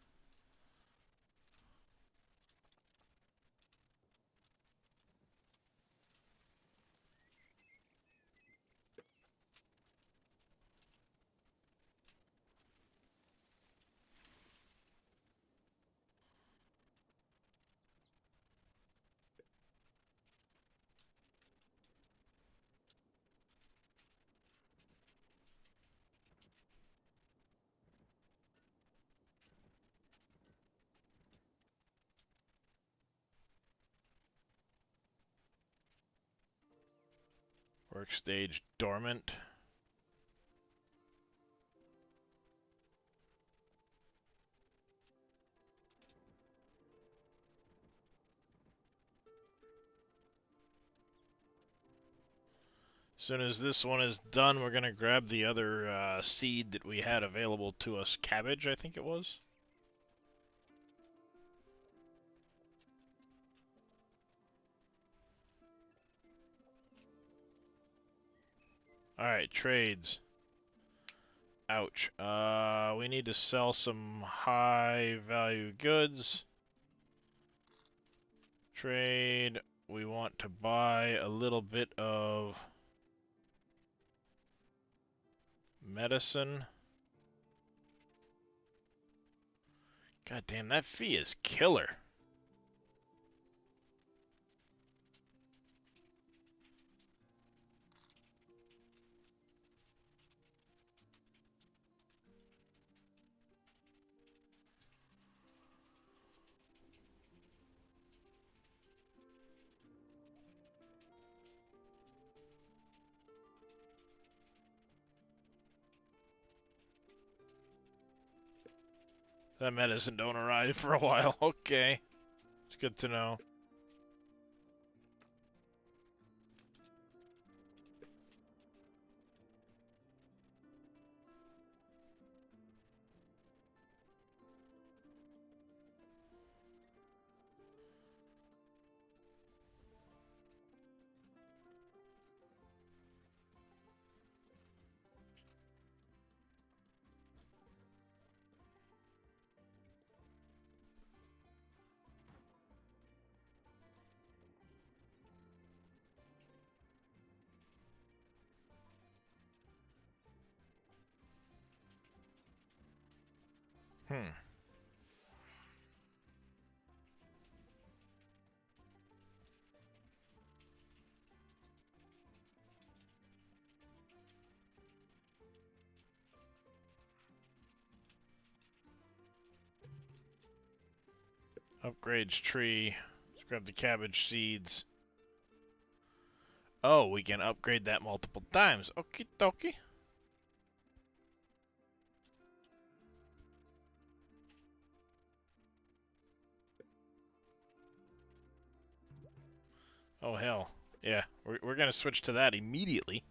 Work stage dormant. As soon as this one is done, we're gonna grab the other seed that we had available to us. Cabbage, I think it was. Alright, trades. Ouch. We need to sell some high value goods. Trade. We want to buy a little bit of medicine. God damn, that fee is killer. That medicine don't arrive for a while. Okay. It's good to know. Hmm. Upgrades tree. Let's grab the cabbage seeds. Oh, we can upgrade that multiple times. Okie dokie. Oh, hell. Yeah, we're going to switch to that immediately.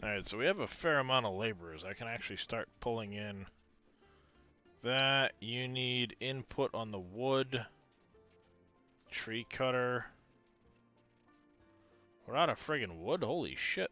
Alright, so we have a fair amount of laborers. I can actually start pulling in that. You need input on the wood. Tree cutter. We're out of friggin' wood? Holy shit.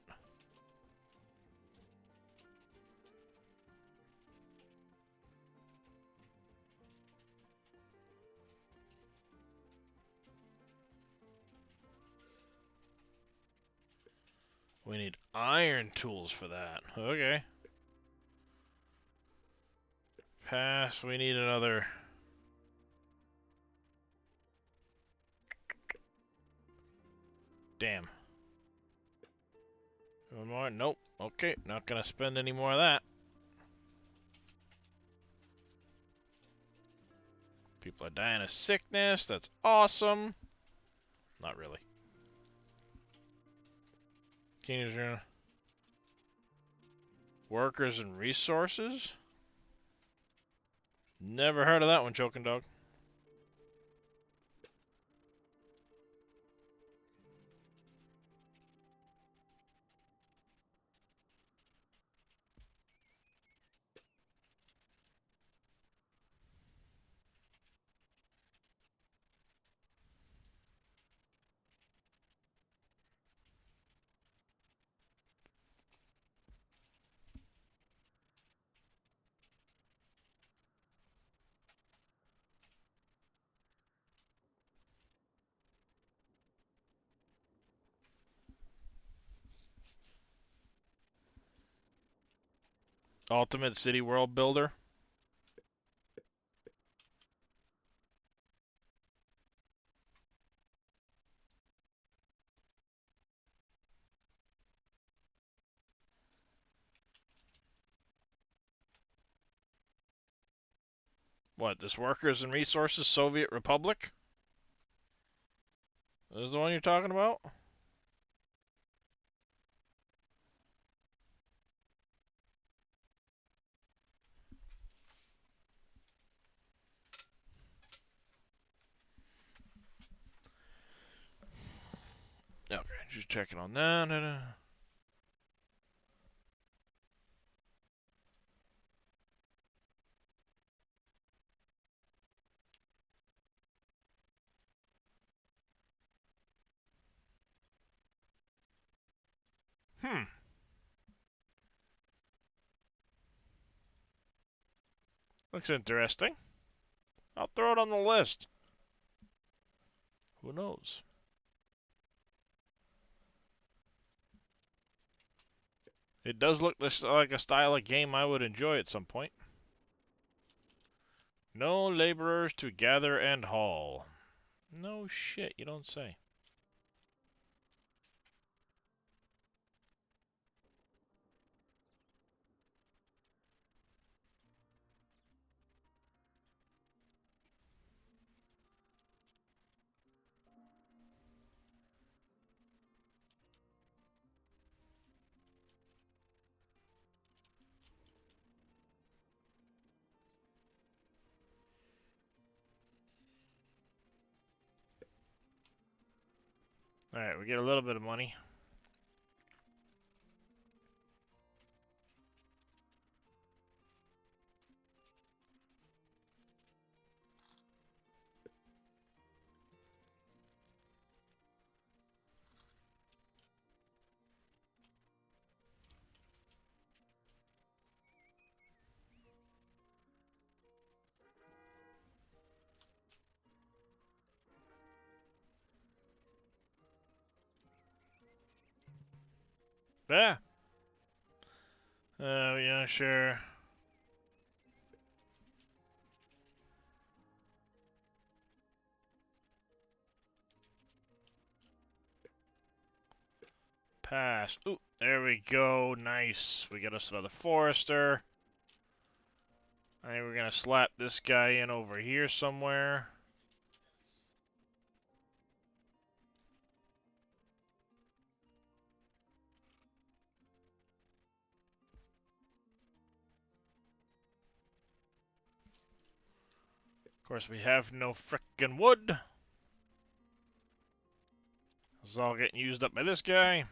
We need iron tools for that. Okay. Pass. We need another... Damn. One more? Nope. Okay, not gonna spend any more of that. People are dying of sickness. That's awesome. Not really. Teenager. Workers and resources? Never heard of that one, Choking Dog. Ultimate City World Builder. What, this Workers and Resources Soviet Republic? This is the one you're talking about? Okay, just checking on that. Hmm. Looks interesting. I'll throw it on the list. Who knows? It does look like a style of game I would enjoy at some point. No laborers to gather and haul. No shit, you don't say. Alright, we get a little bit of money. Yeah. Yeah, sure. Pass. Ooh, there we go. Nice. We got us another forester. I think we're gonna slap this guy in over here somewhere. Of course, we have no frickin' wood. It's all getting used up by this guy.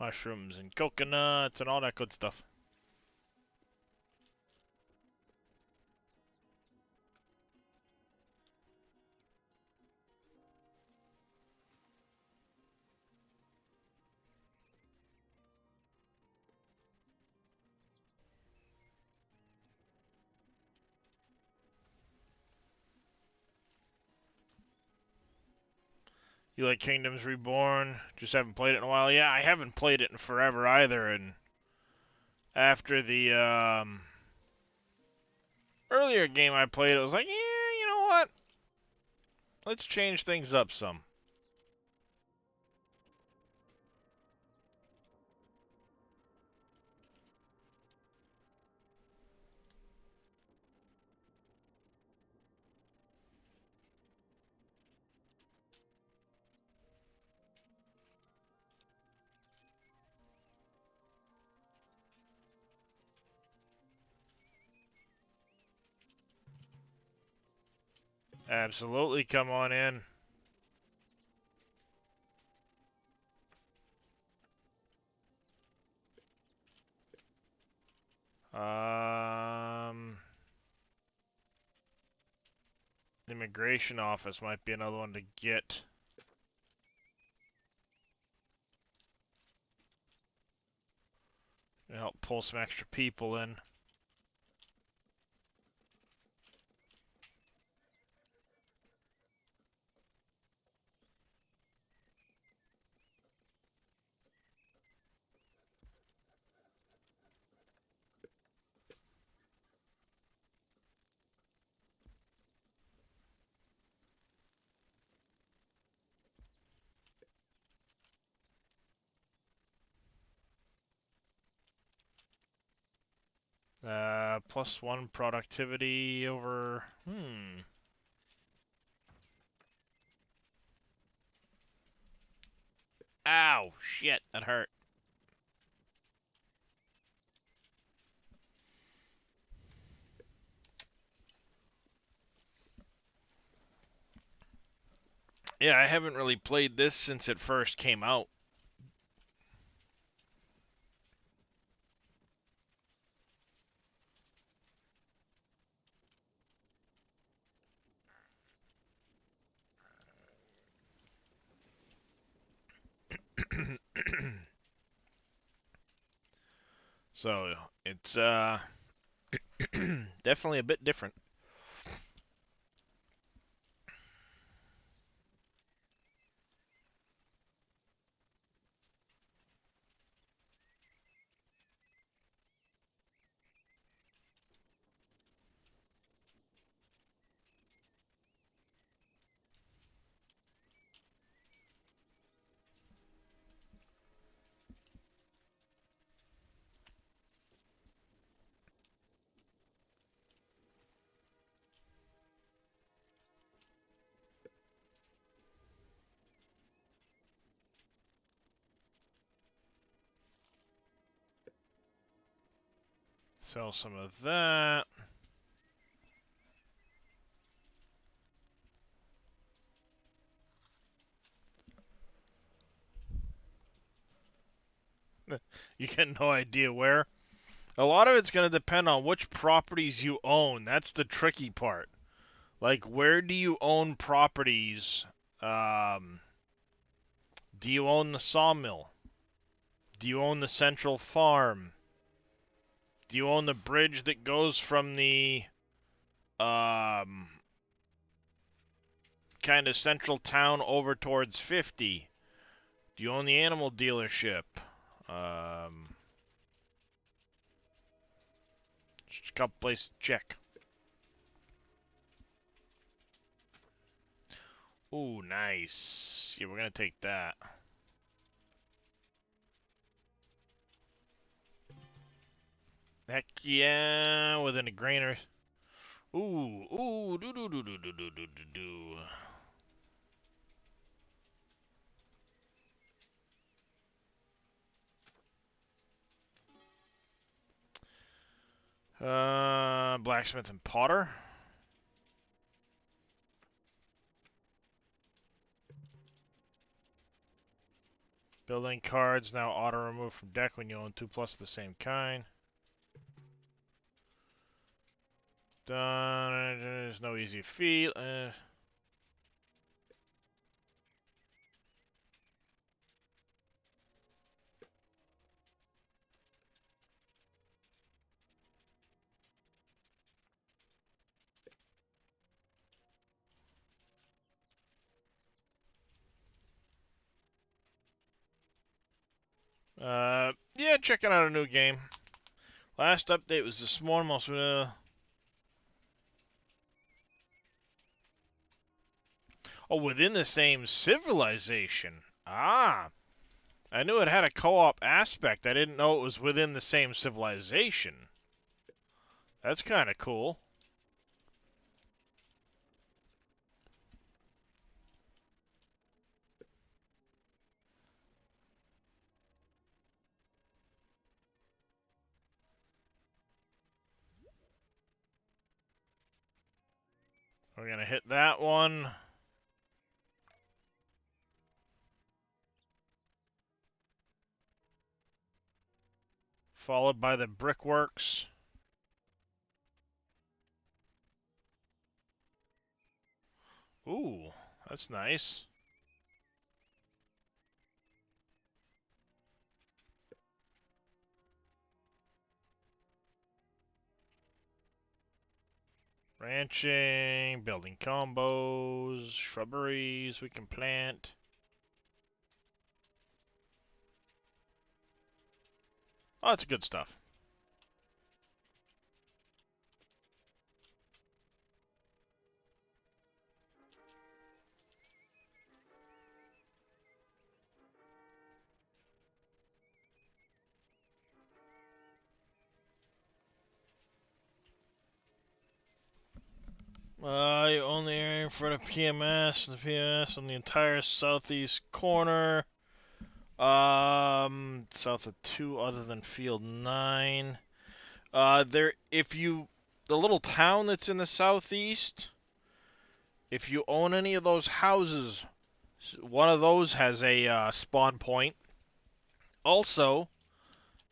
Mushrooms and coconuts and all that good stuff. You like Kingdoms Reborn? Just haven't played it in a while. Yeah, I haven't played it in forever either, and after the earlier game I played, it was like, yeah, you know what? Let's change things up some. Absolutely, come on in. Um, Immigration office might be another one to get. To help pull some extra people in. +1 productivity over. Ow, shit, that hurt. Yeah, I haven't really played this since it first came out. So, it's definitely a bit different. Sell some of that. You get no idea where. A lot of it's going to depend on which properties you own. That's the tricky part. Like, where do you own properties? Um, do you own the sawmill? Do you own the central farm? Do you own the bridge that goes from the um, kind of central town over towards 50? Do you own the animal dealership? Just a couple places to check. Ooh, nice. Yeah, we're gonna take that. Heck yeah, within a grain or... Ooh, do. Blacksmith and potter. Building cards now auto remove from deck when you own 2 plus of the same kind. Done. There's no easy feat. Yeah, checking out a new game. Last update was this morning. Oh, within the same civilization. Ah, I knew it had a co-op aspect. I didn't know it was within the same civilization. That's kind of cool. We're gonna hit that one. Followed by the brickworks. Ooh, that's nice. Ranching, building combos, shrubberies we can plant. Oh, that's good stuff. You own the area for the PMS, and the PMS on the entire southeast corner. South of 2 other than Field 9. The little town that's in the southeast, if you own any of those houses, one of those has a spawn point. Also,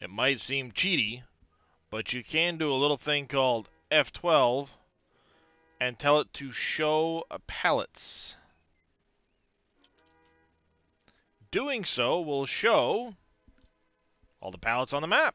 it might seem cheaty, but you can do a little thing called F12 and tell it to show pallets. Doing so will show all the pallets on the map.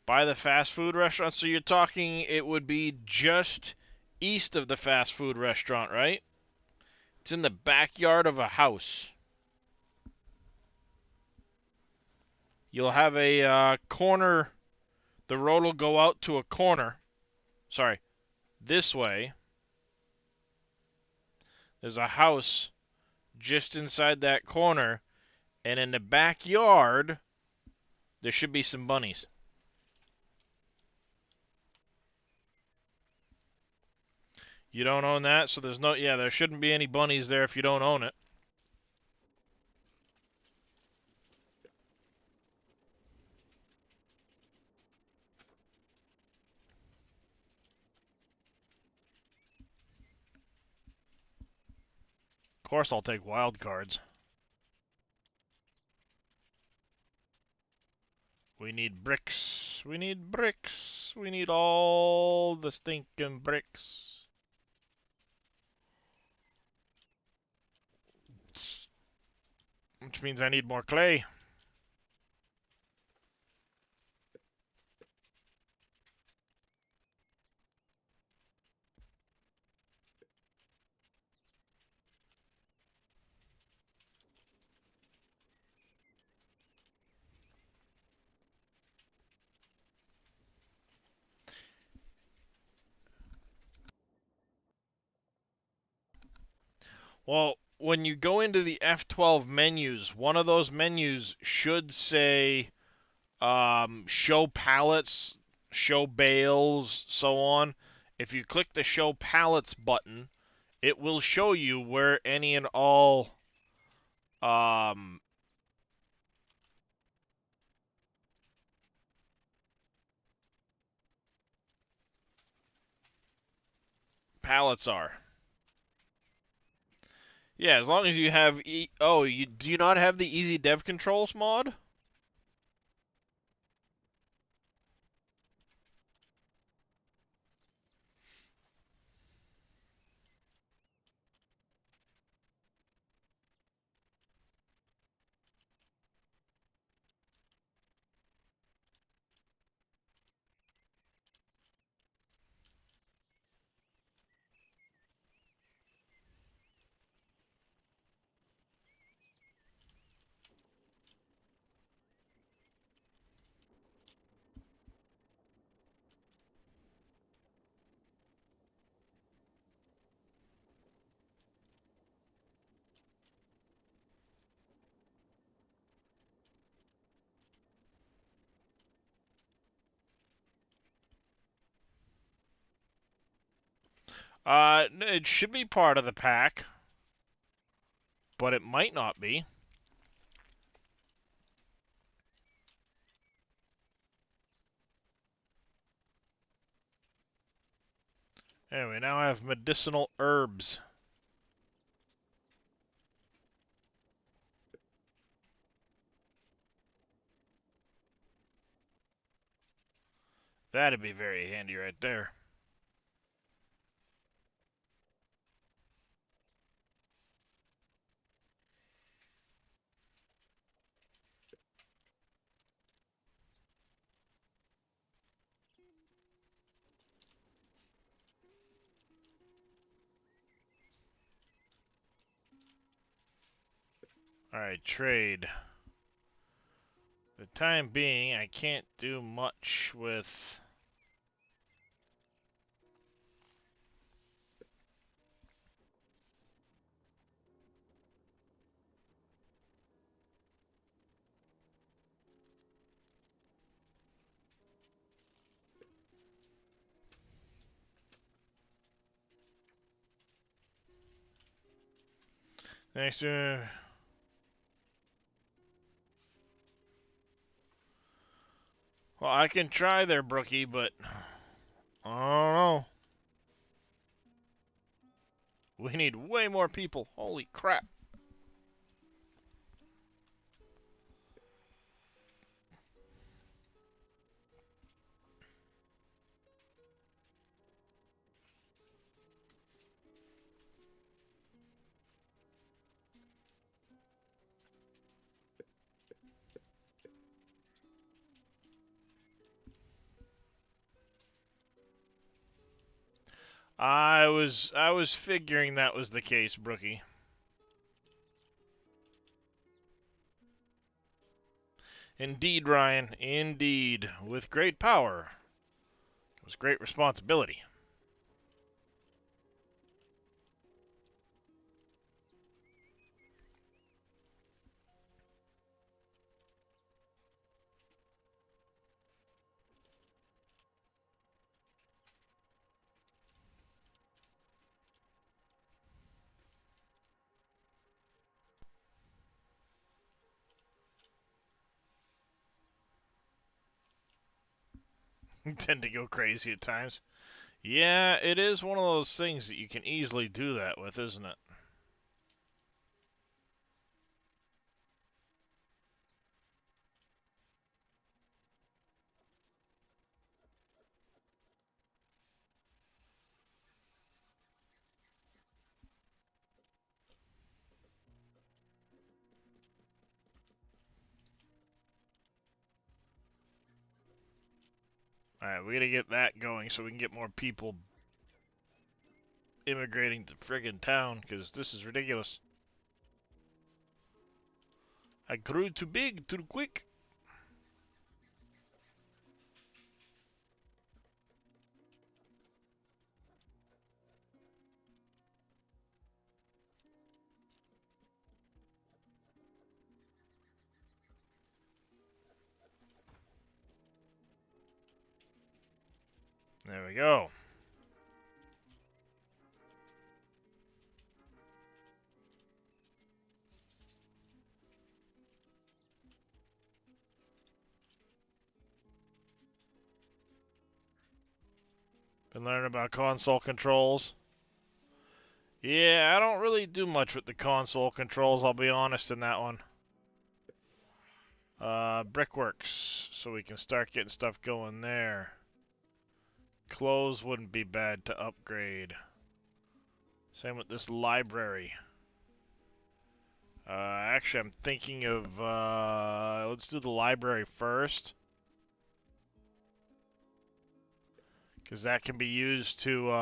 By the fast food restaurant, so you're talking it would be just east of the fast food restaurant, right? It's in the backyard of a house. You'll have a corner. The road will go out to a corner. Sorry, this way. There's a house just inside that corner, and in the backyard, There should be some bunnies. You don't own that, so there's no... Yeah, there shouldn't be any bunnies there if you don't own it. Of course I'll take wild cards. We need bricks. We need bricks. We need all the stinking bricks. Which means I need more clay. Well, when you go into the F12 menus, one of those menus should say show pallets, show bales, so on. If you click the show pallets button, it will show you where any and all um, pallets are. Yeah, as long as you have do you not have the Easy Dev Controls mod? It should be part of the pack, but it might not be. Anyway, now I have medicinal herbs. That'd be very handy right there. Alright, trade. For the time being, I can't do much with... Next, well, I can try there, Brookie, but I don't know. We need way more people. Holy crap. I was figuring that was the case, Brookie. Indeed, Ryan. Indeed. With great power comes great responsibility. tend to go crazy at times. Yeah, it is one of those things that you can easily do that with, isn't it? Alright, we gotta get that going so we can get more people immigrating to friggin' town, because this is ridiculous. I grew too big, too quick. There we go. Been learning about console controls. Yeah, I don't really do much with the console controls, I'll be honest in that one. Brickworks, so we can start getting stuff going there. Clothes wouldn't be bad to upgrade. Same with this library. Actually, I'm thinking of, let's do the library first. Because that can be used to,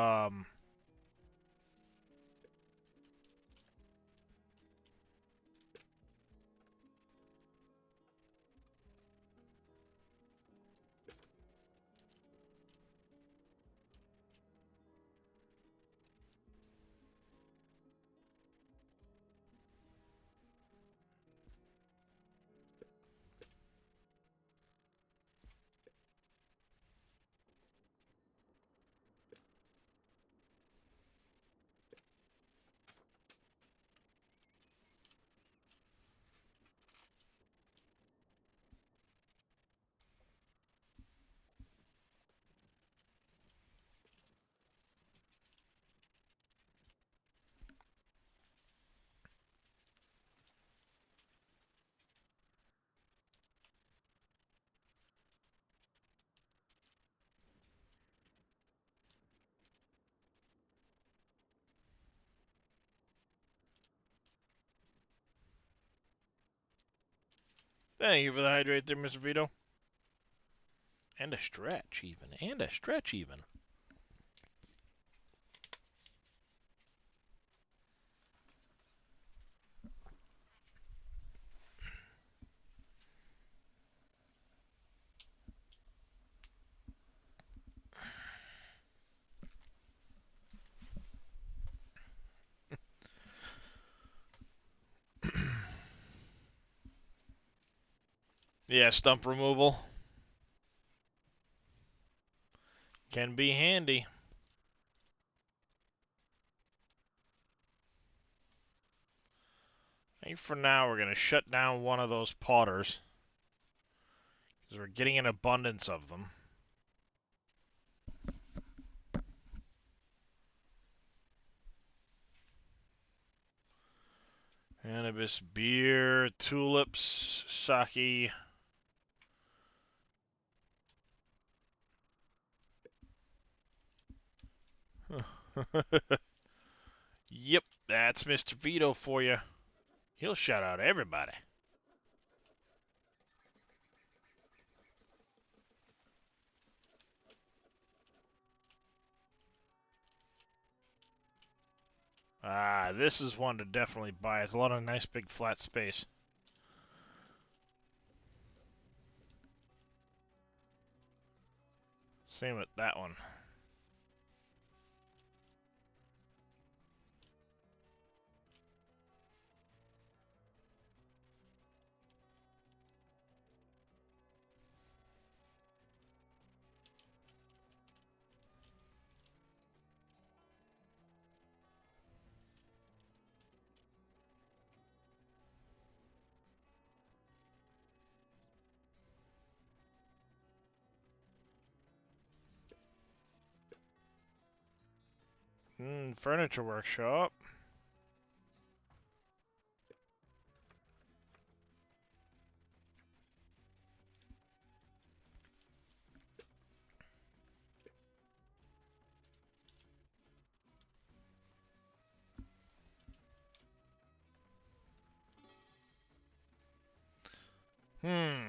thank you for the hydrate there, Mr. Vito. And a stretch, even. And a stretch, even. Yeah, stump removal can be handy. I think for now we're going to shut down one of those potters. Because we're getting an abundance of them. Cannabis, beer, tulips, sake. Yep, that's Mr. Vito for you. He'll shout out everybody. Ah, this is one to definitely buy. It's a lot of nice big flat space. Same with that one. Furniture workshop. Hmm.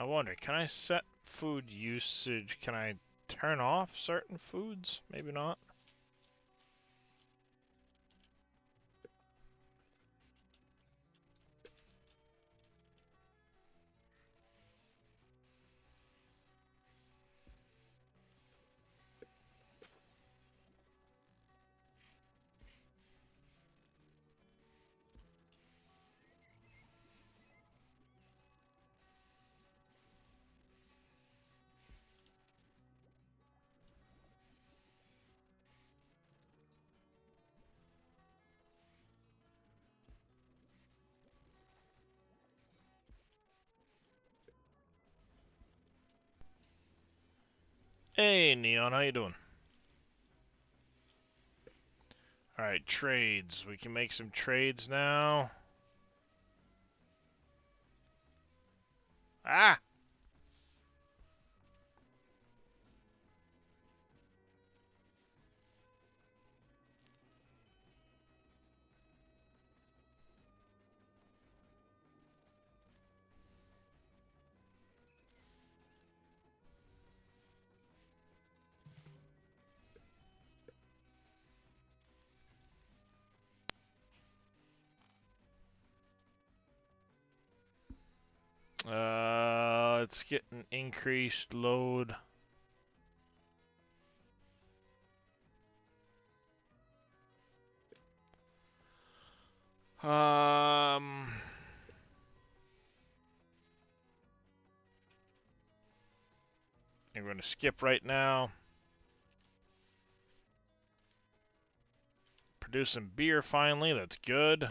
I wonder, can I set food usage? Can I turn off certain foods? Maybe not. Hey, Neon, how you doing? Alright, trades. We can make some trades now. Ah! Let's get an increased load. Um, I'm going to skip right now. Produce some beer finally. That's good.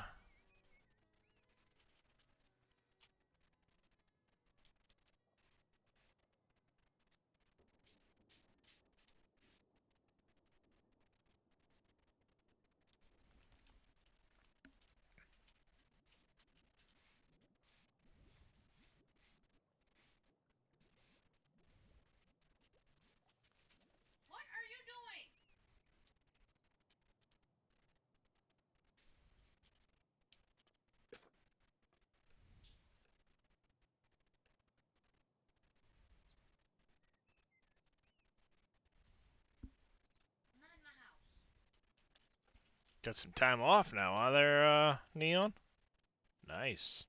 What are you doing? I'm not in the house. Got some time off now, huh there, Neon? Nice.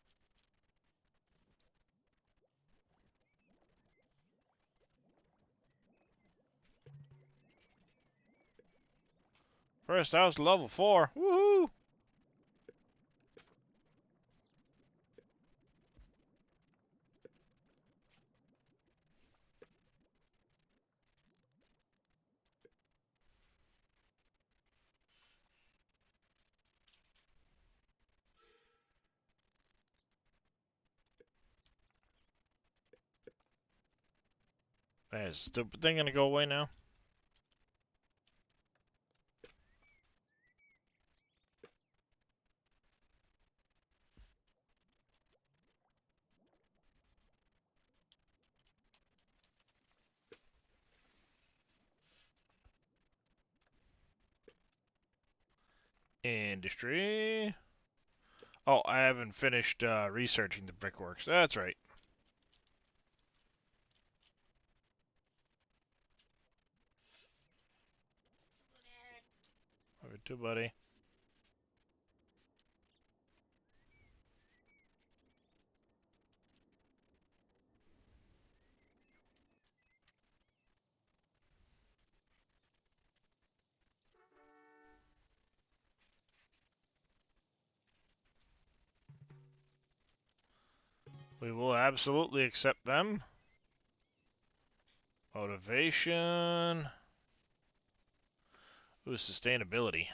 First house, level 4. Woohoo! That stupid thing gonna go away now? Industry. Oh, I haven't finished researching the brickworks. That's right. Love you too, buddy. We will absolutely accept them. Motivation. Ooh, sustainability.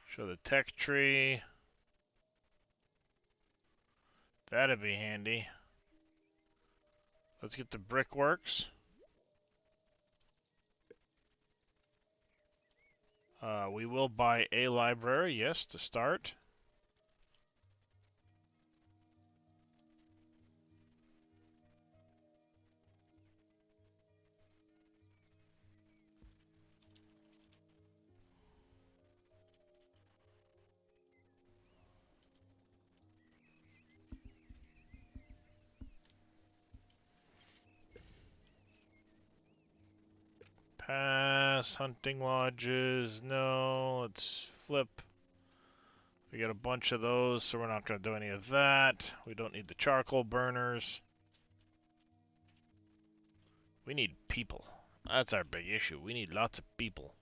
Show the tech tree. That'd be handy. Let's get the brickworks. We will buy a library, yes, to start. Pass, hunting lodges, no, let's flip. We got a bunch of those, so we're not going to do any of that. We don't need the charcoal burners. We need people. That's our big issue. We need lots of people.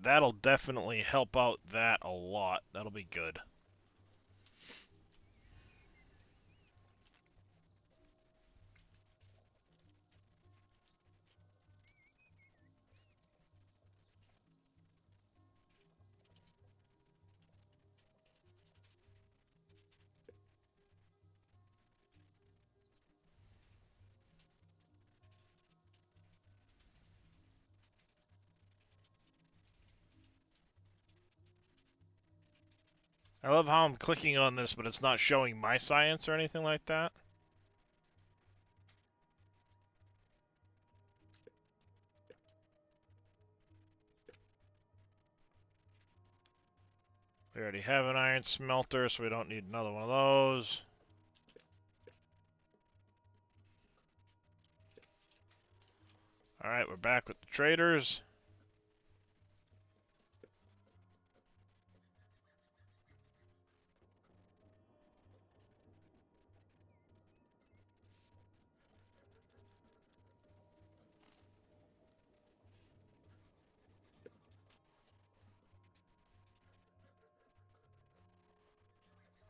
That'll definitely help out that a lot. That'll be good. I love how I'm clicking on this, but it's not showing my science or anything like that. We already have an iron smelter, so we don't need another one of those. Alright, we're back with the traders.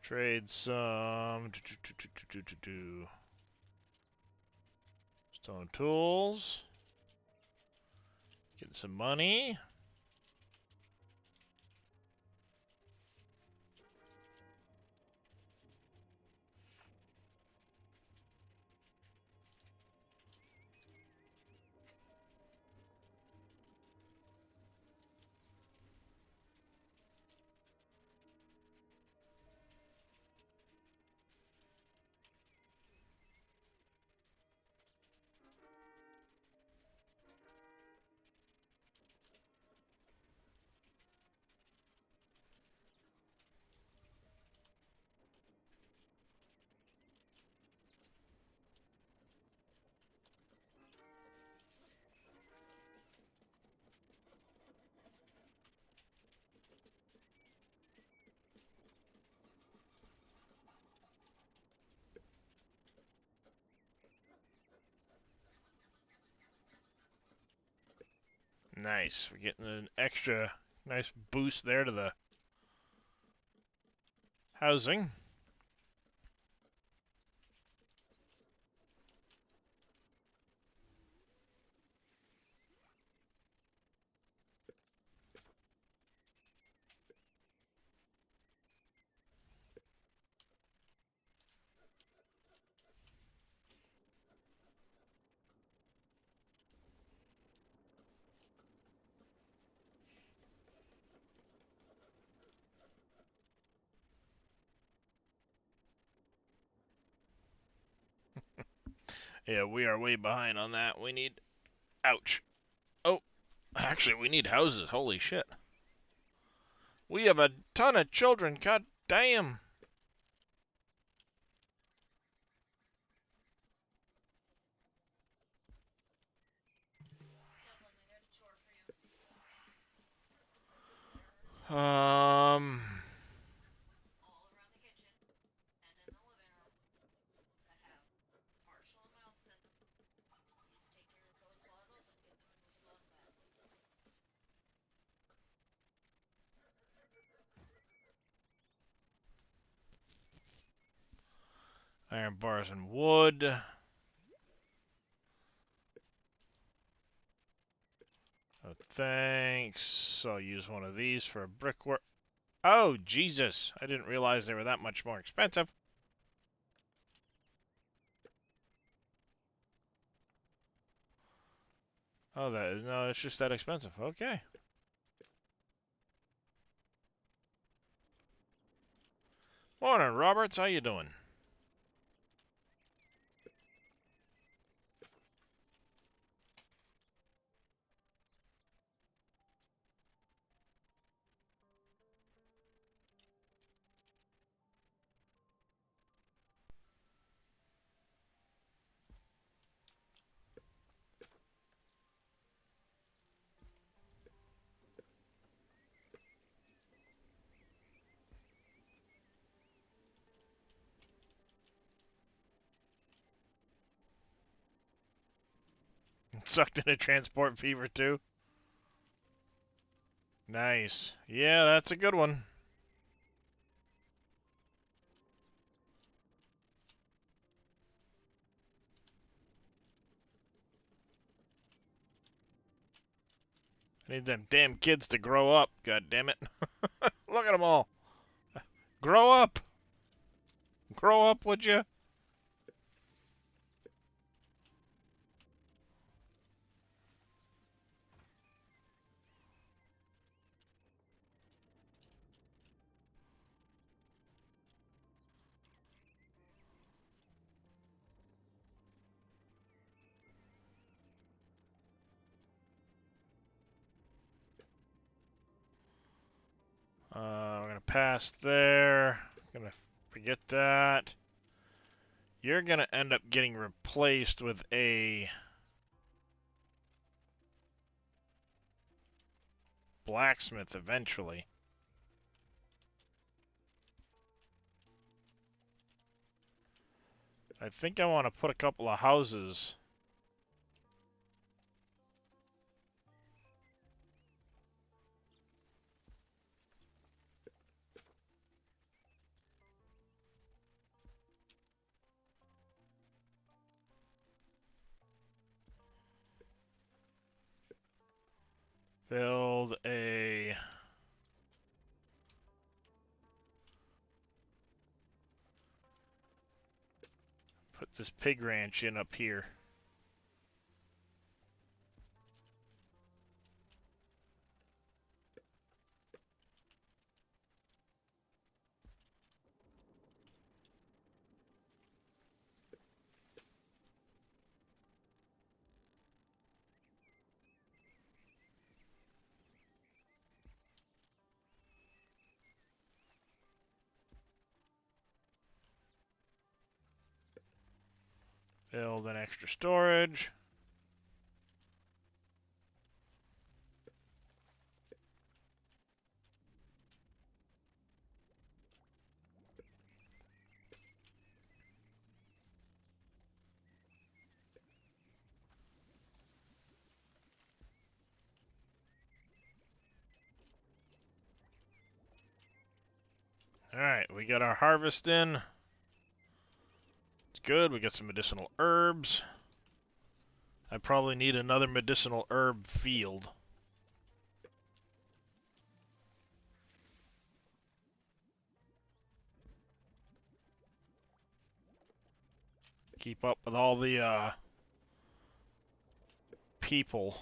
Trade some stone tools. Get some money. Nice. We're getting an extra nice boost there to the housing. Yeah, we are way behind on that. We need... Ouch. Oh, Actually, we need houses. Holy shit. We have a ton of children. God damn. Dublin, I got a chore for you. Um, All around the kitchen and in the living room that have partial amounts in them. Please take care of those bottles and get them into the gun bag. iron bars and wood. Oh, thanks. I'll use one of these for a brickwork. Oh, Jesus. I didn't realize they were that much more expensive. Oh, no, it's just that expensive. Okay. Morning, Roberts. How you doing? Sucked in a transport fever, too? Nice. Yeah, that's a good one. I need them damn kids to grow up. God damn it. Look at them all. Grow up. Grow up, would you? We're gonna pass there. Gonna forget that. You're gonna end up getting replaced with a blacksmith eventually. I think I want to put a couple of houses. Build a... Put this pig ranch in up here. Build an extra storage. Alright, we got our harvest in. It's good, we got some medicinal herbs. I probably need another medicinal herb field. Keep up with all the people.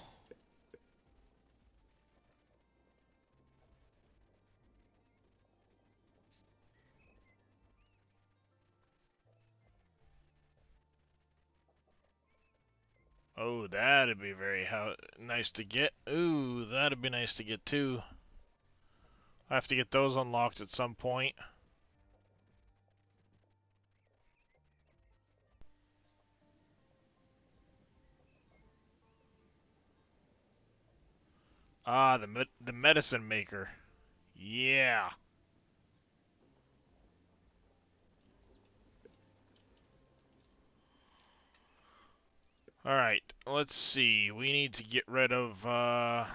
Oh, that'd be very nice to get. Ooh, that'd be nice to get too. I have to get those unlocked at some point. Ah, the medicine maker. Yeah. All right. Let's see. We need to get rid of some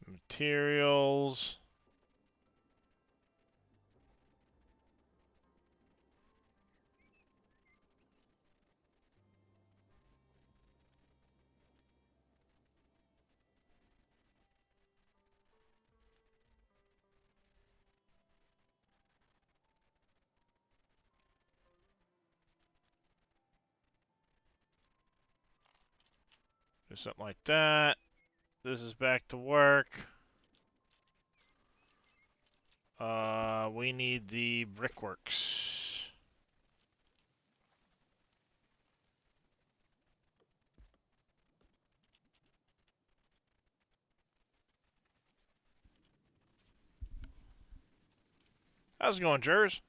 materials. Do something like that. This is back to work. We need the brickworks. How's it going, Jers?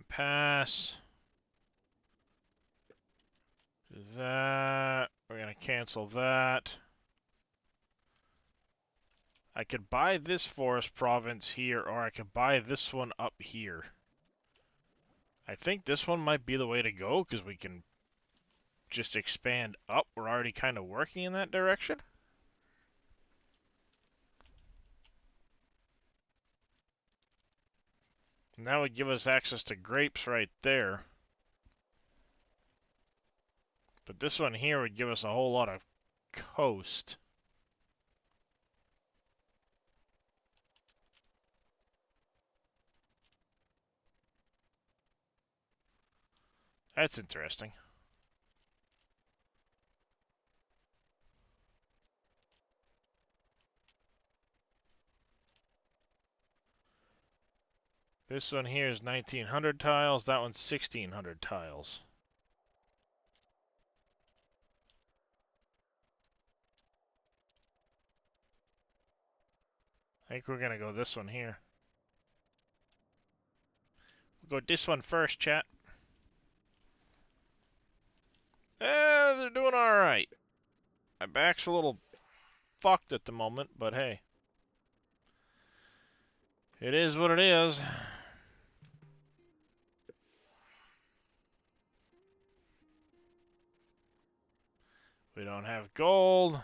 Pass. Do that. We're gonna cancel that. I could buy this forest province here, or I could buy this one up here. I think this one might be the way to go, because we can just expand up. We're already kind of working in that direction. And that would give us access to grapes right there. But this one here would give us a whole lot of coast. That's interesting. This one here is 1900 tiles. That one's 1600 tiles. I think we're gonna go this one here. We'll go this one first, chat. They're doing alright. My back's a little fucked at the moment, but hey. It is what it is. We don't have gold.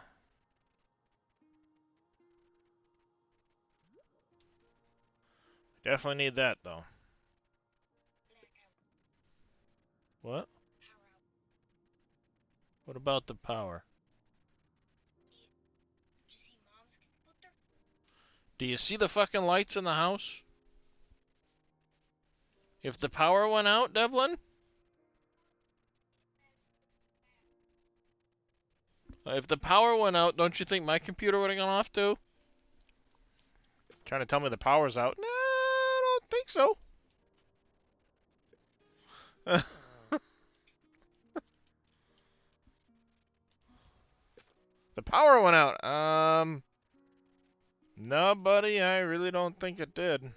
Definitely need that, though. What? What about the power? Do you see the fucking lights in the house? If the power went out, Devlin? If the power went out, don't you think my computer would have gone off too? Trying to tell me the power's out? Nah, I don't think so. The power went out. No, buddy, I really don't think it did.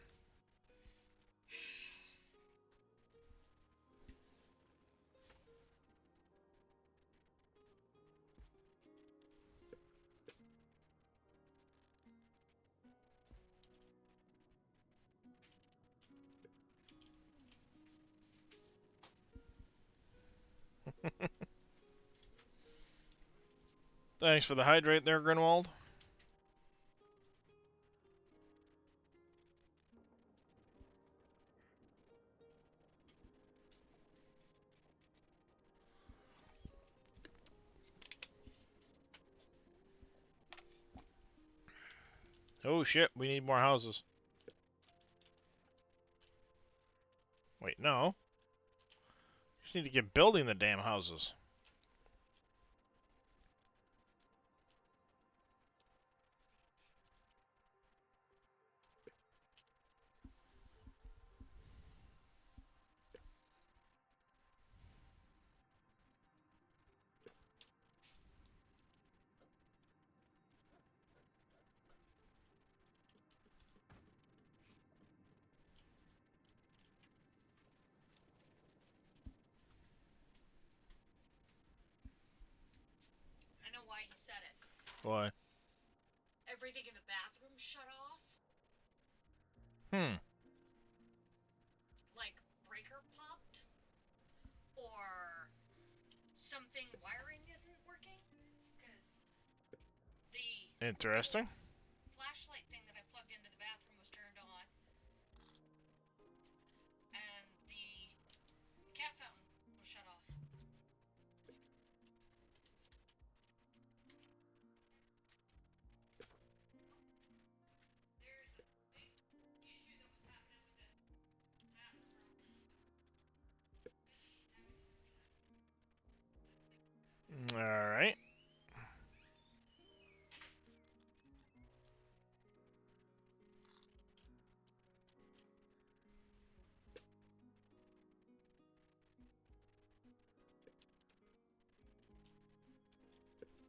Thanks for the hydrate there, Grinwald. Oh shit, we need more houses. Wait, no. Just need to get building the damn houses. Why? Everything in the bathroom shut off. Hmm. Like breaker popped, or something wiring isn't working. Because the Interesting. flashlight thing that I plugged into the bathroom was turned on, and the cat fountain was shut off. There's a big issue that was happening with the bathroom. All right.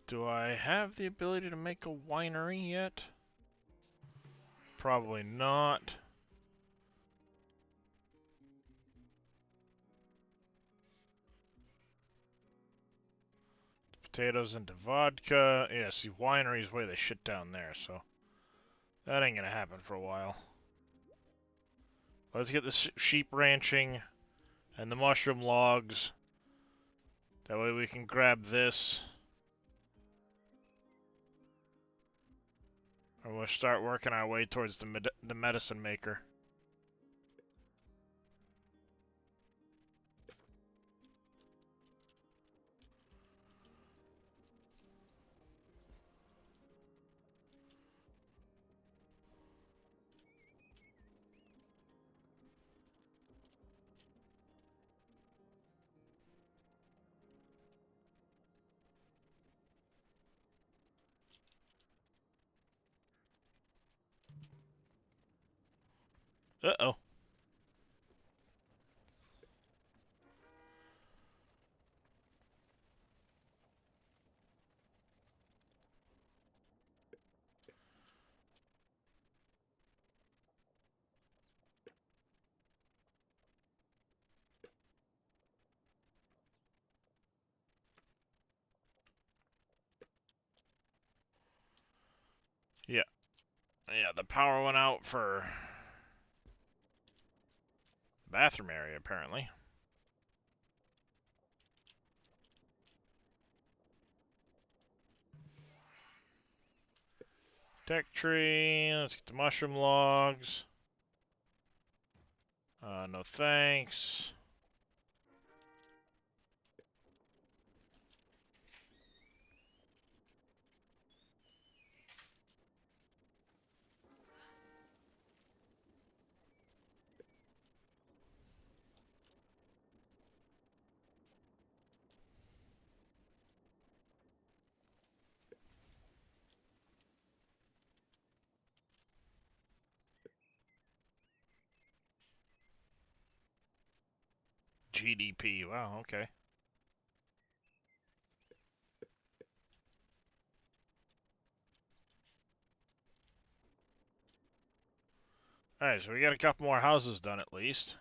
Do I have the ability to make a winery yet? Probably not. Potatoes into vodka. Yeah, see, wineries way they shit down there, so that ain't gonna happen for a while. Let's get the sheep ranching and the mushroom logs. That way we can grab this. And we'll start working our way towards the medicine maker. Uh-oh. Yeah. Yeah, the power went out for the bathroom area, apparently. Tech tree. Let's get the mushroom logs. No thanks. GDP. Wow, okay. Alright, so we got a couple more houses done at least.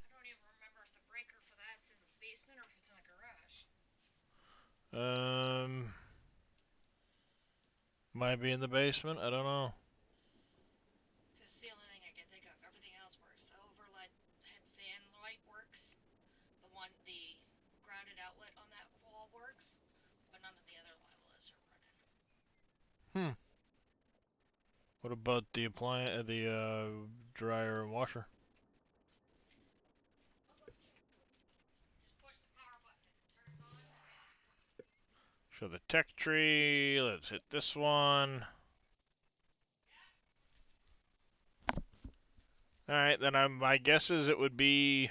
I don't even remember if the breaker for that's in the basement or if it's in the garage. Might be in the basement. I don't know. Because it's the only thing I can think of. Everything else works. The overhead fan light works. The grounded outlet on that wall works, but none of the other outlets are running. Hmm. What about the appliance, the dryer and washer? Just push the power button and it turns on. Show the tech tree. Let's hit this one. Alright, then my guess is it would be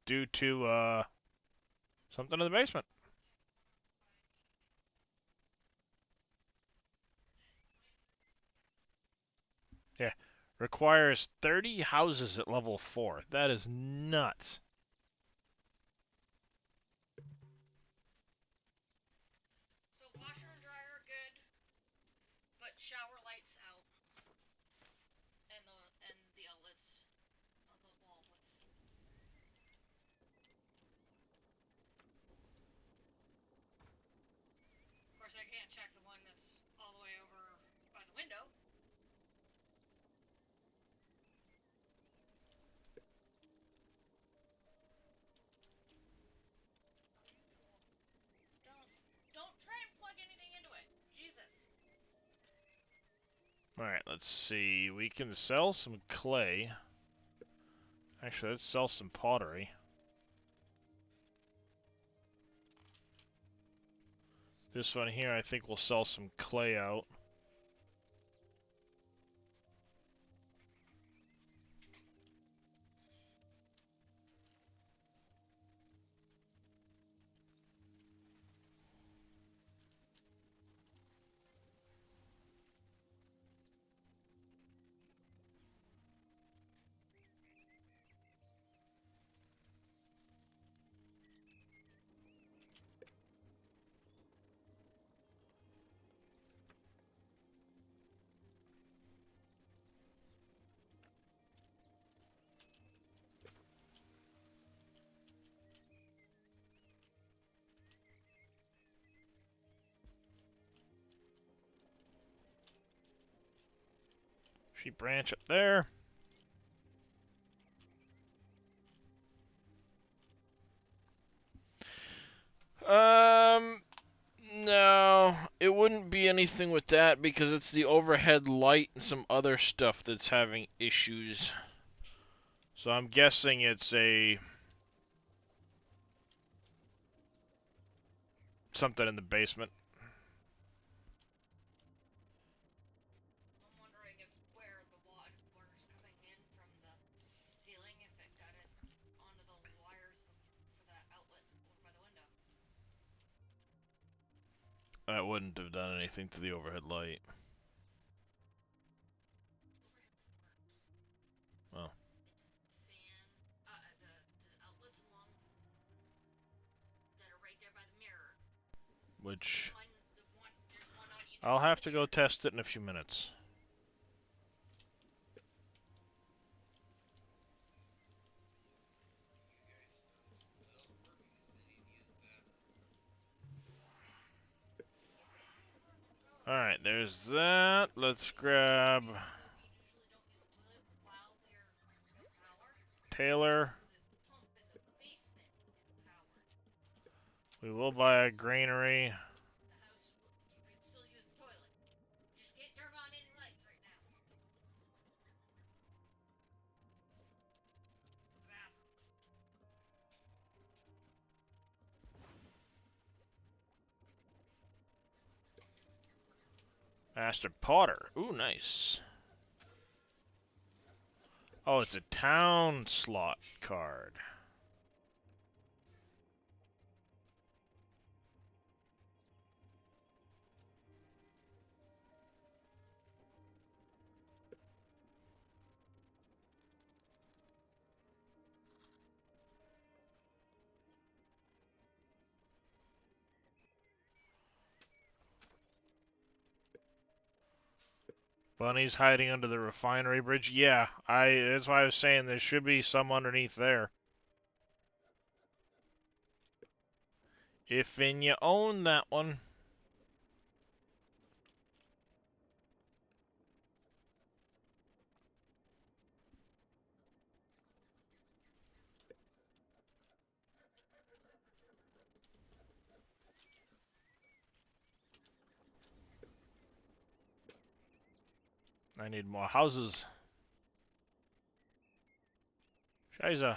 due to something in the basement. Yeah. Requires 30 houses at level 4. That is nuts. So washer and dryer are good, but shower lights out. can't check the one that's all the way over by the window. Don't try and plug anything into it. Jesus. Alright, let's see. We can sell some clay. Actually, let's sell some pottery. This one here, I think we'll sell some clay out. Sheep branch up there. No, it wouldn't be anything with that because it's the overhead light and some other stuff that's having issues. So I'm guessing it's something in the basement. I'm wondering if where the water's coming in from the ceiling, if it got it onto the wires for that outlet over by the window. That wouldn't have done anything to the overhead light. Oh. It's the fan, the outlets along that are right there by the mirror. Which There's one on either I'll side have of to the go mirror. test it in a few minutes. Alright, there's that. Let's grab We usually don't use the toilet while we're no power. Taylor. The pump in the basement is powered. We will buy a granary. The house, you can still use the toilet. You just can't turn on any lights right now. The bathroom. Master Potter. Ooh, nice. Oh, it's a town slot card. Bunny's hiding under the refinery bridge. Yeah, that's why I was saying there should be some underneath there. If you own that one. I need more houses. Scheiße.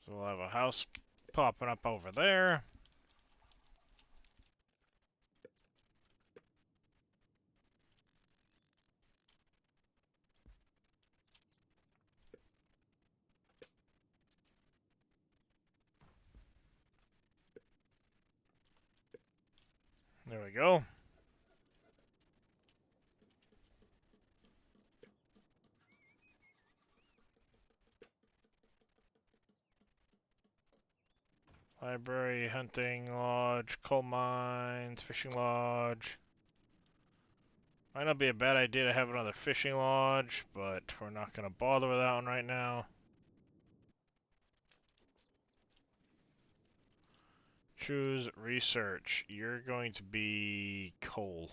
So we'll have a house popping up over there. There we go. Library, hunting lodge, coal mines, fishing lodge. Might not be a bad idea to have another fishing lodge, but we're not going to bother with that one right now. Choose research. You're going to be coal.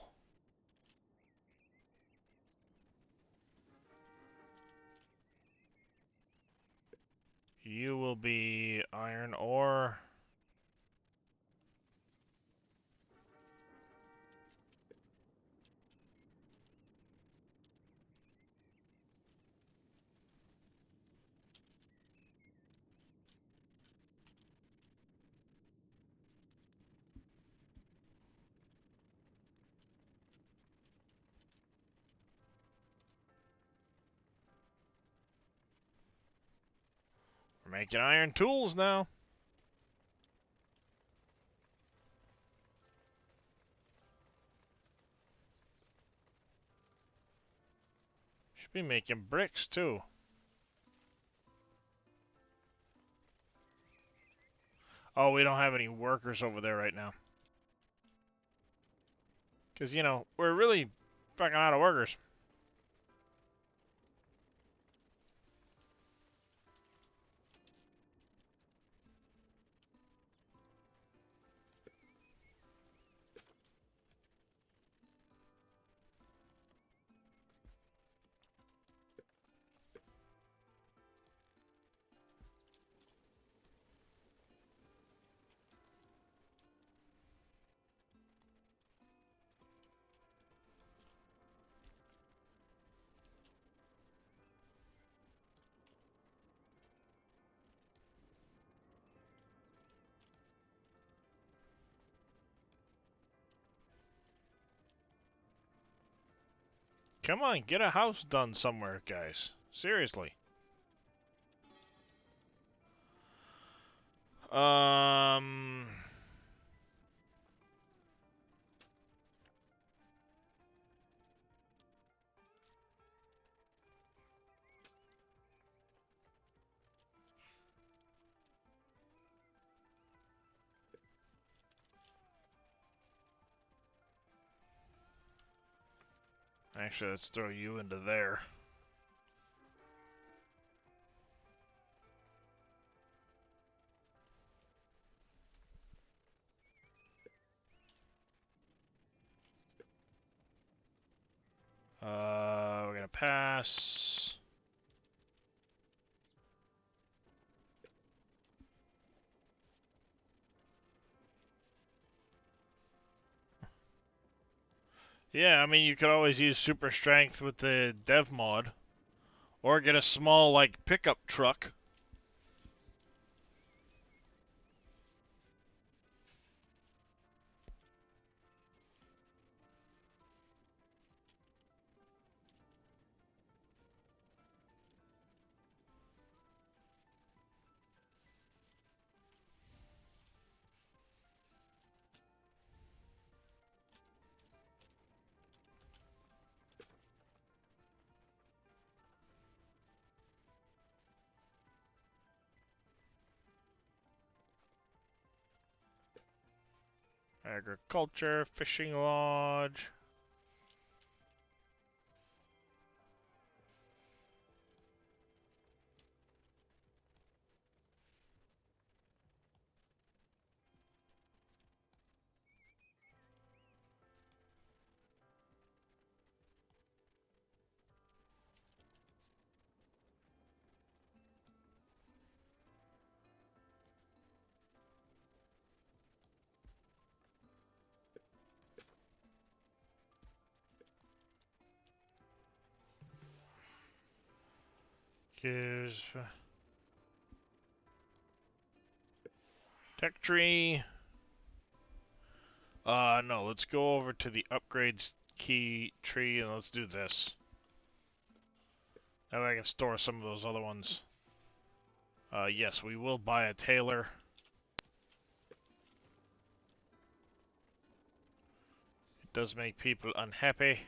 You will be iron ore. We're making iron tools now. Should be making bricks too. Oh, we don't have any workers over there right now. Because, you know, we're really fucking out of workers. Come on, get a house done somewhere, guys. Seriously. Um... Actually, let's throw you into there. We're gonna pass. Yeah, I mean, you could always use super strength with the dev mod. Or get a small, like, pickup truck. Agriculture, fishing lodge. Gives tech tree. No, let's go over to the upgrades key tree and let's do this. That way I can store some of those other ones. Yes, we will buy a tailor. It does make people unhappy.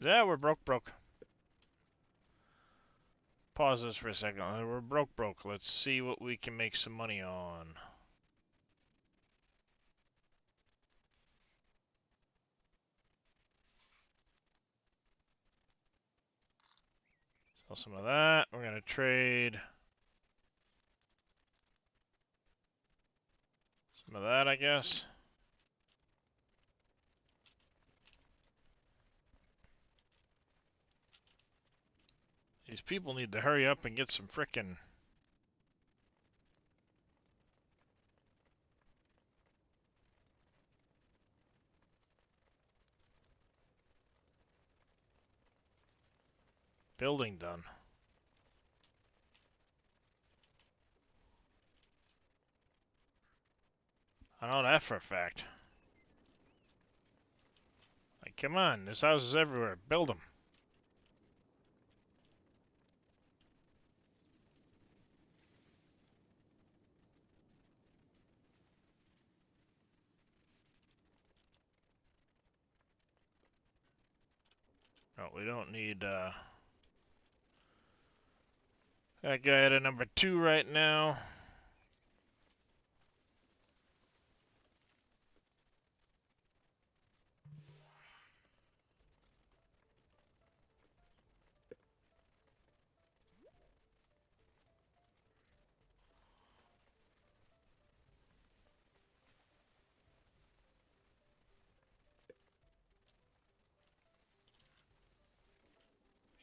Yeah, we're broke. Pause this for a second. We're broke. Let's see what we can make some money on. Sell some of that. We're gonna trade some of that, I guess. These people need to hurry up and get some frickin' building done. I know that for a fact. Like, come on, there's houses everywhere. Build them. No, we don't need, that guy at a number 2 right now.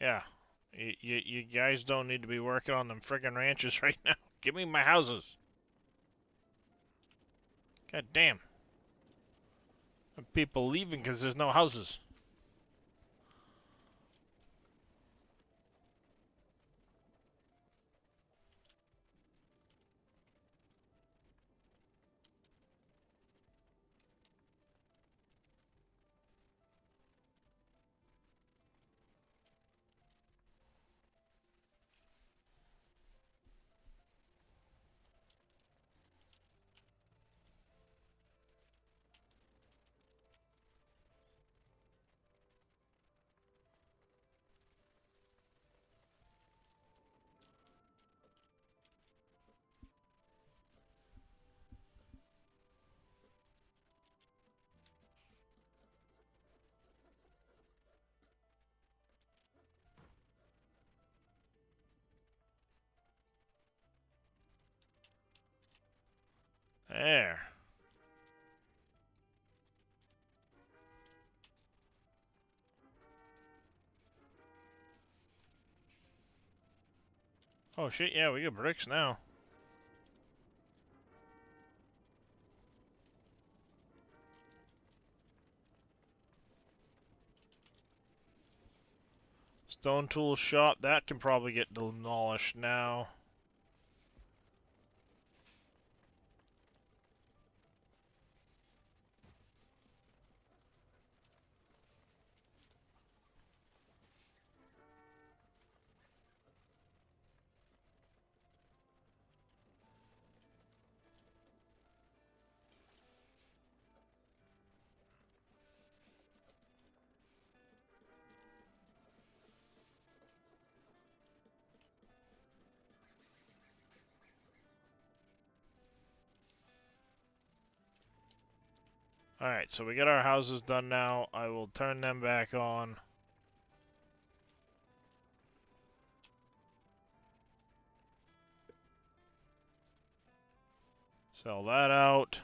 Yeah. You guys don't need to be working on them friggin' ranches right now. Give me my houses. God damn. People leaving because there's no houses. There. Oh shit, yeah, we got bricks now. Stone tool shop, that can probably get demolished now. Alright, so we got our houses done now. I will turn them back on. Sell that out.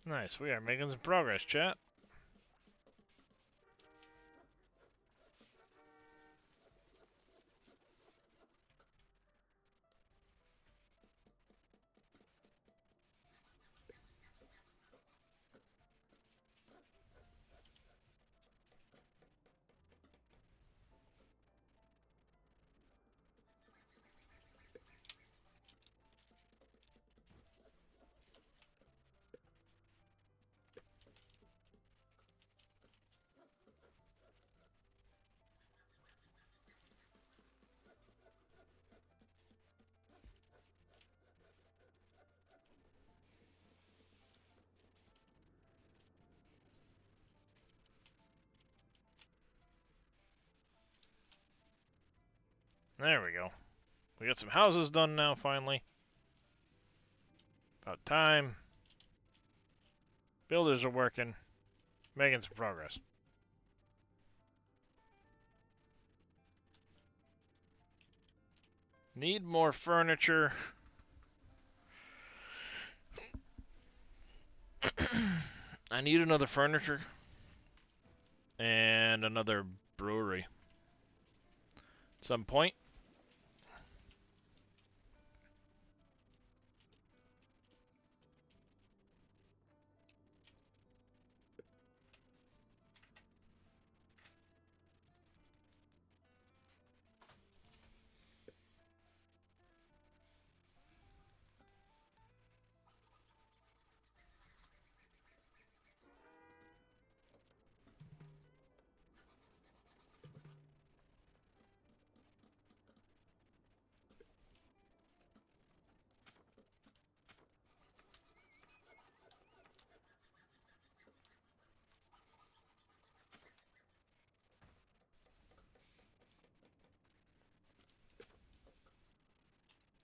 Nice, we are making some progress, chat. There we go. We got some houses done now, finally. About time. Builders are working. Making some progress. Need more furniture. I need another furniture. And another brewery. At some point.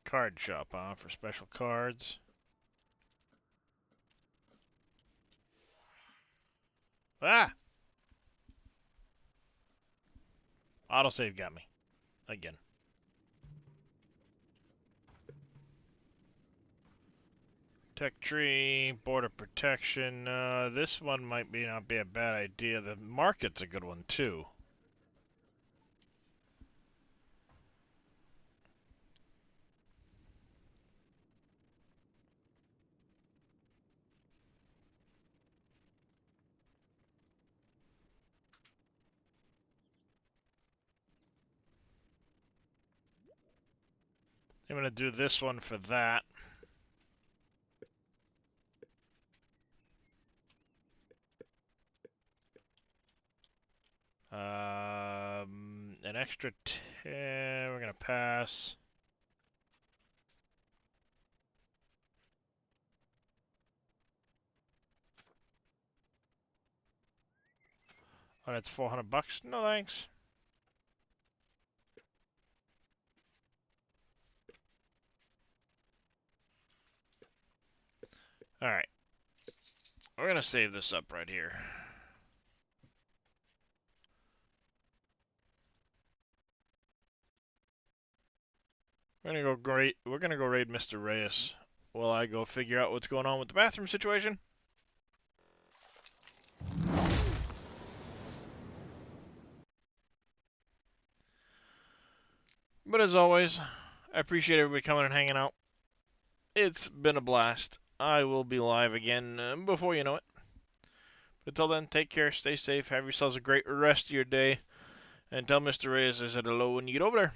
Card shop, huh? For special cards. Ah! Autosave got me. Again. Tech tree, border protection. This one might not be a bad idea. The market's a good one, too. I'm going to do this one for that. An extra 10. We're going to pass. Oh, that's $400. No thanks. Alright. We're going to save this up right here. We're gonna go raid Mr. Reyes while I go figure out what's going on with the bathroom situation. But as always, I appreciate everybody coming and hanging out. It's been a blast. I will be live again before you know it. But until then, take care, stay safe, have yourselves a great rest of your day, and tell Mr. Reyes I said hello when you get over there.